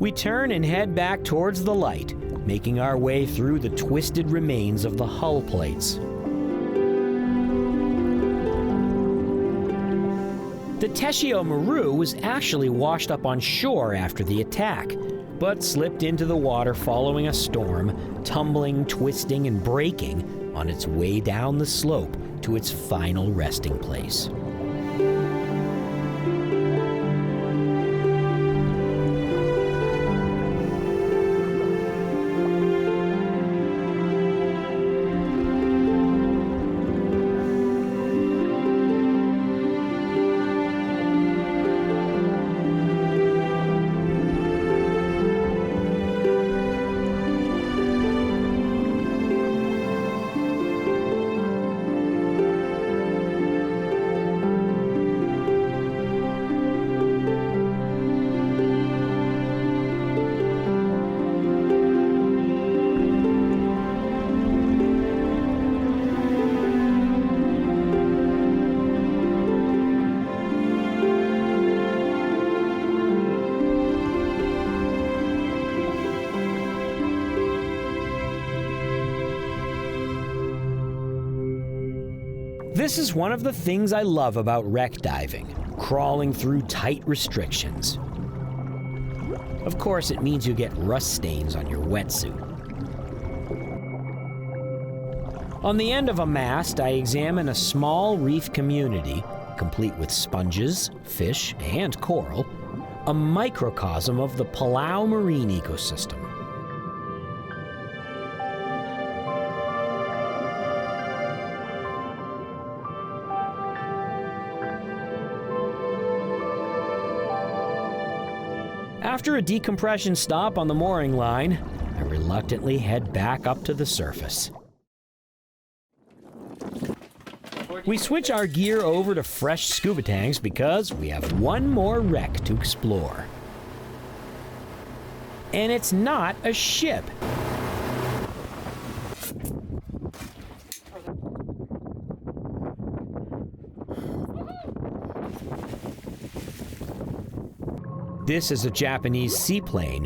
We turn and head back towards the light, making our way through the twisted remains of the hull plates. The Teshio Maru was actually washed up on shore after the attack, but slipped into the water following a storm, tumbling, twisting, and breaking on its way down the slope to its final resting place. This is one of the things I love about wreck diving, crawling through tight restrictions. Of course, it means you get rust stains on your wetsuit. On the end of a mast, I examine a small reef community, complete with sponges, fish, and coral, a microcosm of the Palau marine ecosystem. After a decompression stop on the mooring line, I reluctantly head back up to the surface. We switch our gear over to fresh scuba tanks because we have one more wreck to explore. And it's not a ship. This is a Japanese seaplane.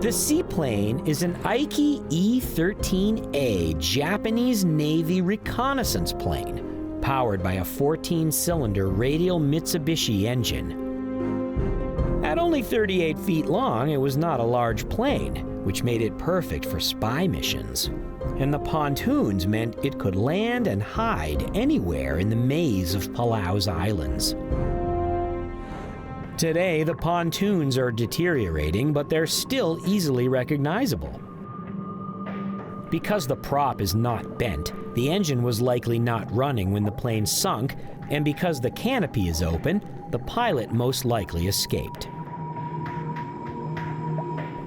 The Seaplane is an Ike E-13A Japanese Navy reconnaissance plane, powered by a 14-cylinder radial Mitsubishi engine. At only 38 feet long, it was not a large plane, which made it perfect for spy missions. And the pontoons meant it could land and hide anywhere in the maze of Palau's islands. Today, the pontoons are deteriorating, but they're still easily recognizable. Because the prop is not bent, the engine was likely not running when the plane sunk, and because the canopy is open, the pilot most likely escaped.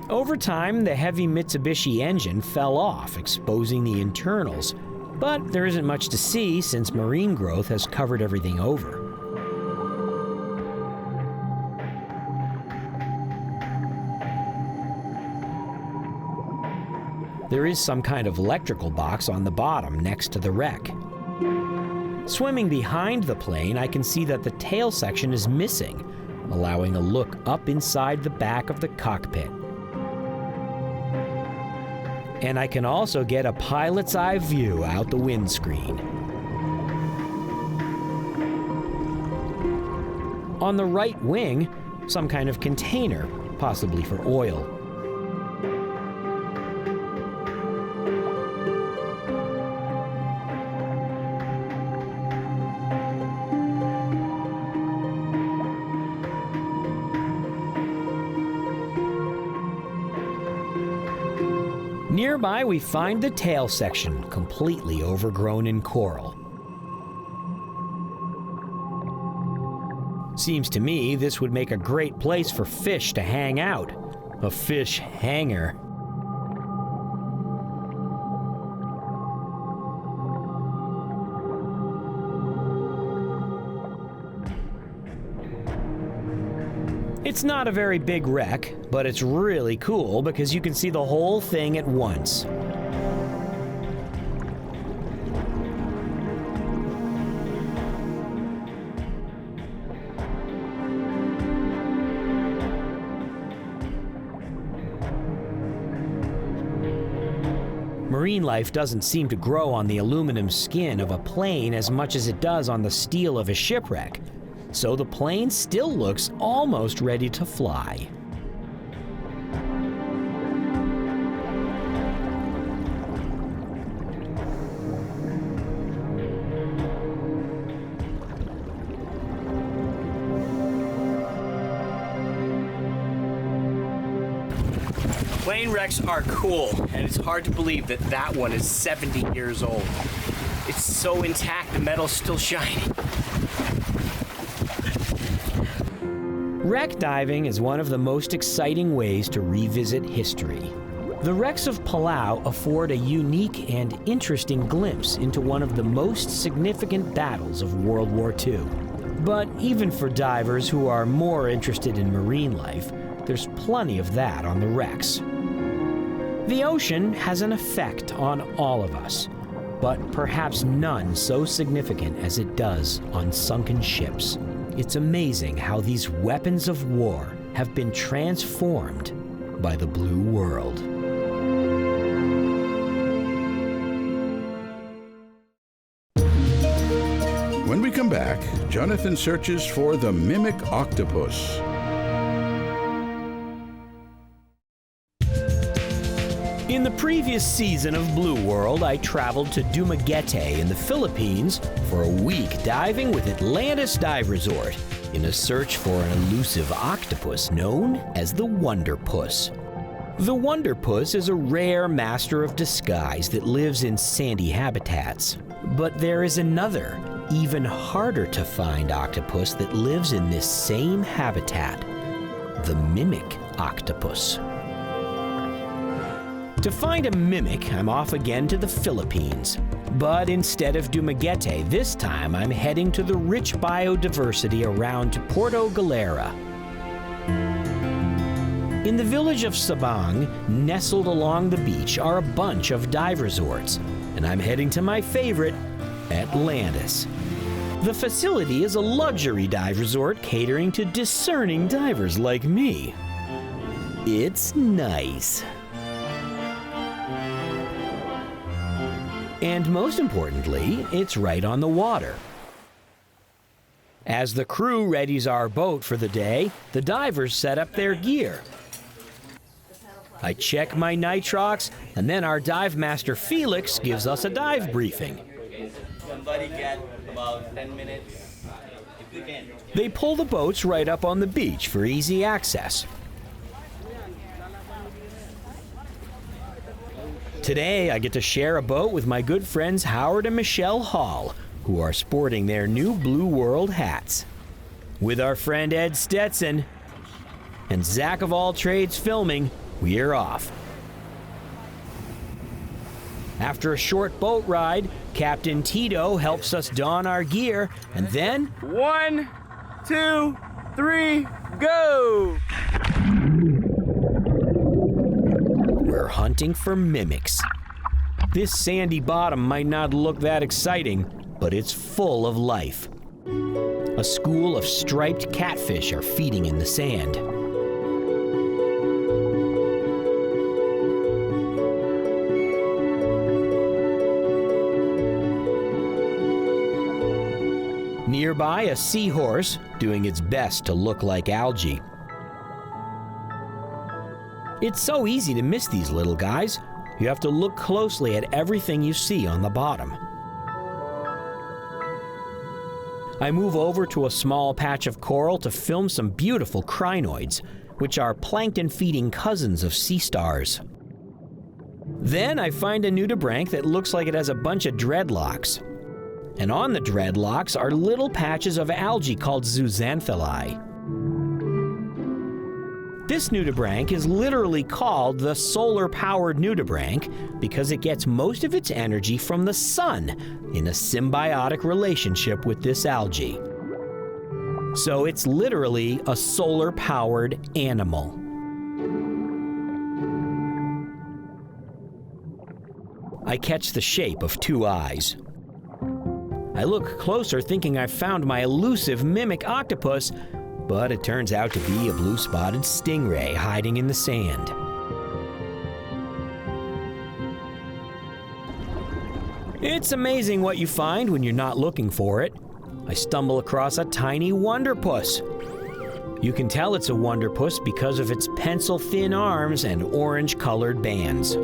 Over time, the heavy Mitsubishi engine fell off, exposing the internals, but there isn't much to see since marine growth has covered everything over. There is some kind of electrical box on the bottom next to the wreck. Swimming behind the plane, I can see that the tail section is missing, allowing a look up inside the back of the cockpit. And I can also get a pilot's eye view out the windscreen. On the right wing, some kind of container, possibly for oil. Nearby, we find the tail section, completely overgrown in coral. Seems to me this would make a great place for fish to hang out. A fish hangar. It's not a very big wreck, but it's really cool because you can see the whole thing at once. Marine life doesn't seem to grow on the aluminum skin of a plane as much as it does on the steel of a shipwreck, so the plane still looks almost ready to fly. Plane wrecks are cool, and it's hard to believe that that one is 70 years old. It's so intact, the metal's still shining. Wreck diving is one of the most exciting ways to revisit history. The wrecks of Palau afford a unique and interesting glimpse into one of the most significant battles of World War II. But even for divers who are more interested in marine life, there's plenty of that on the wrecks. The ocean has an effect on all of us, but perhaps none so significant as it does on sunken ships. It's amazing how these weapons of war have been transformed by the blue world. When we come back, Jonathan searches for the mimic octopus. In the previous season of Blue World, I traveled to Dumaguete in the Philippines for a week diving with Atlantis Dive Resort in a search for an elusive octopus known as the Wonderpuss. The Wonderpuss is a rare master of disguise that lives in sandy habitats. But there is another, even harder to find octopus that lives in this same habitat, the mimic octopus. To find a mimic, I'm off again to the Philippines. But instead of Dumaguete, this time I'm heading to the rich biodiversity around Puerto Galera. In the village of Sabang, nestled along the beach, are a bunch of dive resorts, and I'm heading to my favorite, Atlantis. The facility is a luxury dive resort catering to discerning divers like me. It's nice. And most importantly, it's right on the water. As the crew readies our boat for the day, the divers set up their gear. I check my nitrox, and then our dive master Felix gives us a dive briefing. Somebody get about 10 minutes, if you can. They pull the boats right up on the beach for easy access. Today, I get to share a boat with my good friends Howard and Michelle Hall, who are sporting their new Blue World hats. With our friend Ed Stetson and Zach of All Trades filming, we're off. After a short boat ride, Captain Tito helps us don our gear, and then 1, 2, 3, go! We're hunting for mimics. This sandy bottom might not look that exciting, but it's full of life. A school of striped catfish are feeding in the sand. Nearby, a seahorse doing its best to look like algae. It's so easy to miss these little guys. You have to look closely at everything you see on the bottom. I move over to a small patch of coral to film some beautiful crinoids, which are plankton-feeding cousins of sea stars. Then I find a nudibranch that looks like it has a bunch of dreadlocks. And on the dreadlocks are little patches of algae called zooxanthellae. This nudibranch is literally called the solar-powered nudibranch because it gets most of its energy from the sun in a symbiotic relationship with this algae. So it's literally a solar-powered animal. I catch the shape of two eyes. I look closer thinking I've found my elusive mimic octopus, but it turns out to be a blue-spotted stingray hiding in the sand. It's amazing what you find when you're not looking for it. I stumble across a tiny wonderpuss. You can tell it's a wonderpuss because of its pencil-thin arms and orange-colored bands.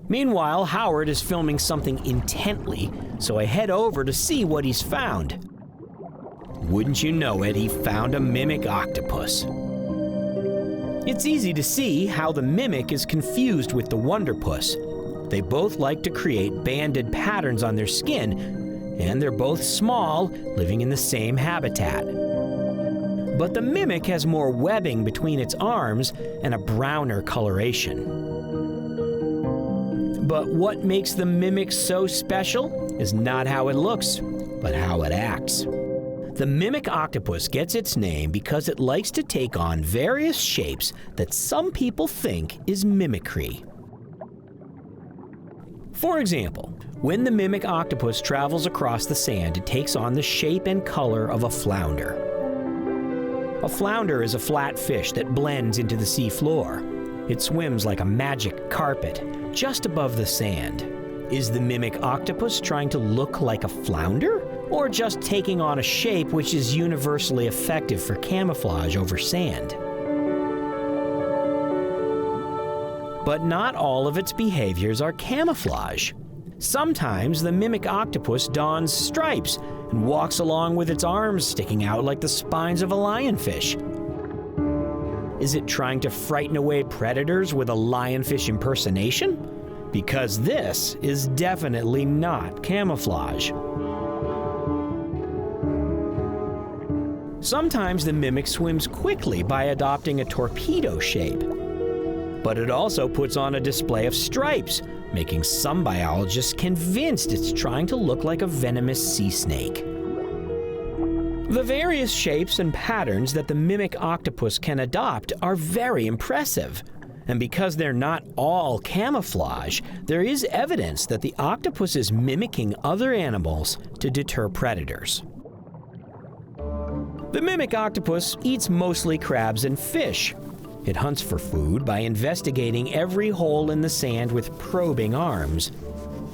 Meanwhile, Howard is filming something intently, so I head over to see what he's found. Wouldn't you know it, he found a mimic octopus. It's easy to see how the mimic is confused with the wonderpuss. They both like to create banded patterns on their skin, and they're both small, living in the same habitat. But the mimic has more webbing between its arms and a browner coloration. But what makes the mimic so special is not how it looks, but how it acts. The mimic octopus gets its name because it likes to take on various shapes that some people think is mimicry. For example, when the mimic octopus travels across the sand, it takes on the shape and color of a flounder. A flounder is a flat fish that blends into the sea floor. It swims like a magic carpet, just above the sand. Is the mimic octopus trying to look like a flounder? Or just taking on a shape which is universally effective for camouflage over sand? But not all of its behaviors are camouflage. Sometimes the mimic octopus dons stripes and walks along with its arms sticking out like the spines of a lionfish. Is it trying to frighten away predators with a lionfish impersonation? Because this is definitely not camouflage. Sometimes the mimic swims quickly by adopting a torpedo shape. But it also puts on a display of stripes, making some biologists convinced it's trying to look like a venomous sea snake. The various shapes and patterns that the mimic octopus can adopt are very impressive. And because they're not all camouflage, there is evidence that the octopus is mimicking other animals to deter predators. The mimic octopus eats mostly crabs and fish. It hunts for food by investigating every hole in the sand with probing arms.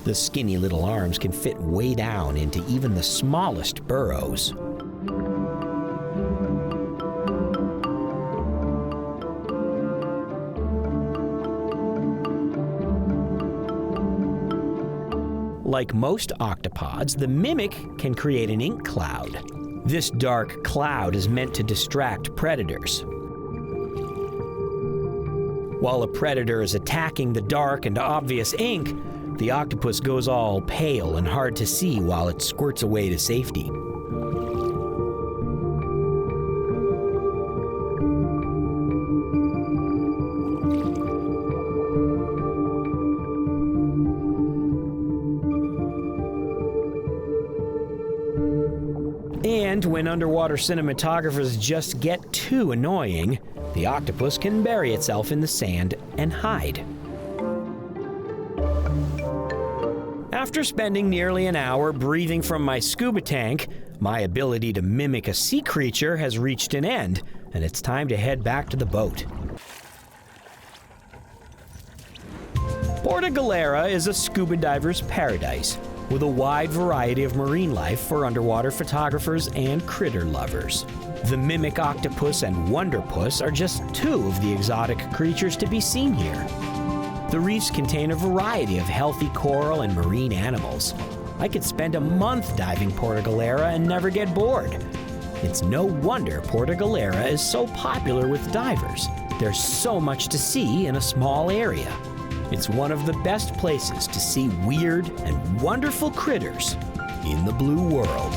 The skinny little arms can fit way down into even the smallest burrows. Like most octopods, the mimic can create an ink cloud. This dark cloud is meant to distract predators. While a predator is attacking the dark and obvious ink, the octopus goes all pale and hard to see while it squirts away to safety. And when underwater cinematographers just get too annoying, the octopus can bury itself in the sand and hide. After spending nearly an hour breathing from my scuba tank, my ability to mimic a sea creature has reached an end, and it's time to head back to the boat. Porto Galera is a scuba diver's paradise, with a wide variety of marine life for underwater photographers and critter lovers. The mimic octopus and wonderpuss are just two of the exotic creatures to be seen here. The reefs contain a variety of healthy coral and marine animals. I could spend a month diving Porto Galera and never get bored. It's no wonder Porto Galera is so popular with divers. There's so much to see in a small area. It's one of the best places to see weird and wonderful critters in the blue world.